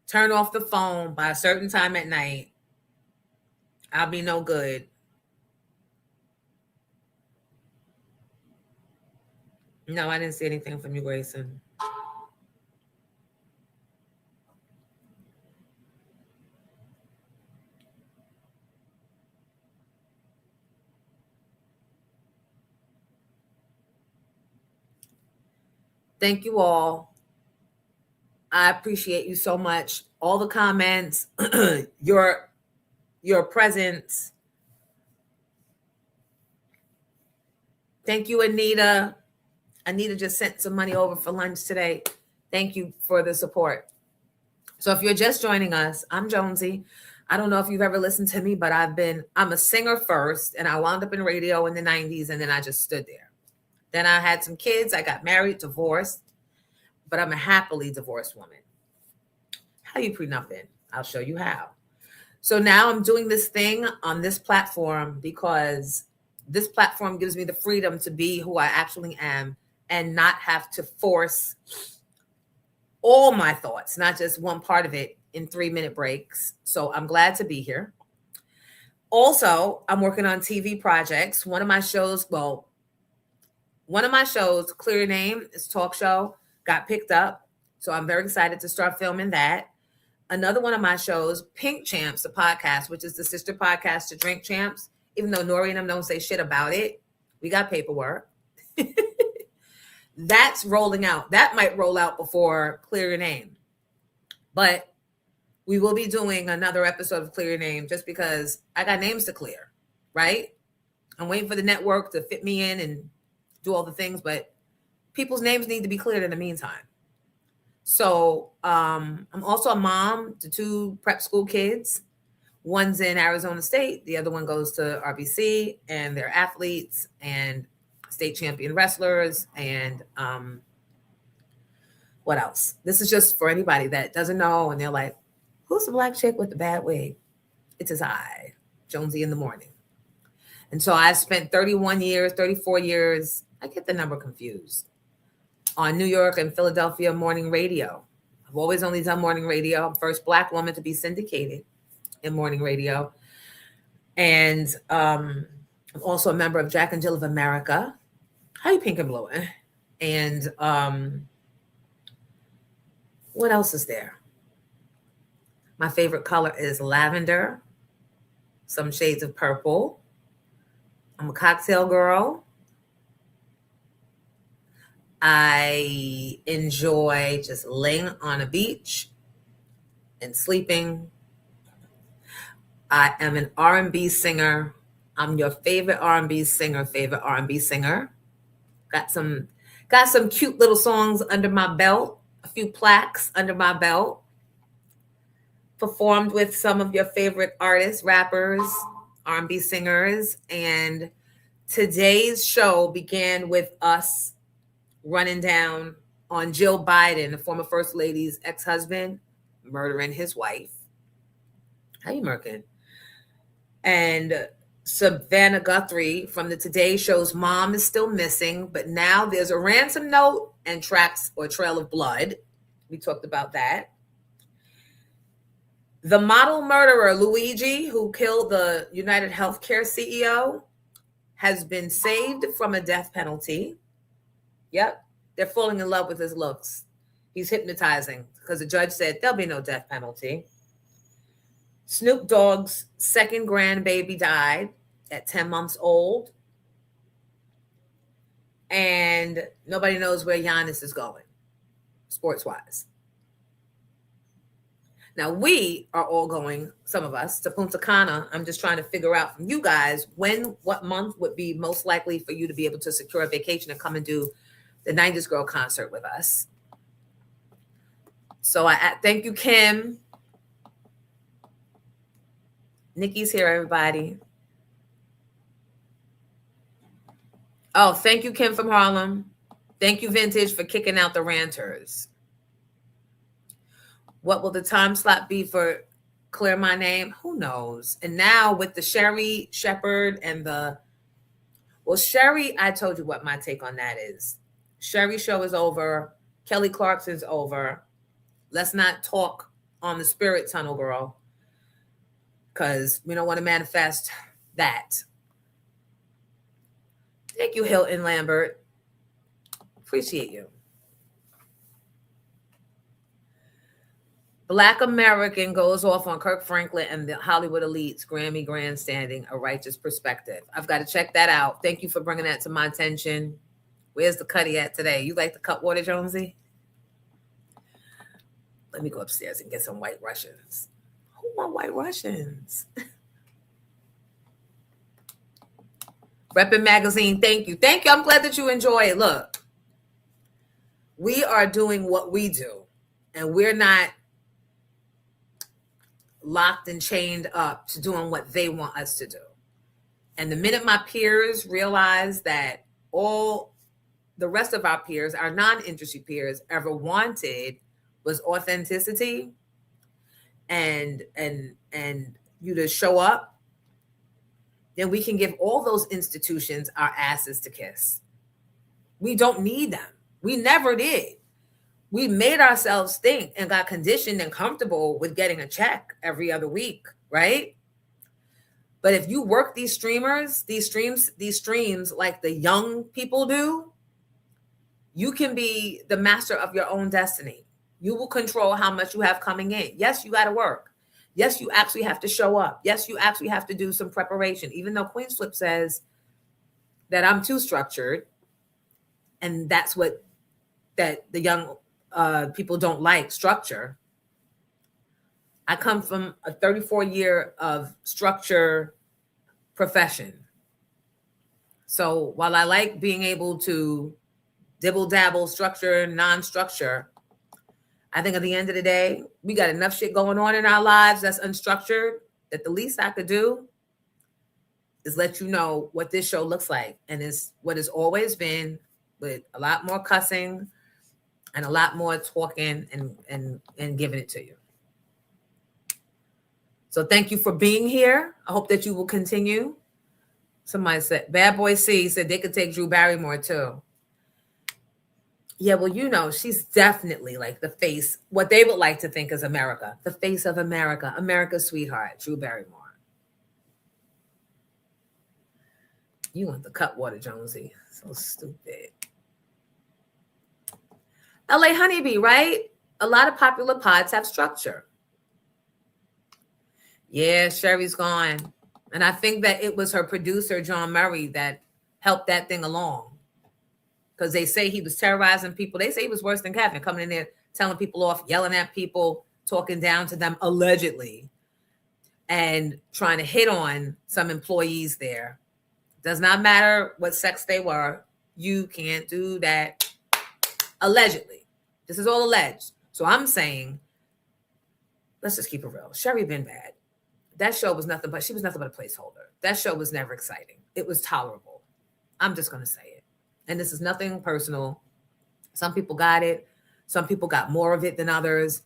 turn off the phone by a certain time at night, I'll be no good. No, I didn't see anything from you, Grayson. Thank you all. I appreciate you so much. All the comments, your presence. Thank you, Anita. Anita just sent some money over for lunch today. Thank you for the support. So if you're just joining us, I'm Jonesy. I don't know if you've ever listened to me, but I'm a singer first, and I wound up in radio in the 90s, and then I just stood there. Then I had some kids. I got married, divorced, but I'm a happily divorced woman. How you prenupping? I'll show you how. So now I'm doing this thing on this platform because this platform gives me the freedom to be who I actually am and not have to force all my thoughts, not just one part of it in 3-minute breaks. So I'm glad to be here. Also, I'm working on TV projects. One of my shows, Clear Your Name, is a talk show, got picked up. So I'm very excited to start filming that. Another one of my shows, Pink Champs, the podcast, which is the sister podcast to Drink Champs, even though Nori and them don't say shit about it, we got paperwork. That's rolling out. That might roll out before Clear Your Name. But we will be doing another episode of Clear Your Name just because I got names to clear, right? I'm waiting for the network to fit me in and do all the things, but people's names need to be cleared in the meantime. So I'm also a mom to 2 prep school kids. One's in Arizona State. The other one goes to RBC, and they're athletes and state champion wrestlers. And what else? This is just for anybody that doesn't know. And they're like, who's the black chick with the bad wig? It is I, Jonesy in the morning. And so I spent 34 years, I get the number confused, on New York and Philadelphia morning radio. I've always only done morning radio. I'm the first Black woman to be syndicated in morning radio. And I'm also a member of Jack and Jill of America. How you pink and blue? And what else is there? My favorite color is lavender, some shades of purple. I'm a cocktail girl. I enjoy just laying on a beach and sleeping. I am an R&B singer. I'm your favorite R&B singer. Got some cute little songs under my belt, a few plaques under my belt. Performed with some of your favorite artists, rappers, R&B singers. And today's show began with us running down on Jill Biden, the former First Lady's ex-husband, murdering his wife. How you murking? And Savannah Guthrie from the Today Show's mom is still missing, but now there's a ransom note and tracks or trail of blood. We talked about that. The model murderer, Luigi, who killed the United Healthcare CEO, has been saved from a death penalty. Yep, they're falling in love with his looks. He's hypnotizing because the judge said there'll be no death penalty. Snoop Dogg's second grandbaby died at 10 months old. And nobody knows where Giannis is going, sports-wise. Now, we are all going, some of us, to Punta Cana. I'm just trying to figure out from you guys what month would be most likely for you to be able to secure a vacation and come and do the 90s Girl concert with us. So I thank you, Kim. Nikki's here, everybody. Oh, thank you, Kim from Harlem. Thank you, Vintage, for kicking out the ranters. What will the time slot be for Clear My Name? Who knows? And now with the Sherri Shepherd and Sherri, I told you what my take on that is. Sherri show is over. Kelly Clarkson's over. Let's not talk on the spirit tunnel, girl, because we don't want to manifest that. Thank you, Hilton Lambert. Appreciate you. Black American goes off on Kirk Franklin and the Hollywood elites, Grammy grandstanding, a righteous perspective. I've got to check that out. Thank you for bringing that to my attention. Where's the cutty at today? You like the Cutwater, Jonesy? Let me go upstairs and get some White Russians. Who want White Russians? Reppin' Magazine, thank you. Thank you. I'm glad that you enjoy it. Look, we are doing what we do, and we're not locked and chained up to doing what they want us to do. And the minute my peers realize that all the rest of our peers, our non-industry peers, ever wanted was authenticity and you to show up, then we can give all those institutions our asses to kiss. We don't need them. We never did. We made ourselves think and got conditioned and comfortable with getting a check every other week, right? But if you work these streams like the young people do, you can be the master of your own destiny. You will control how much you have coming in. Yes, you got to work. Yes, you actually have to show up. Yes, you actually have to do some preparation, even though Queen's Flip says that I'm too structured. And that's what that the young people don't like, structure. I come from a 34-year of structure profession. So while I like being able to dibble dabble, structure, non-structure, I think at the end of the day, we got enough shit going on in our lives that's unstructured that the least I could do is let you know what this show looks like. And it's what it's always been, with a lot more cussing and a lot more talking and giving it to you. So thank you for being here. I hope that you will continue. Somebody said, Bad Boy C said they could take Drew Barrymore too. Yeah, well, you know, she's definitely like the face, what they would like to think is America, the face of America, America's sweetheart, Drew Barrymore. You want the Cutwater Jonesy. So stupid. LA Honeybee, right? A lot of popular pods have structure. Yeah, Sherry's gone. And I think that it was her producer, John Murray, that helped that thing along. Because they say he was terrorizing people. They say he was worse than Kevin, coming in there, telling people off, yelling at people, talking down to them, allegedly, and trying to hit on some employees there. Does not matter what sex they were. You can't do that. Allegedly. This is all alleged. So I'm saying, let's just keep it real. Sherry been bad. That show was nothing but, she was nothing but a placeholder. That show was never exciting. It was tolerable. I'm just going to say it. And this is nothing personal. Some people got it. Some people got more of it than others.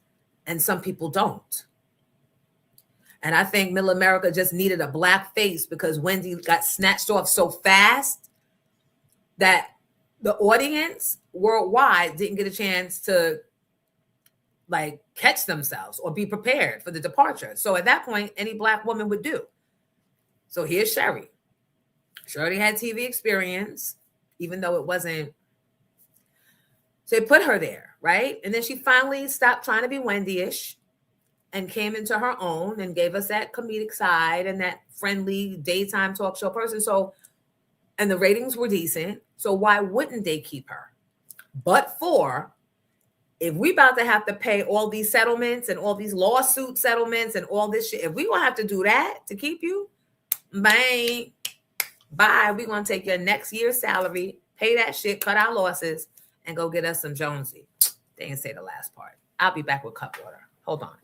And some people don't. And I think Middle America just needed a black face because Wendy got snatched off so fast that the audience worldwide didn't get a chance to like catch themselves or be prepared for the departure. So at that point, any black woman would do. So here's Sherry. She already had TV experience, even though it wasn't. So they put her there, right? And then she finally stopped trying to be Wendy-ish and came into her own and gave us that comedic side and that friendly daytime talk show person. So, and the ratings were decent. So why wouldn't they keep her? But for, if we about to have to pay all these settlements and all these lawsuit settlements and all this shit, if we gonna have to do that to keep you, bye. We're gonna take your next year's salary, pay that shit, cut our losses, and go get us some Jonesy. They didn't say the last part. I'll be back with Cutwater. Hold on.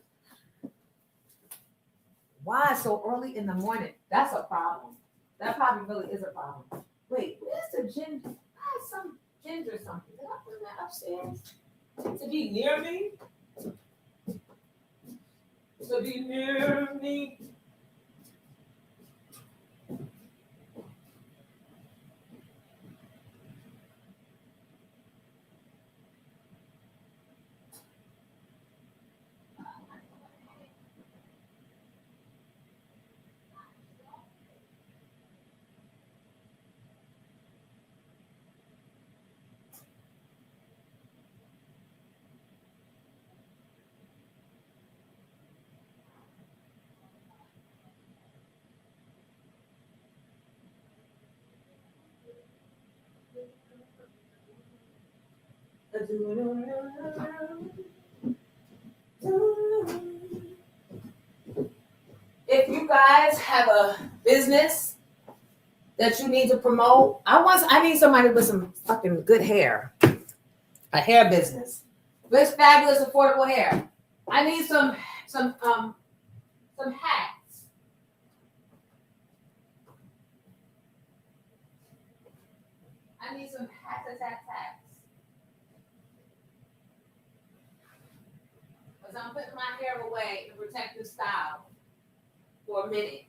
Why so early in the morning? That's a problem. That probably really is a problem. Wait, where's the ginger? I had some ginger something. Did I put that upstairs? To be near me? To be near me? If you guys have a business that you need to promote, I need somebody with some fucking good hair. A hair business. With fabulous, affordable hair. I need some hats. I need some hats. Because I'm putting my hair away in protective style for a minute.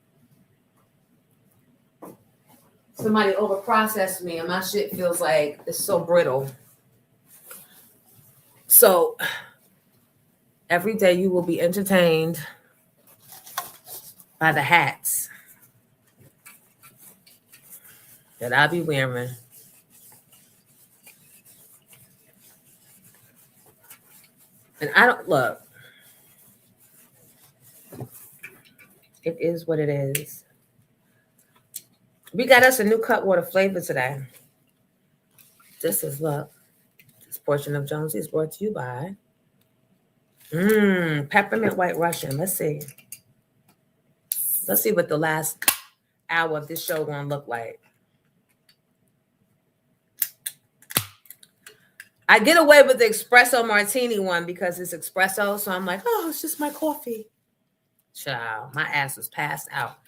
Somebody overprocessed me and my shit feels like it's so brittle. So every day you will be entertained by the hats. that I be wearing. And I don't look. It is what it is. We got us a new Cutwater flavor today. This is look. This portion of Jonesy is brought to you by Peppermint White Russian. Let's see. Let's see what the last hour of this show gonna look like. I get away with the espresso martini one because it's espresso, so I'm like, oh, it's just my coffee. Child, my ass was passed out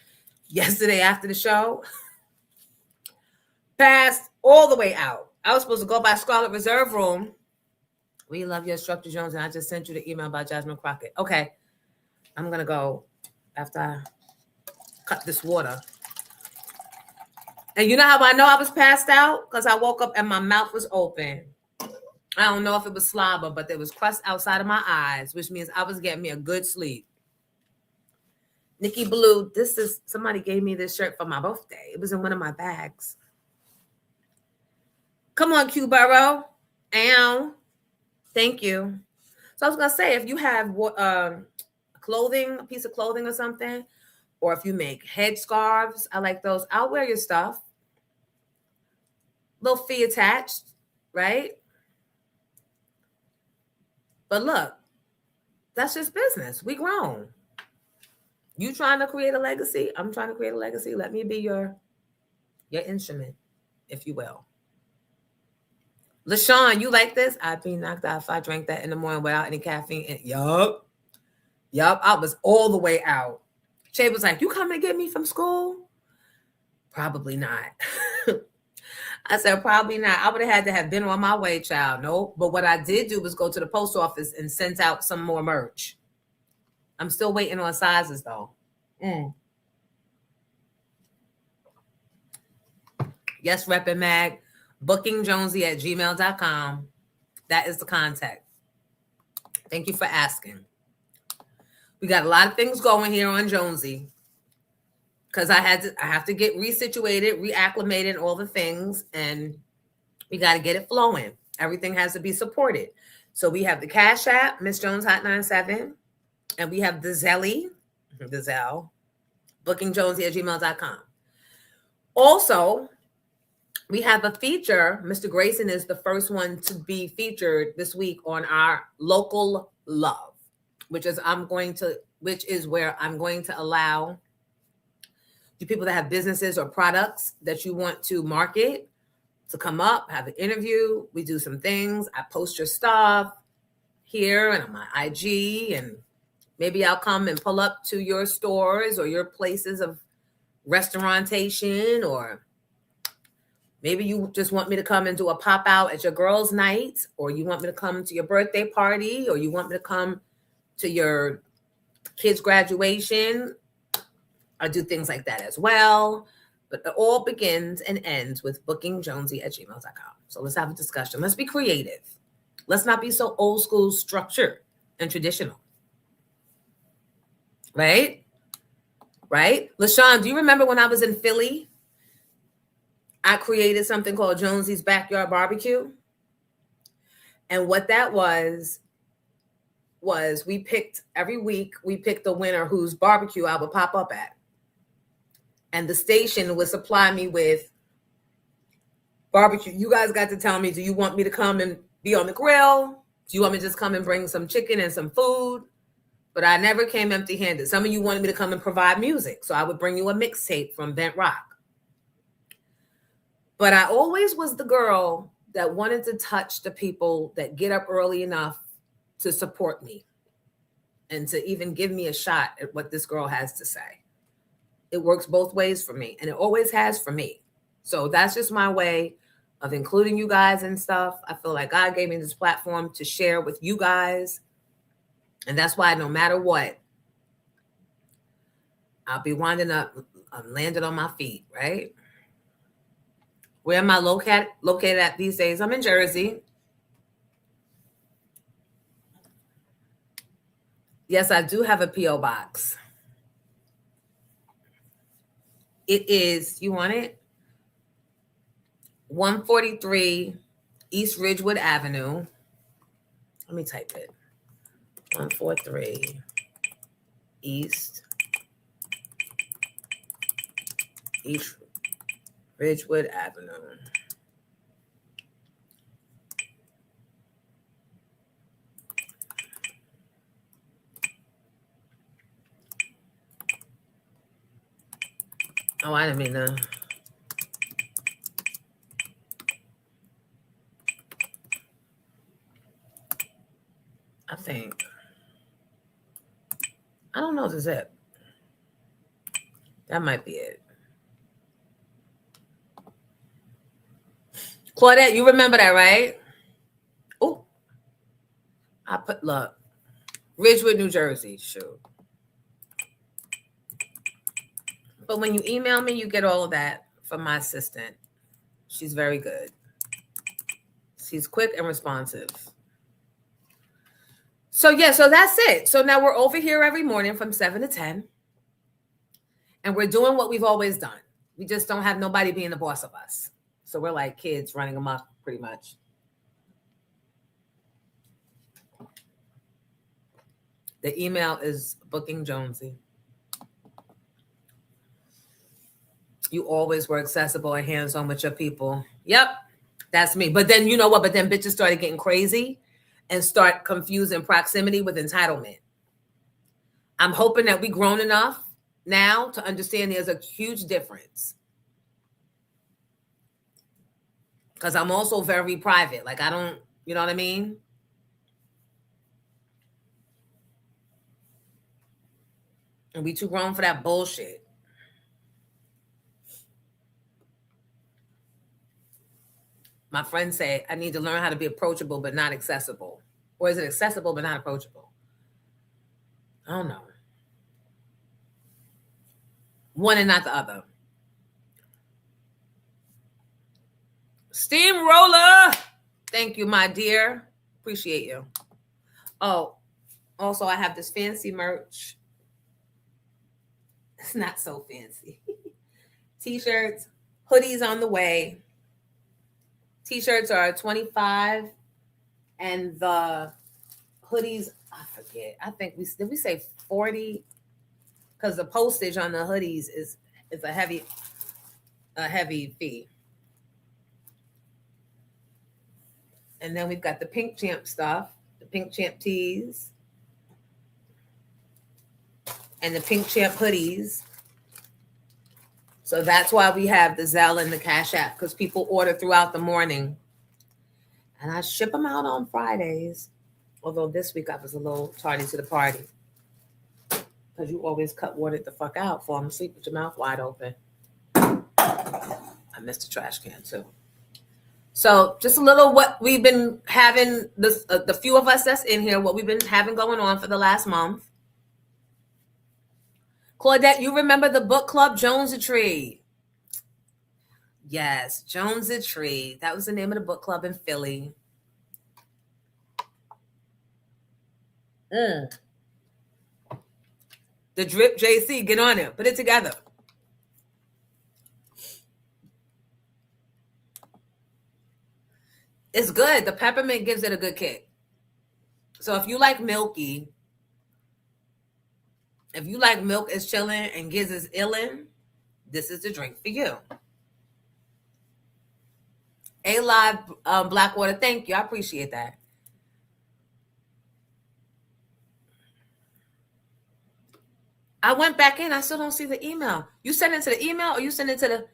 yesterday after the show. Passed all the way out. I was supposed to go by Scarlet Reserve Room. We love your instructor, Jones, and I just sent you the email about Jasmine Crockett. Okay, I'm gonna go after I cut this water. And you know how I know I was passed out? Because I woke up and my mouth was open. I don't know if it was slobber, but there was crust outside of my eyes, which means I was getting me a good sleep. Nikki Blue, somebody gave me this shirt for my birthday. It was in one of my bags. Come on, Q Burrow. Ow. Thank you. So I was going to say, if you have clothing, a piece of clothing or something, or if you make head scarves, I like those. I'll wear your stuff. Little fee attached, right? But look, that's just business. We grown. You trying to create a legacy? I'm trying to create a legacy. Let me be your instrument, if you will. LaShawn, you like this? I'd be knocked out if I drank that in the morning without any caffeine. Yup. I was all the way out. Shay was like, you coming to get me from school? Probably not. I said, probably not. I would have had to have been on my way, child. No, but what I did do was go to the post office and sent out some more merch. I'm still waiting on sizes, though. Yes, Rep and Mag. bookingjonesy@gmail.com. That is the contact. Thank you for asking. We got a lot of things going here on Jonesy because I have to get resituated, reacclimated, all the things, and we got to get it flowing. Everything has to be supported. So we have the Cash App, Miss Jones Hot 97, and we have the Zelle, bookingjonesy@gmail.com. Also, we have a feature. Mr. Grayson is the first one to be featured this week on our Local Love, which is where I'm going to allow you people that have businesses or products that you want to market to come up, have an interview. We do some things. I post your stuff here and on my IG, and maybe I'll come and pull up to your stores or your places of restaurantation, or maybe you just want me to come and do a pop out at your girls' night, or you want me to come to your birthday party, or you want me to come to your kids' graduation. I do things like that as well. But it all begins and ends with bookingjonesy@gmail.com. So let's have a discussion. Let's be creative. Let's not be so old school structured and traditional. Right? LaShawn, do you remember when I was in Philly? I created something called Jonesy's Backyard Barbecue. And what that was we picked every week, we picked the winner whose barbecue I would pop up at. And the station would supply me with barbecue. You guys got to tell me, do you want me to come and be on the grill? Do you want me to just come and bring some chicken and some food? But I never came empty-handed. Some of you wanted me to come and provide music. So I would bring you a mixtape from Bent Rock. But I always was the girl that wanted to touch the people that get up early enough to support me and to even give me a shot at what this girl has to say. It works both ways for me, and it always has for me. So that's just my way of including you guys and stuff. I feel like God gave me this platform to share with you guys. And that's why no matter what, I'll be winding up, I'm landing on my feet, right? Where am I located at these days? I'm in Jersey. Yes, I do have a P.O. box. It is, you want it? 143 East Ridgewood Avenue. Let me type it. 143 East Ridgewood Avenue. Oh, I didn't mean to. I think. I don't know if it's it. That might be it. Claudette, you remember that, right? Oh, I put, look, Ridgewood, New Jersey. Shoot. But when you email me, you get all of that from my assistant. She's very good. She's quick and responsive. So yeah, so that's it. So now we're over here every morning from 7 to 10. And we're doing what we've always done. We just don't have nobody being the boss of us. So we're like kids running amok pretty much. The email is Booking Jonesy. You always were accessible and hands-on with your people. Yep, that's me. But then you know what? But then bitches started getting crazy and start confusing proximity with entitlement. I'm hoping that we grown enough now to understand there's a huge difference. Because I'm also very private. Like I don't, you know what I mean? And we too grown for that bullshit. My friends say I need to learn how to be approachable but not accessible. Or is it accessible but not approachable? I don't know. One and not the other. Steamroller. Thank you, my dear. Appreciate you. Oh, also I have this fancy merch. It's not so fancy. T-shirts, hoodies on the way. T-shirts are $25 and the hoodies, I forget. I think did we say 40? Because the postage on the hoodies is a heavy fee. And then we've got the Pink Champ stuff, the Pink Champ tees, and the Pink Champ hoodies. So that's why we have the Zelle and the Cash App, because people order throughout the morning. And I ship them out on Fridays. Although this week I was a little tardy to the party. Because you always cut water the fuck out, falling asleep with your mouth wide open. I missed the trash can too. So just a little what we've been having, the few of us that's in here, what we've been having going on for the last month. Claudette, you remember the book club, Jonesy Tree? Yes, Jonesy Tree. That was the name of the book club in Philly. The Drip JC, get on it. Put it together. It's good. The peppermint gives it a good kick. So if you like milky, if you like milk is chilling and giz is illin', this is the drink for you. A-Live Blackwater, thank you. I appreciate that. I went back in. I still don't see the email. You sent it to the email or you sent it to the...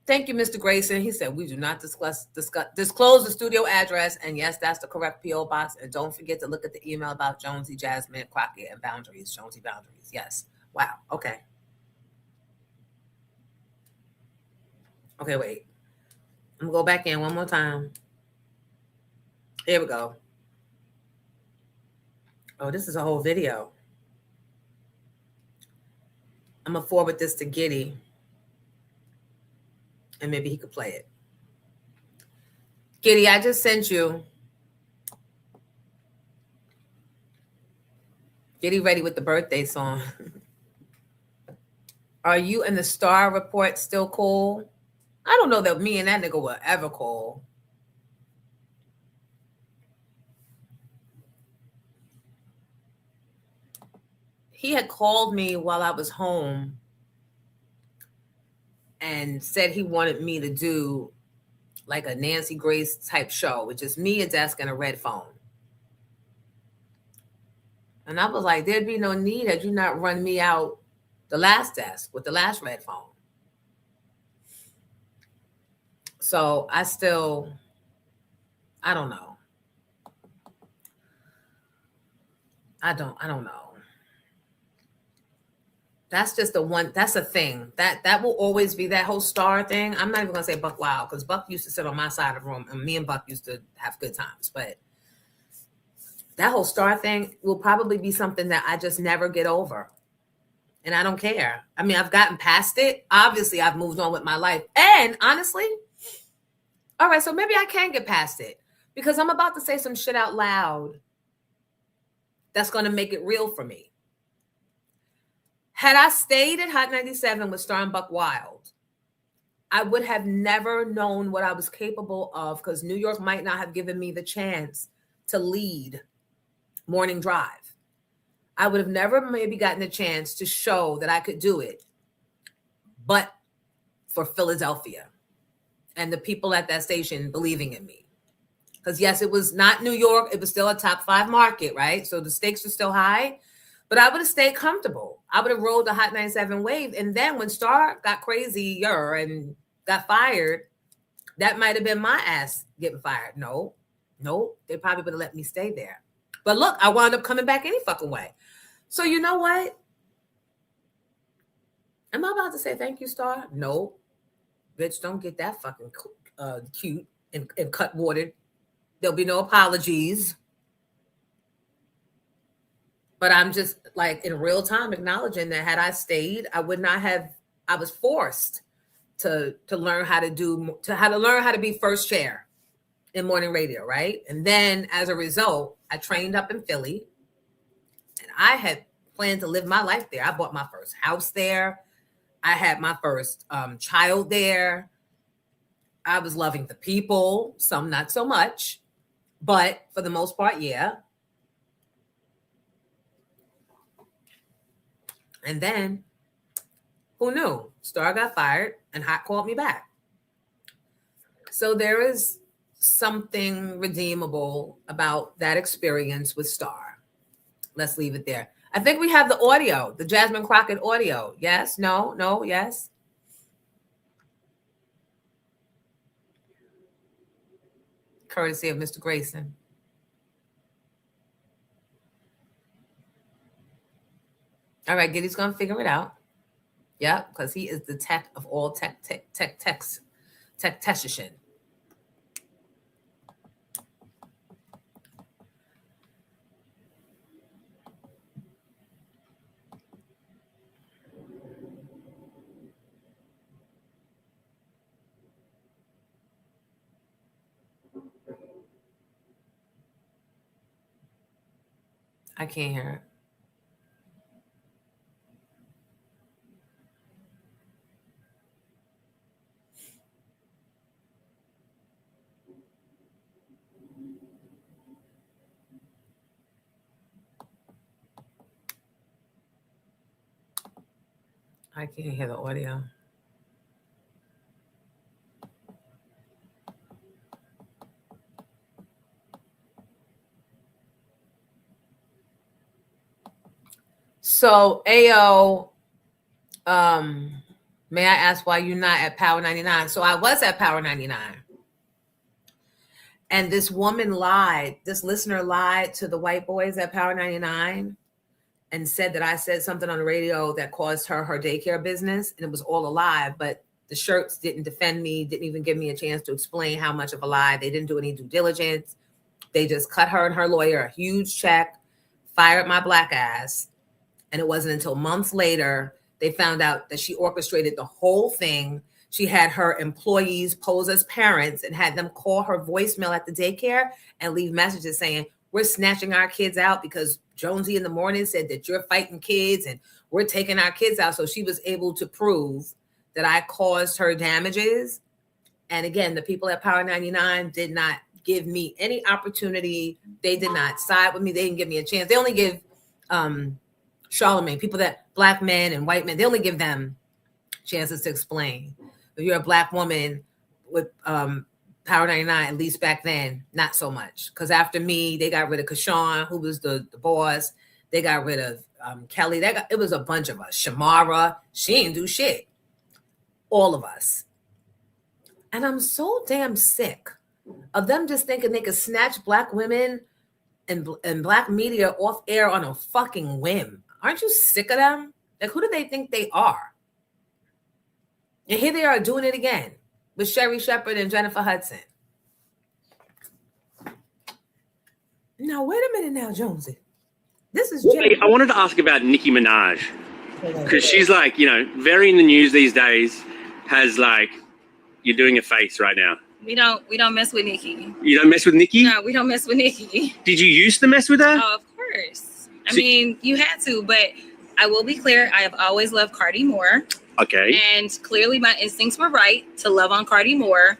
Thank you, Mr. Grayson. He said, we do not disclose the studio address. And yes, that's the correct P.O. box. And don't forget to look at the email about Jonesy, Jasmine, Crockett, and Boundaries. Jonesy Boundaries. Yes. Wow. Okay. Okay, wait. I'm going to go back in one more time. Here we go. Oh, this is a whole video. I'm going to forward this to Giddy. And maybe he could play it. Giddy, I just sent you. Giddy ready with the birthday song. Are you and the Star Report still cool? I don't know that me and that nigga will ever call. He had called me while I was home and said he wanted me to do like a Nancy Grace type show, which is me, a desk, and a red phone. And I was like, there'd be no need had you not run me out the last desk with the last red phone. So I don't know. I don't know. That's just that's a thing. That will always be that whole star thing. I'm not even gonna say Buck Wild, because Buck used to sit on my side of the room and me and Buck used to have good times. But that whole star thing will probably be something that I just never get over. And I don't care. I mean, I've gotten past it. Obviously, I've moved on with my life. And honestly, all right, so maybe I can get past it, because I'm about to say some shit out loud that's going to make it real for me. Had I stayed at Hot 97 with Star and Buck Wild, I would have never known what I was capable of, because New York might not have given me the chance to lead Morning Drive. I would have never maybe gotten a chance to show that I could do it, but for Philadelphia and the people at that station believing in me. Because yes, it was not New York. It was still a top 5 market, right? So the stakes are still high, but I would have stayed comfortable. I would have rolled the Hot 97 wave. And then when Star got crazier and got fired, that might have been my ass getting fired. No, they probably would have let me stay there. But look, I wound up coming back any fucking way. So you know what? Am I about to say thank you, Star? No. Bitch, don't get that fucking cute and cut watered. There'll be no apologies. But I'm just like in real time acknowledging that had I stayed, I would not have, I was forced to learn how to learn how to be first chair in morning radio, right? And then as a result, I trained up in Philly, and I had planned to live my life there. I bought my first house there. I had my first child there. I was loving the people, some not so much, but for the most part, yeah. And then, who knew? Star got fired and Hot called me back. So there is something redeemable about that experience with Star. Let's leave it there. I think we have the audio, the Jasmine Crockett audio. Yes, no, yes. Courtesy of Mr. Grayson. All right, Giddy's gonna figure it out. Yep, because he is the tech of all technician. I can't hear it. I can't hear the audio. So, AO, may I ask why you're not at Power 99? So I was at Power 99. And this woman lied. This listener lied to the white boys at Power 99 and said that I said something on the radio that caused her daycare business. And it was all a lie. But the shirts didn't defend me, didn't even give me a chance to explain how much of a lie. They didn't do any due diligence. They just cut her and her lawyer a huge check, fired my black ass. And it wasn't until months later they found out that she orchestrated the whole thing. She had her employees pose as parents and had them call her voicemail at the daycare and leave messages saying, we're snatching our kids out because Jonesy in the morning said that you're fighting kids and we're taking our kids out. So she was able to prove that I caused her damages And again, the people at Power 99 did not give me any opportunity. They did not side with me. They didn't give me a chance. They only give Charlemagne, people that black men and white men, they only give them chances to explain. If you're a black woman with Power 99, at least back then, not so much. Because after me, they got rid of Kashawn, who was the boss. They got rid of Kelly. It was a bunch of us. Shamara, she didn't do shit. All of us. And I'm so damn sick of them just thinking they could snatch black women and black media off air on a fucking whim. Aren't you sick of them? Like, who do they think they are? And here they are doing it again with Sherri Shepherd and Jennifer Hudson. Now, wait a minute now, Jonesy. This is Jennifer. I wanted to ask about Nicki Minaj, because she's like, you know, very in the news these days, has like, you're doing a face right now. We don't mess with Nicki. You don't mess with Nicki? No, we don't mess with Nicki. Did you used to mess with her? Oh, of course. I mean, you had to, but I will be clear. I have always loved Cardi more. Okay. And clearly my instincts were right to love on Cardi more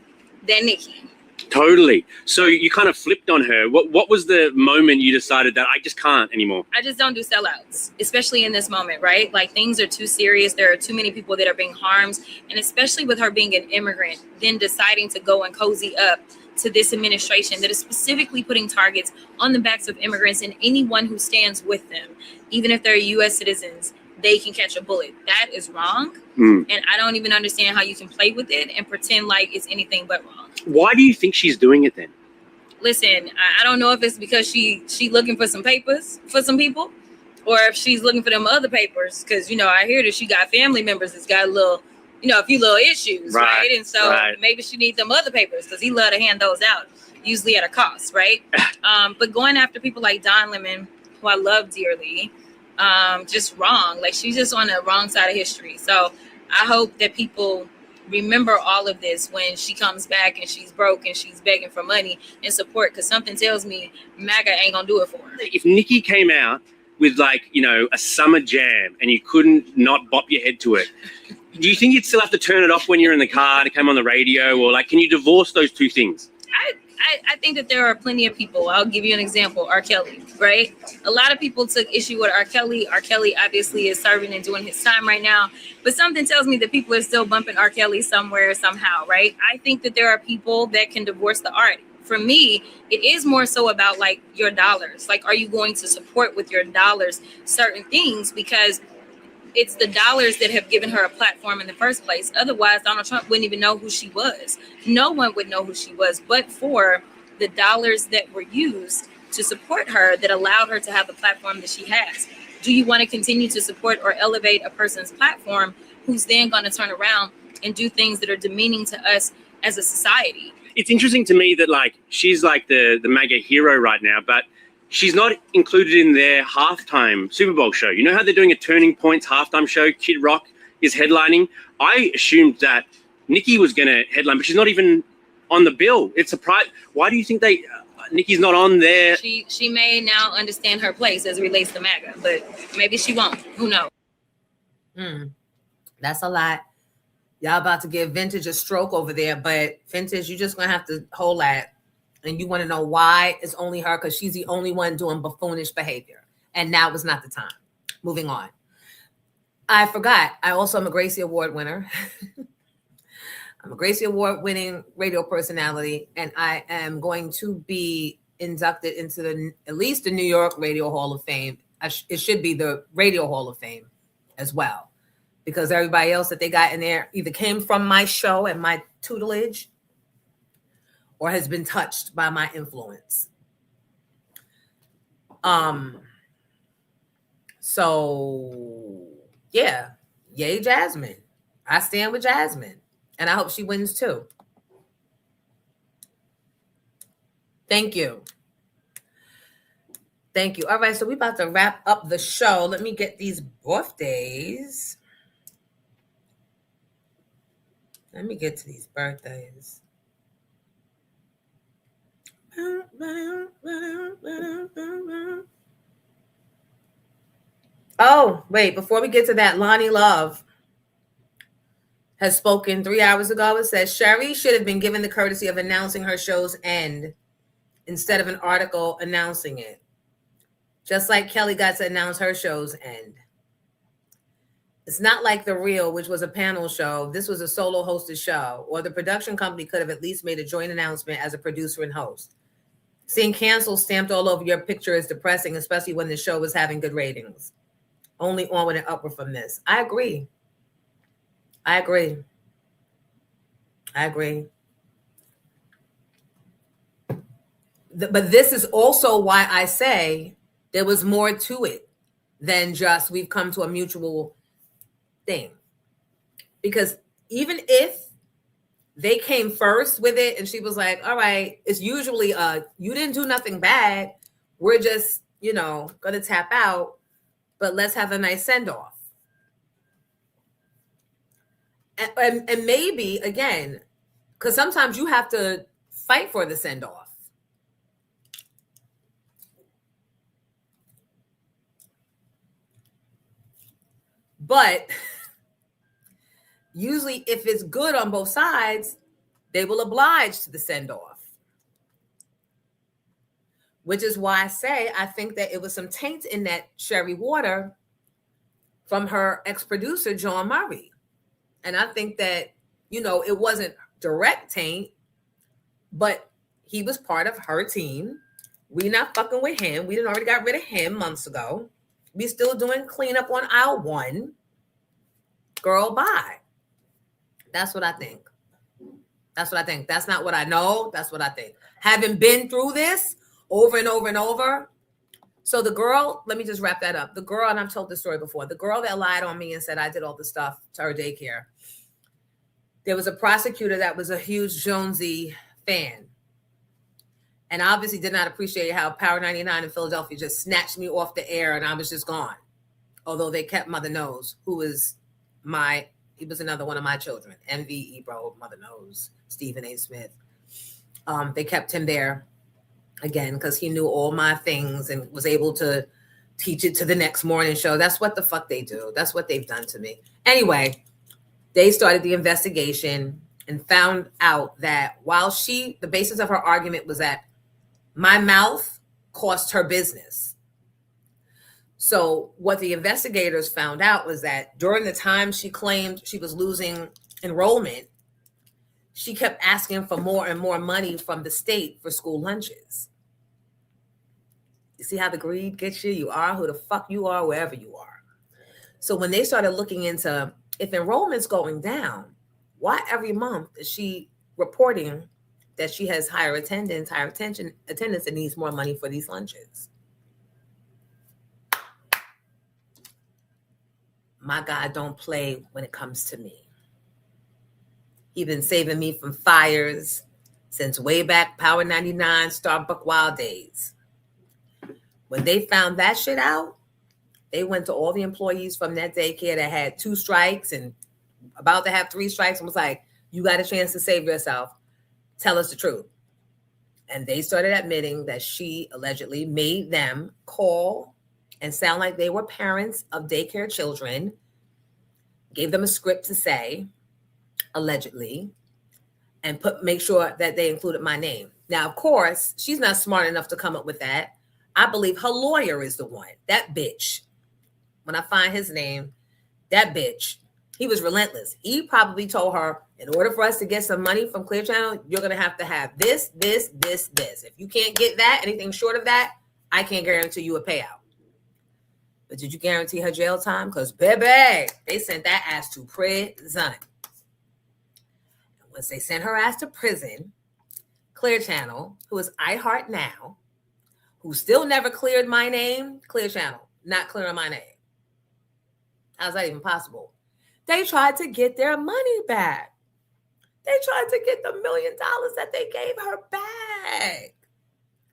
than Nicki. Totally. So you kind of flipped on her. What was the moment you decided that I just can't anymore? I just don't do sellouts, especially in this moment, right? Like, things are too serious. There are too many people that are being harmed. And especially with her being an immigrant, then deciding to go and cozy up to this administration that is specifically putting targets on the backs of immigrants and anyone who stands with them. Even if they're U.S. citizens, they can catch a bullet. That is wrong. And I don't even understand how you can play with it and pretend like it's anything but wrong. Why do you think she's doing it then? Listen, I don't know if it's because she looking for some papers for some people, or if she's looking for them other papers, because, you know, I hear that she got family members that's got a little, you know, a few little issues, right? And so maybe she needs them other papers, because he love to hand those out, usually at a cost, right? But going after people like Don Lemon, who I love dearly, just wrong. Like, she's just on the wrong side of history. So I hope that people remember all of this when she comes back and she's broke and she's begging for money and support, because something tells me MAGA ain't gonna do it for her. If Nicki came out with, like, you know, a summer jam and you couldn't not bop your head to it, do you think you'd still have to turn it off when you're in the car to come on the radio? Or, like, can you divorce those two things? I think that there are plenty of people. I'll give you an example. R. Kelly, right? A lot of people took issue with R. Kelly. R. Kelly obviously is serving and doing his time right now. But something tells me that people are still bumping R. Kelly somewhere, somehow, right? I think that there are people that can divorce the art. For me, it is more so about, like, your dollars. Like, are you going to support with your dollars certain things? Because it's the dollars that have given her a platform in the first place. Otherwise, Donald Trump wouldn't even know who she was. No one would know who she was, but for the dollars that were used to support her that allowed her to have the platform that she has. Do you want to continue to support or elevate a person's platform who's then going to turn around and do things that are demeaning to us as a society? It's interesting to me that, like, she's like the MAGA hero right now, but she's not included in their halftime Super Bowl show. You know how they're doing a Turning Points halftime show? Kid Rock is headlining. I assumed that Nicki was going to headline, but she's not even on the bill. It's a surprise. Why do you think Nicki's not on there? She may now understand her place as it relates to MAGA, but maybe she won't. Who knows? That's a lot. Y'all about to give Vintage a stroke over there, but Vintage, you're just going to have to hold that. And you want to know why it's only her? Because she's the only one doing buffoonish behavior. And now was not the time. Moving on. I forgot. I also am a Gracie Award winner. I'm a Gracie Award winning radio personality. And I am going to be inducted into at least the New York Radio Hall of Fame. It should be the Radio Hall of Fame as well. Because everybody else that they got in there either came from my show and my tutelage, or has been touched by my influence. So yeah, yay Jasmine. I stand with Jasmine, and I hope she wins too. Thank you. Thank you. All right, so we're about to wrap up the show. Let me get these birthdays. Let me get to these birthdays. Oh, wait, before we get to that, Lonnie Love. has spoken 3 hours ago. It says Sherri should have been given the courtesy of announcing her show's end instead of an article announcing it. Just like Kelly got to announce her show's end. It's not like The Real, which was a panel show. This was a solo hosted show, or the production company could have at least made a joint announcement as a producer and host. Seeing cancel stamped all over your picture is depressing, especially when the show was having good ratings. Only onward and upward from this. I agree. I agree. I agree. But this is also why I say there was more to it than just we've come to a mutual thing. Because even if they came first with it and she was like, all right, it's usually you didn't do nothing bad. We're just, gonna tap out, but let's have a nice send-off. And maybe, again, because sometimes you have to fight for the send-off. But usually if it's good on both sides, they will oblige to the send-off. Which is why I say I think that it was some taint in that Sherri water from her ex-producer, John Murray. And I think that, it wasn't direct taint, but he was part of her team. We not fucking with him. We done already got rid of him months ago. We still doing cleanup on aisle 1. Girl, bye. That's what I think. That's what I think. That's not what I know. That's what I think. Having been through this over and over and over. So the girl, let me just wrap that up. The girl, and I've told this story before, the girl that lied on me and said I did all the stuff to her daycare. There was a prosecutor that was a huge Jonesy fan. And obviously did not appreciate how Power 99 in Philadelphia just snatched me off the air and I was just gone. Although they kept Mother Knows, who was he was another one of my children. MV Ebro, Mother Knows, Stephen A. Smith. They kept him there again because he knew all my things and was able to teach it to the next morning show. That's what the fuck they do. That's what they've done to me. Anyway, they started the investigation and found out that while the basis of her argument was that my mouth cost her business. So what the investigators found out was that during the time she claimed she was losing enrollment, she kept asking for more and more money from the state for school lunches. You see how the greed gets you? You are who the fuck you are, wherever you are. So when they started looking into if enrollment's going down, why every month is she reporting that she has higher attendance and needs more money for these lunches? My God don't play when it comes to me. He's been saving me from fires since way back Power 99, Starbuck Wild days. When they found that shit out, they went to all the employees from that daycare that had 2 strikes and about to have 3 strikes and was like, you got a chance to save yourself. Tell us the truth. And they started admitting that she allegedly made them call and sound like they were parents of daycare children, gave them a script to say, allegedly, and make sure that they included my name. Now, of course, she's not smart enough to come up with that. I believe her lawyer is the one, that bitch. When I find his name, that bitch, he was relentless. He probably told her, in order for us to get some money from Clear Channel, you're going to have this, this, this, this. If you can't get that, anything short of that, I can't guarantee you a payout. But did you guarantee her jail time? Because, baby, they sent that ass to prison. And once they sent her ass to prison, Clear Channel, who is iHeart now, who still never cleared my name, Clear Channel, not clearing my name. How's that even possible? They tried to get their money back. They tried to get the $1 million that they gave her back.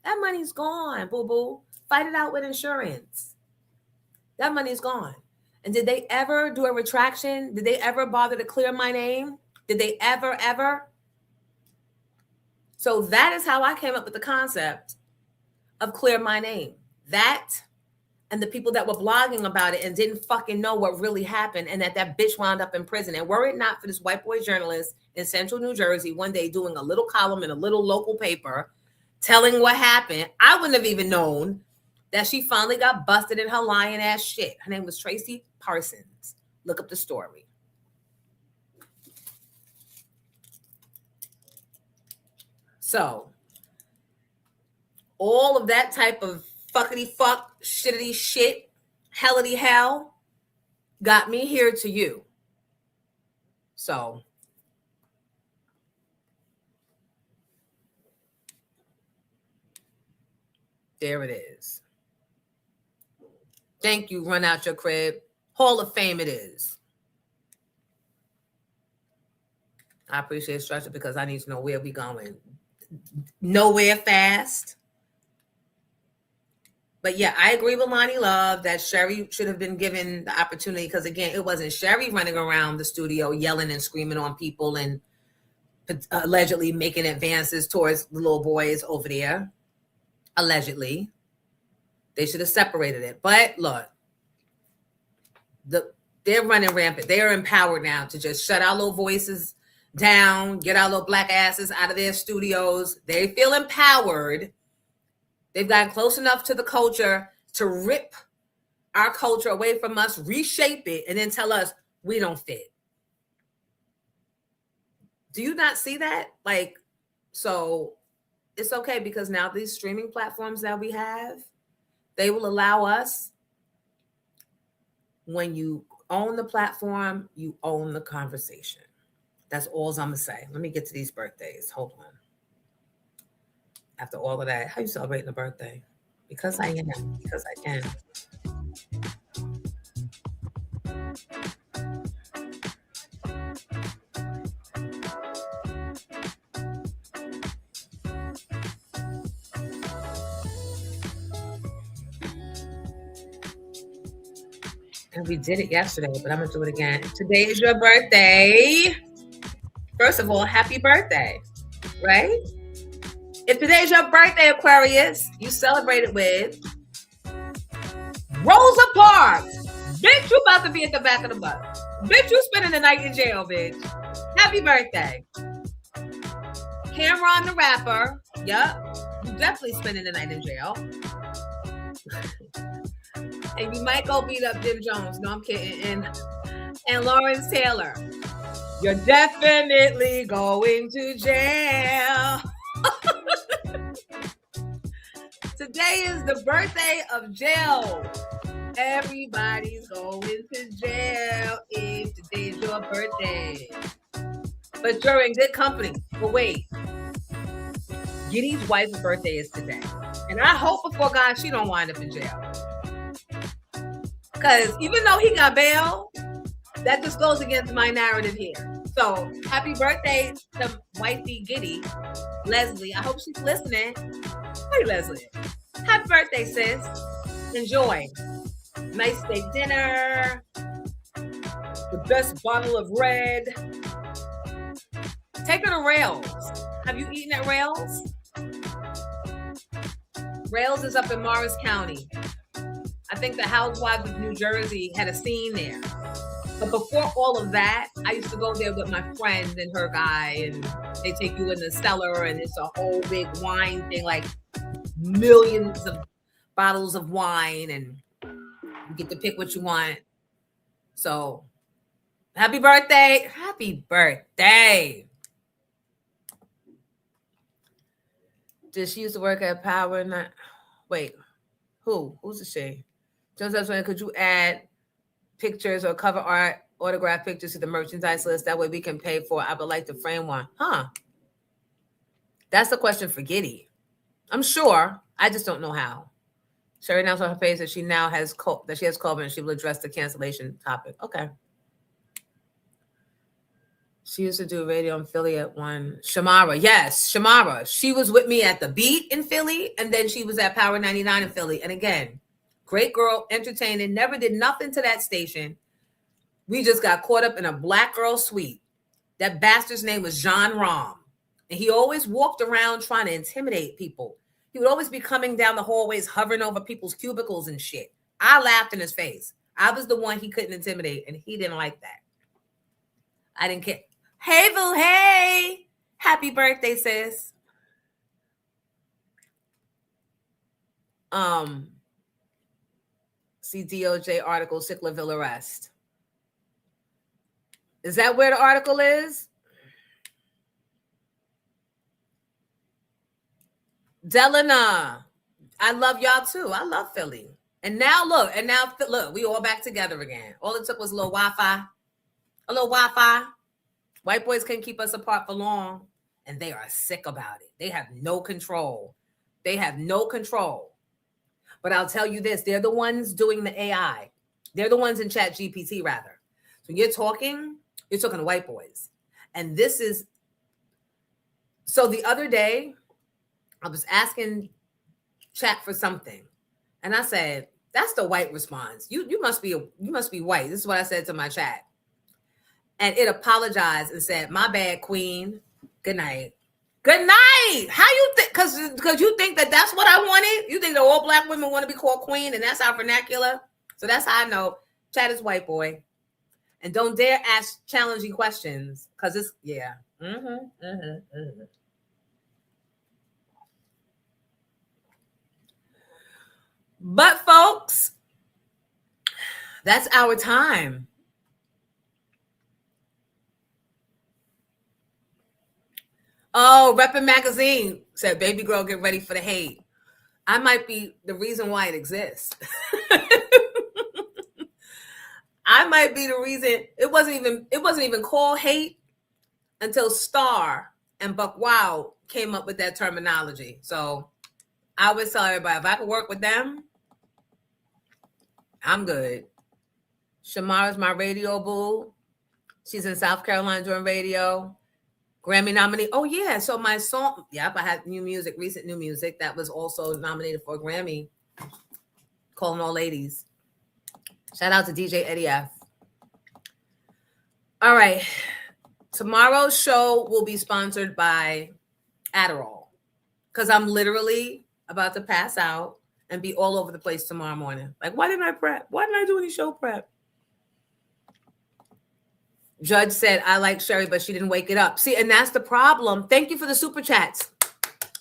That money's gone, boo-boo. Fight it out with insurance. That money's gone. And did they ever do a retraction? Did they ever bother to clear my name? Did they ever? So that is how I came up with the concept of clear my name. That and the people that were blogging about it and didn't fucking know what really happened, and that bitch wound up in prison. And were it not for this white boy journalist in central New Jersey one day doing a little column in a little local paper telling what happened, I wouldn't have even known that she finally got busted in her lying ass shit. Her name was Tracy Parsons. Look up the story. So all of that type of fuckity fuck, shittity shit, hellity hell got me here to you. So there it is. Thank you, Run Out Your Crib. Hall of Fame it is. I appreciate structure because I need to know where we going. Nowhere fast. But yeah, I agree with Lonnie Love that Sherry should have been given the opportunity, because again, it wasn't Sherry running around the studio yelling and screaming on people and allegedly making advances towards the little boys over there. Allegedly. They should have separated it. But look, they're running rampant. They are empowered now to just shut our little voices down, get our little black asses out of their studios. They feel empowered. They've gotten close enough to the culture to rip our culture away from us, reshape it, and then tell us we don't fit. Do you not see that? Like, so it's okay, because now these streaming platforms that we have, they will allow us, when you own the platform, you own the conversation. That's all I'm going to say. Let me get to these birthdays. Hold on. After all of that, how you celebrating a birthday? Because I am. Because I can. And we did it yesterday, but I'm going to do it again. Today is your birthday. First of all, happy birthday, right? If today's your birthday, Aquarius, you celebrate it with Rosa Parks. Bitch, you about to be at the back of the bus. Bitch, you spending the night in jail, bitch. Happy birthday. Cameron the rapper. Yup. You definitely spending the night in jail. And you might go beat up Jim Jones. No, I'm kidding. And Lawrence Taylor. You're definitely going to jail. Today is the birthday of jail. Everybody's going to jail if today's your birthday. But you're in good company. But wait. Giddy's wife's birthday is today. And I hope before God she don't wind up in jail. Because even though he got bail, that just goes against my narrative here. So happy birthday to wifey Giddy, Leslie. I hope she's listening. Hey, Leslie. Happy birthday, sis. Enjoy. Nice steak dinner. The best bottle of red. Take her to Rails. Have you eaten at Rails? Rails is up in Morris County. I think the Housewives of New Jersey had a scene there. But before all of that, I used to go there with my friend and her guy, and they take you in the cellar, and it's a whole big wine thing, like millions of bottles of wine, and you get to pick what you want. So, happy birthday. Happy birthday. Did she used to work at Power? Not wait, who? Who's the she? Just could you add pictures or cover art, autograph pictures to the merchandise list? That way we can pay for it. I would like to frame one. Huh? That's the question for Giddy. I'm sure. I just don't know how. Sherry announced on her page that she now has that she has COVID and she will address the cancellation topic. Okay. She used to do radio in Philly at one. Shamara. Yes, Shamara. She was with me at the Beat in Philly, and then she was at Power 99 in Philly. And again, great girl, entertaining, never did nothing to that station. We just got caught up in a black girl suite. That bastard's name was John Rahm. And he always walked around trying to intimidate people. He would always be coming down the hallways, hovering over people's cubicles and shit. I laughed in his face. I was the one he couldn't intimidate, and he didn't like that. I didn't care. Hey, Vu, hey. Happy birthday, sis. See DOJ article, Sicklerville arrest. Is that where the article is? Delana, I love y'all too. I love Philly. And now look, we all back together again. All it took was a little Wi-Fi. A little Wi-Fi. White boys can't keep us apart for long. And they are sick about it. They have no control. They have no control. But I'll tell you this, they're the ones doing the AI. They're the ones in Chat GPT, rather. So you're talking to white boys. And this is, so the other day, I was asking Chat for something. And I said, that's the white response. You must be white. This is what I said to my chat. And it apologized and said, my bad, queen. Good night. Good night. How you think? Because you think that's what I wanted? You think that all black women want to be called queen and that's our vernacular? So that's how I know Chat is white boy. And don't dare ask challenging questions because it's, yeah. But folks, that's our time. Oh, Reppin' Magazine said, baby girl, get ready for the hate. I might be the reason why it exists. I might be the reason. It wasn't even called hate until Star and Buck Wild came up with that terminology. So I always tell everybody, if I could work with them, I'm good. Shamara's my radio boo. She's in South Carolina doing radio. Grammy nominee. Oh, yeah. So my song, yep, I had recent new music that was also nominated for a Grammy. Calling All Ladies. Shout out to DJ Eddie F. All right. Tomorrow's show will be sponsored by Adderall because I'm literally about to pass out and be all over the place tomorrow morning. Like, why didn't I prep? Why didn't I do any show prep? Judge said, I like Sherry, but she didn't wake it up. See, and that's the problem. Thank you for the super chats.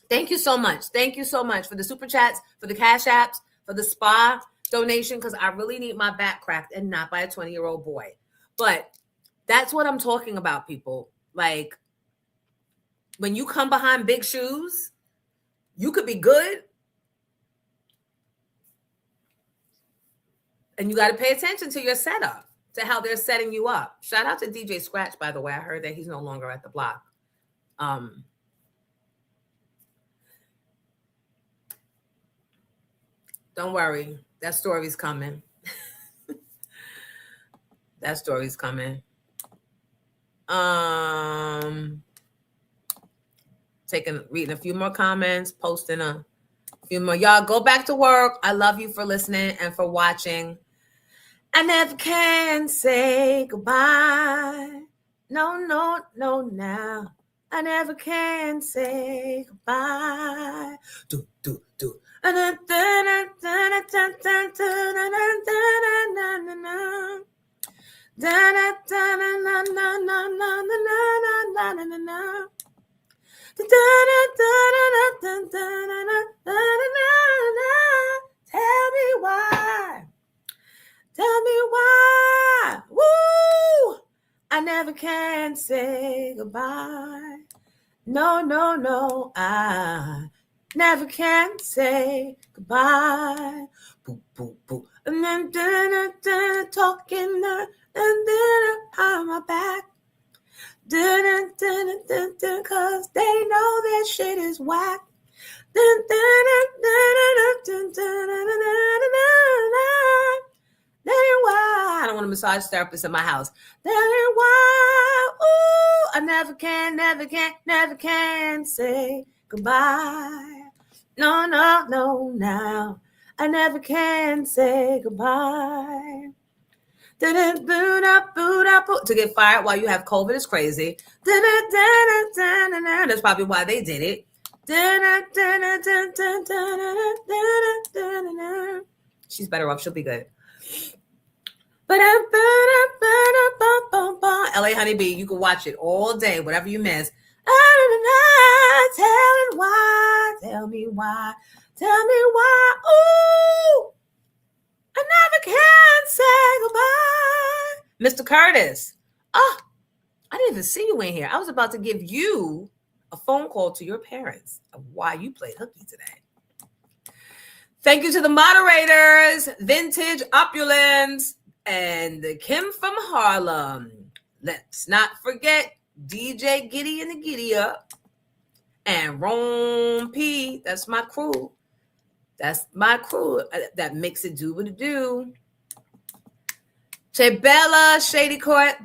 Thank you so much. Thank you so much for the super chats, for the cash apps, for the spa donation, because I really need my back cracked and not by a 20-year-old boy. But that's what I'm talking about, people. Like, when you come behind big shoes, you could be good. And you got to pay attention to your setup, to how they're setting you up. Shout out to DJ Scratch, by the way. I heard that he's no longer at the block. Don't worry. That story's coming. That story's coming. Reading a few more comments, posting a few more. Y'all go back to work. I love you for listening and for watching. I never can say goodbye. No, no, no, now. I never can say goodbye. Do, do, do. Tell me why. Tell me why. Woo! I never can say goodbye. No, no, no. I never can say goodbye. Boo, boo, boo. And then talking and then behind my back. Cause they know that shit is whack. Why? I don't want a massage therapist in my house. Why? Ooh, I never can say goodbye. No, no, no, now. I never can say goodbye. To get fired while you have COVID is crazy. That's probably why they did it. She's better off. She'll be good. LA Honeybee, you can watch it all day, whatever you miss. Telling why, tell me why, ooh, I never can say goodbye. Mr. Curtis, oh, I didn't even see you in here. I was about to give you a phone call to your parents of why you played hooky today. Thank you to the moderators, Vintage Opulence, and Kim from Harlem. Let's not forget DJ Giddy and the Giddy Up, and Rome P. That's my crew. That makes it do what it do. Che Bella, Shady Court.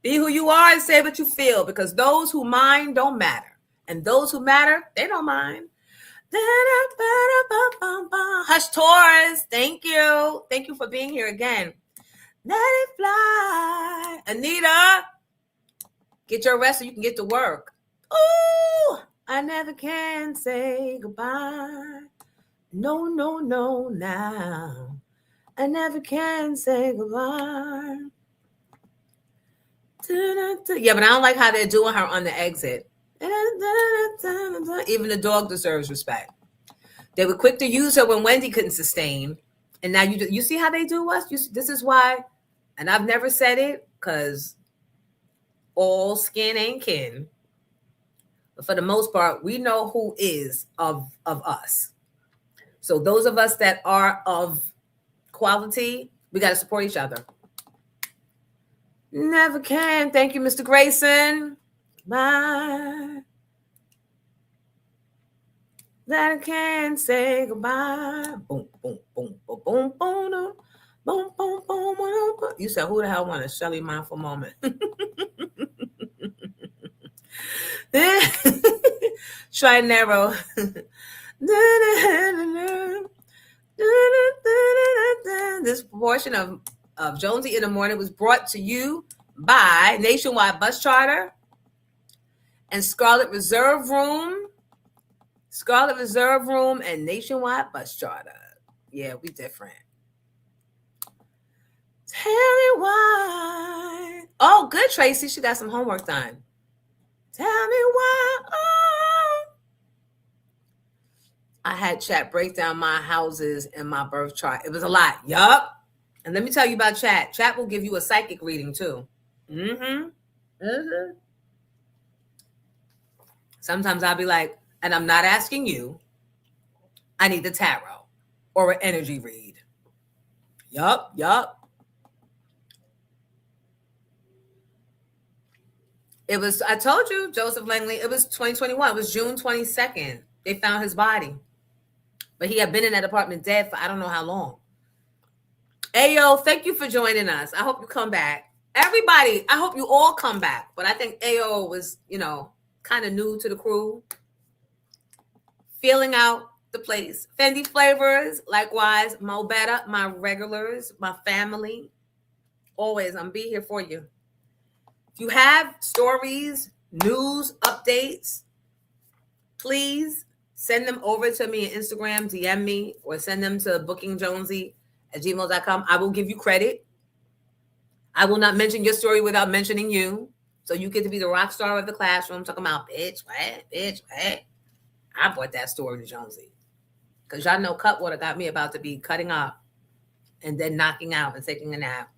Be who you are and say what you feel, because those who mind don't matter. And those who matter, they don't mind. Hush Taurus, thank you. Thank you for being here again. Let it fly. Anita, get your rest so you can get to work. Ooh, I never can say goodbye. No, now. I never can say goodbye. Yeah, but I don't like how they're doing her on the exit. Even the dog deserves respect. They were quick to use her when Wendy couldn't sustain. And now you see how they do us? This is why, and I've never said it because all skin ain't kin. But for the most part, we know who is of us. So those of us that are of quality, we got to support each other. Never can. Thank you, Mr. Grayson. Bye. That I can't say goodbye. Boom, boom, boom, boom, boom, boom, boom, boom, boom, boom. You said, who the hell wanted a Shelly Mindful Moment? Try narrow. This portion of Jonesy in the Morning was brought to you by Nationwide Bus Charter and Scarlet Reserve Room. Scarlet Reserve Room and Nationwide Bus Charter. Yeah, we different. Tell me why. Oh, good, Tracy. She got some homework done. Tell me why. Oh. I had Chat break down my houses and my birth chart. It was a lot. Yup. And let me tell you about Chat. Chat will give you a psychic reading too. Sometimes I'll be like, and I'm not asking you, I need the tarot or an energy read. Yup. It was, I told you, Joseph Langley, it was 2021. It was June 22nd. They found his body. But he had been in that apartment dead for I don't know how long. Ayo, thank you for joining us. I hope you come back. Everybody, I hope you all come back. But I think Ayo was, kind of new to the crew. Feeling out the place. Fendi Flavors, likewise. Mo Better, my regulars, my family. Always, I'm be here for you. If you have stories, news, updates, please send them over to me on Instagram, DM me, or send them to bookingjonesy@gmail.com. I will give you credit. I will not mention your story without mentioning you. So you get to be the rock star of the classroom. Talking about, bitch, what? I brought that story to Jonesy. Because y'all know Cutwater got me about to be cutting up and then knocking out and taking a nap.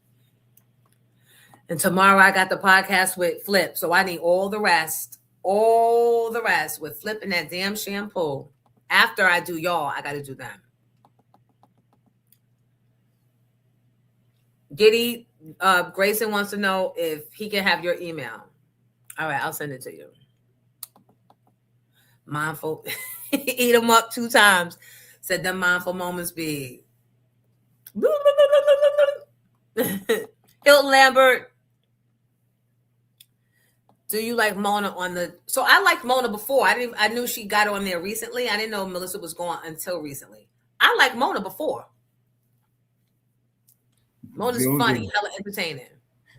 And tomorrow I got the podcast with Flip. So I need all the rest with Flip and that damn shampoo. After I do y'all, I got to do them. Giddy, Grayson wants to know if he can have your email. All right, I'll send it to you. Mindful. Eat them up 2 times. Said them mindful moments be. Hilton Lambert. Do you like Mona on the? So I liked Mona before. I knew she got on there recently. I didn't know Melissa was going until recently. I liked Mona before. Mona's funny, hella entertaining.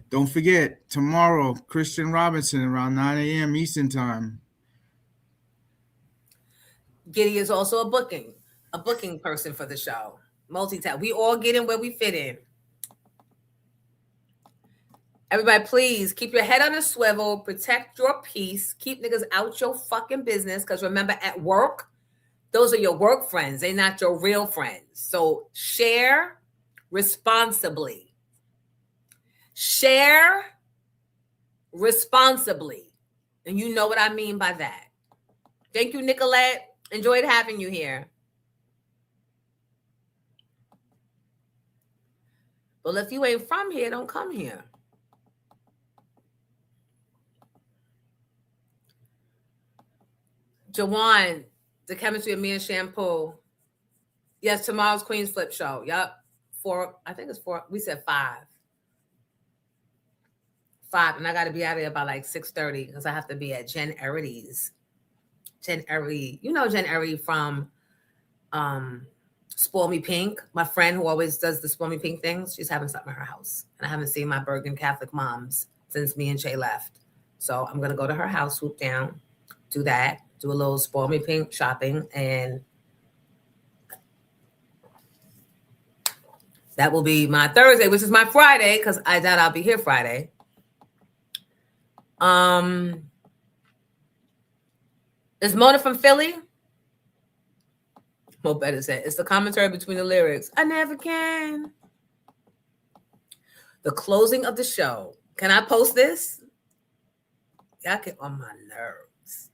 Don't forget, tomorrow, Christian Robinson around 9 a.m. Eastern time. Giddy is also a booking person for the show. Multitask. We all get in where we fit in. Everybody, please keep your head on a swivel. Protect your peace. Keep niggas out your fucking business. Because remember, at work, those are your work friends. They're not your real friends. So share responsibly. Share responsibly. And you know what I mean by that. Thank you, Nicolette. Enjoyed having you here. Well, if you ain't from here, don't come here. Jawan, the chemistry of me and shampoo. Yes, tomorrow's Queen's Flip show. Yep. 4, I think it's 4. We said 5. 5, and I got to be out of here by like 6:30 because I have to be at Jen Erity's. Jen Erity, you know Jen Erity from Spoil Me Pink. My friend who always does the Spoil Me Pink things. She's having something in her house, and I haven't seen my Bergen Catholic moms since me and Shay left. So I'm gonna go to her house, swoop down, do that, do a little Spoil Me Pink shopping, and that will be my Thursday, which is my Friday, because I doubt I'll be here Friday. Is Mona from Philly? Mo better say it's the commentary between the lyrics. I never can. The closing of the show. Can I post this? Y'all get on my nerves.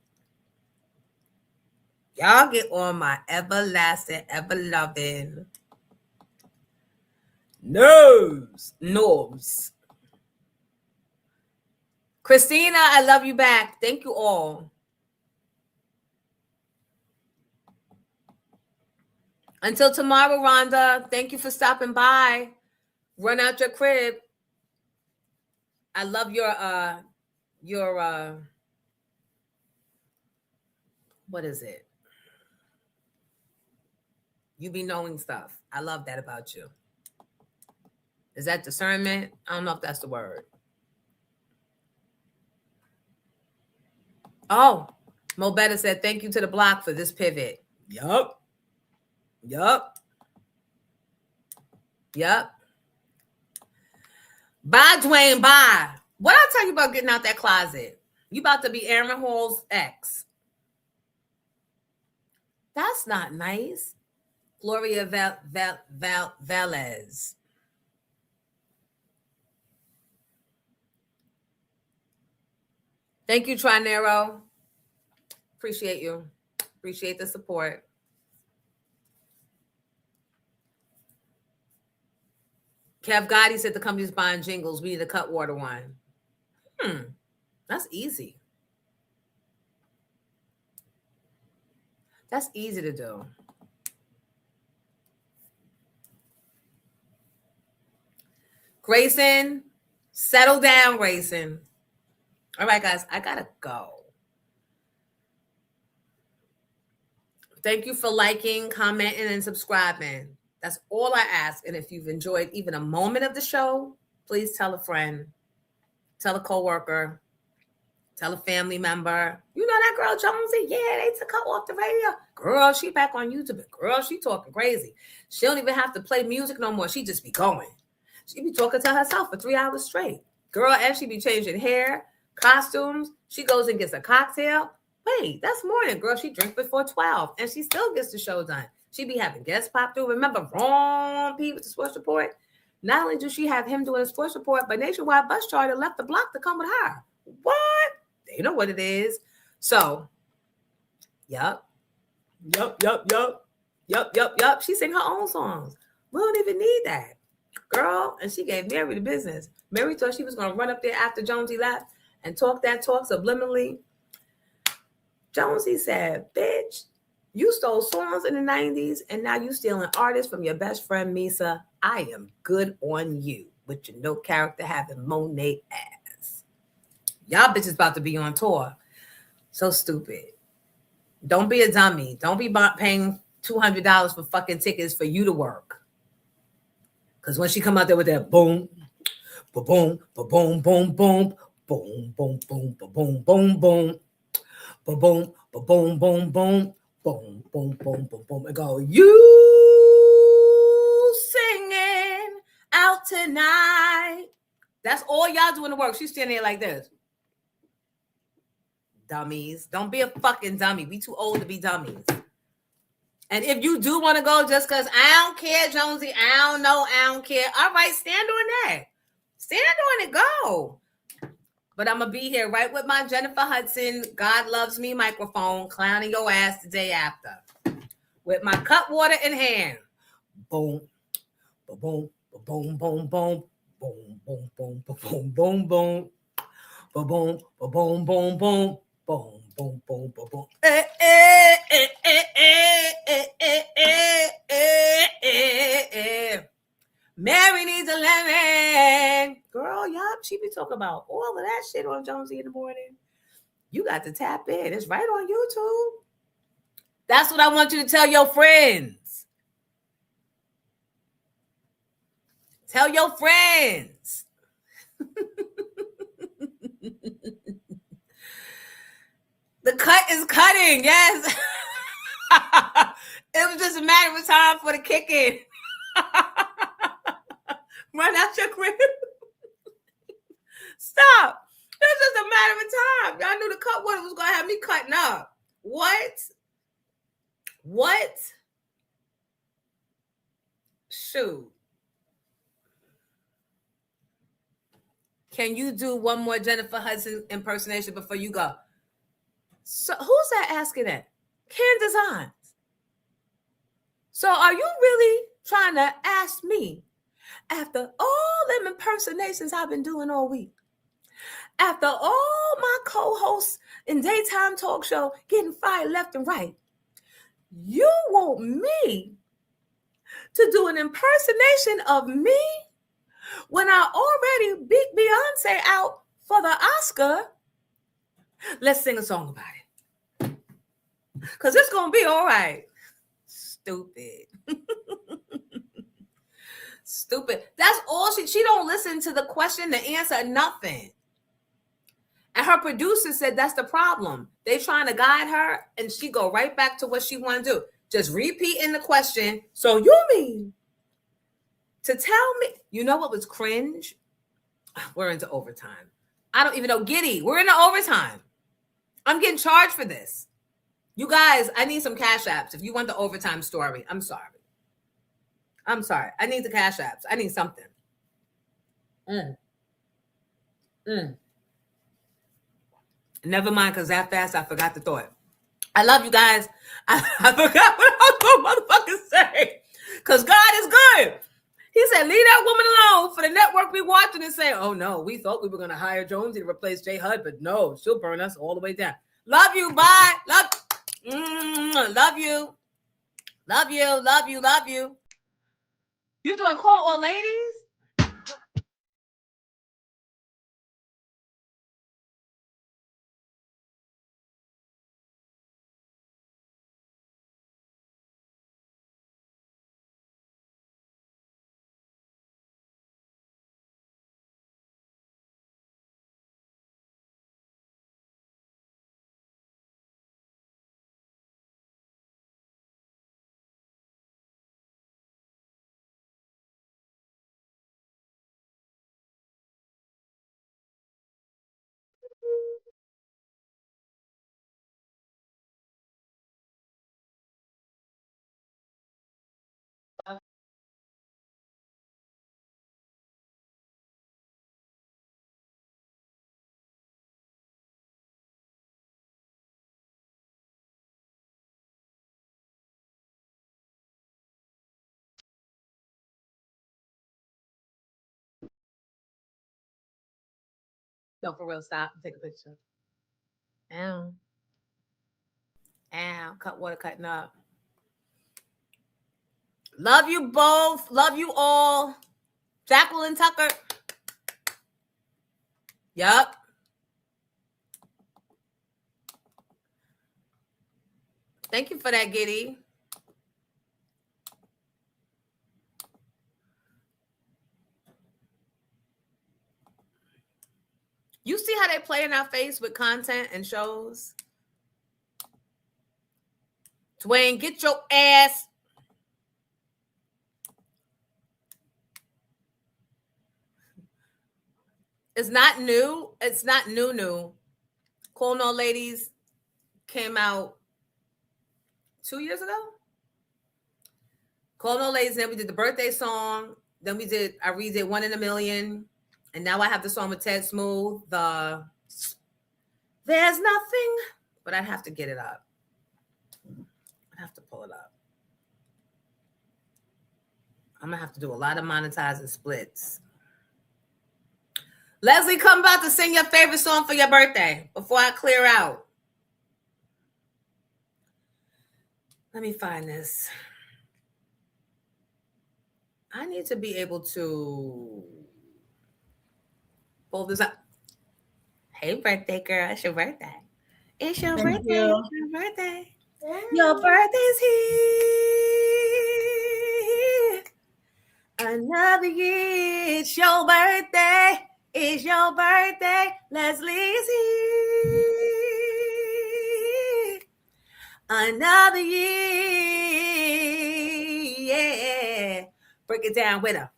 Y'all get on my everlasting, ever-loving nerves. Christina, I love you back. Thank you all. Until tomorrow, Rhonda, thank you for stopping by. Run out your crib. I love your what is it? You be knowing stuff. I love that about you. Is that discernment? I don't know if that's the word. Oh, Mo Better said, thank you to the block for this pivot. Yup. Bye, Dwayne, bye. What I tell you about getting out that closet? You about to be Aaron Hall's ex. That's not nice. Gloria Velez. Thank you, Trinero. Appreciate you. Appreciate the support. Kev Gotti said the company's buying jingles. We need a Cutwater one. That's easy. That's easy to do. Grayson, settle down, Grayson. All right, guys, I gotta go. Thank you for liking, commenting, and subscribing. That's all I ask. And if you've enjoyed even a moment of the show, please tell a friend, tell a coworker, tell a family member. You know that girl Jonesy? Yeah, they took her off the radio. Girl, she back on YouTube. Girl, she talking crazy. She don't even have to play music no more. She just be going. She be talking to herself for 3 hours straight. Girl, and she be changing hair, costumes. She goes and gets a cocktail. Wait, that's morning, girl. She drinks before 12, and she still gets the show done. She be having guests pop through. Remember Ron P with the sports report? Not only do she have him doing a sports report, but Nationwide Bus Charter left the block to come with her. What? They know what it is. So, yup. She sing her own songs. We don't even need that. Girl, and she gave Mary the business. Mary thought she was going to run up there after Jonesy left and talk that talk subliminally. Jonesy said, bitch, you stole songs in the 90s, and now you stealing artists from your best friend, Misa. I am good on you with your no character having Monet ass. Y'all bitches about to be on tour. So stupid. Don't be a dummy. Don't be paying $200 for fucking tickets for you to work. Because when she come out there with that boom, ba-boom, ba-boom, boom, boom, boom, boom, boom, ba-boom, boom, boom, ba-boom, ba-boom, boom, boom, boom, boom, boom, boom, boom, and go, you singing out tonight. That's all y'all doing the work. She's standing there like this. Dummies. Don't be a fucking dummy. We too old to be dummies. And if you do want to go just because I don't care, Jonesy, I don't know, I don't care. All right, stand on that. Stand on it, go. But I'm going to be here right with my Jennifer Hudson, God Loves Me microphone, clowning your ass the day after. With my cut water in hand. Boom, boom, boom, boom, boom, boom, boom, boom, boom, boom, boom, boom, boom, boom, boom, boom. Boom, boom, boom, boom, boom. Eh, eh, eh, eh, eh, eh, eh, eh, eh, eh. Mary needs a lemon. Girl, yup, she be talking about all of that shit on Jonesy in the morning. You got to tap in. It's right on YouTube. That's what I want you to tell your friends. Tell your friends. The cut is cutting, yes. It was just a matter of time for the kicking. Run out your crib. Stop. It's just a matter of time. Y'all knew the cut water was going to have me cutting up. What? Shoot. Can you do one more Jennifer Hudson impersonation before you go? So who's that asking that? Ken Designs. So are you really trying to ask me, after all them impersonations I've been doing all week, after all my co-hosts in daytime talk show getting fired left and right, you want me to do an impersonation of me when I already beat Beyonce out for the Oscar? Let's sing a song about it. Because it's going to be all right. Stupid. Stupid. That's all she don't listen to the question, the answer, nothing. And her producer said that's the problem. They trying to guide her and she go right back to what she want to do. Just repeating the question. So you mean to tell me, you know what was cringe? We're into overtime. I don't even know. Giddy, we're into overtime. I'm getting charged for this. You guys, I need some cash apps. If you want the overtime story, I'm sorry. I need the cash apps. I need something. Never mind, because that fast, I forgot the thought. I love you guys. I forgot what I was going to motherfucking say. Because God is good. He said, leave that woman alone. For the network be watching and say, oh no, we thought we were going to hire Jonesy to replace J Hud, but no, she'll burn us all the way down. Love you. Bye. Love you. Love you. Love you. Love you. You doing call all ladies? No, for real, stop and take a picture. Ow. Cut water cutting up. Love you both. Love you all. Jacqueline Tucker. Yup. Thank you for that, Giddy. You see how they play in our face with content and shows? Dwayne, get your ass. It's not new. It's not new. Call No Ladies came out 2 years ago. Call No Ladies, then we did the birthday song. Then I redid 1 in a Million. And now I have the song with Ted Smooth, the There's Nothing, but I'd have to get it up. I have to pull it up. I'm gonna have to do a lot of monetizing splits. Leslie, come about to sing your favorite song for your birthday before I clear out. Let me find this. I need to be able to pull this up. Hey, birthday girl, it's your birthday. It's your birthday. It's your birthday. Your birthday's here. Another year. It's your birthday. It's your birthday. Leslie's here. Another year. Yeah. Break it down with her.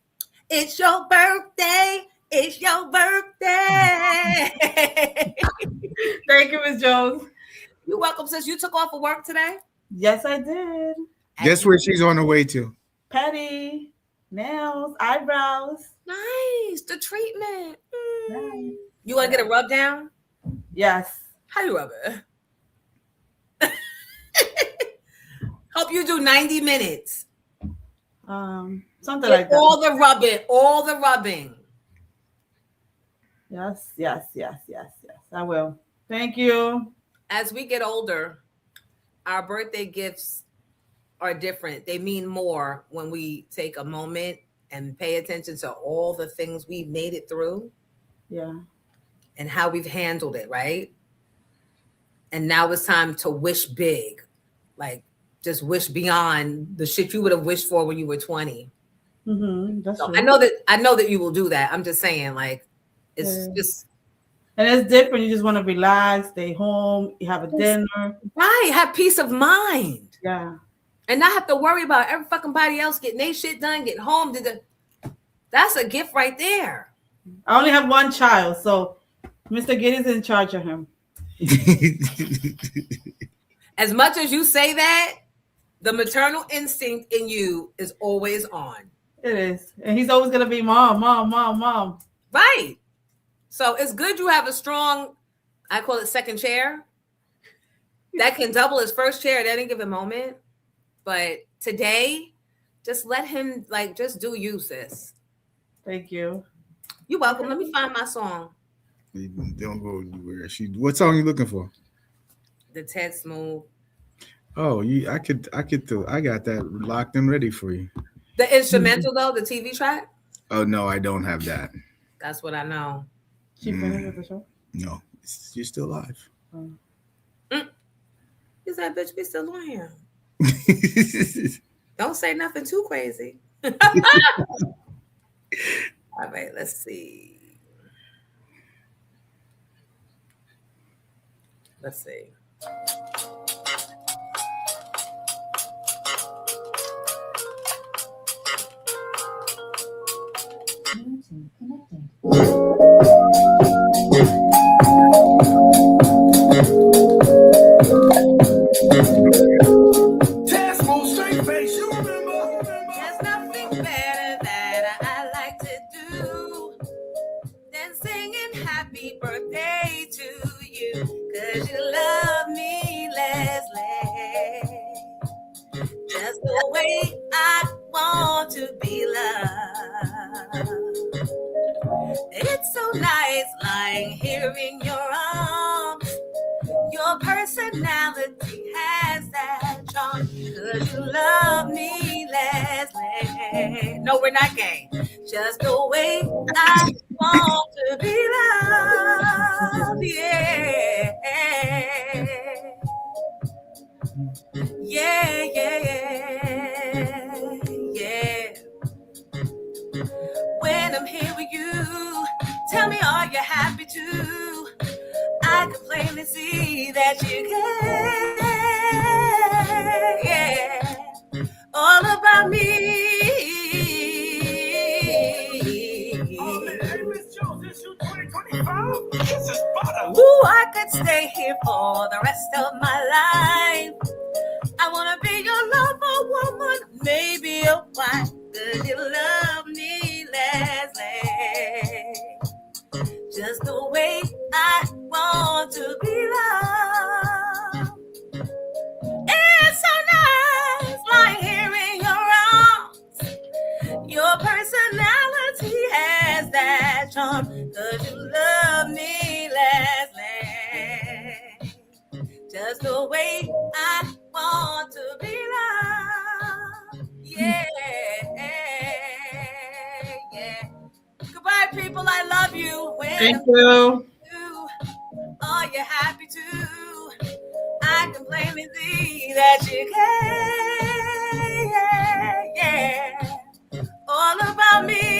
It's your birthday. It's your birthday. Thank you, Ms. Jones. You're welcome, sis. You took off of work today? Yes, I did. Guess where she's on the way to? Petty, nails, eyebrows. Nice. The treatment. Nice. You want to get a rub down? Yes. How you rub it? Hope you do 90 minutes. Something like that. All the rubbing. Yes. I will. Thank you. As we get older, our birthday gifts are different. They mean more when we take a moment and pay attention to all the things we've made it through. Yeah. And how we've handled it, right? And now it's time to wish big. Like, just wish beyond the shit you would have wished for when you were 20. That's so true. I know that you will do that. I'm just saying, like, it's just. And it's different. You just want to relax, stay home, you have a dinner. Right. Have peace of mind. Yeah. And not have to worry about every fucking body else getting their shit done, getting home. That's a gift right there. I only have one child, so Mr. Gideon's in charge of him. As much as you say that, the maternal instinct in you is always on. It is. And he's always going to be mom. Right. So it's good you have a strong, I call it second chair, that can double his first chair at any given moment. But today, just let him, like, just do you, sis. Thank you. You're welcome. Let me find my song. Don't go anywhere. What song are you looking for? The Ted Smooth. Oh, I got that locked and ready for you. The instrumental though, the TV track? Oh no, I don't have that. That's what I know. She finished with the show? No, you're still alive. You said, bitch, we still on here. Don't say nothing too crazy. All right, let's see. There's nothing better that I like to do than singing happy birthday to you, 'cause you love me, Leslie, just the way I want to be loved. It's so nice lying here in your arms. Your personality has that charm, 'cause you love me, Leslie. No, we're not gay. Just the way I want to be loved. Yeah. Yeah, yeah, yeah. When I'm here with you, tell me, are you happy too? I can plainly see that you care. all about me. Ooh, I could stay here for the rest of my life. I wanna be your lover, woman, maybe a wife. Could you love me, Leslie? Just the way I want to be loved. It's so nice lying here in your arms. Your personality has that charm. Could you love me, Leslie? Just the way I want to be loved. Yeah, yeah. Goodbye, people. I love you. Thank you. Are you happy too? I can plainly see that you care. Yeah, yeah. All about me.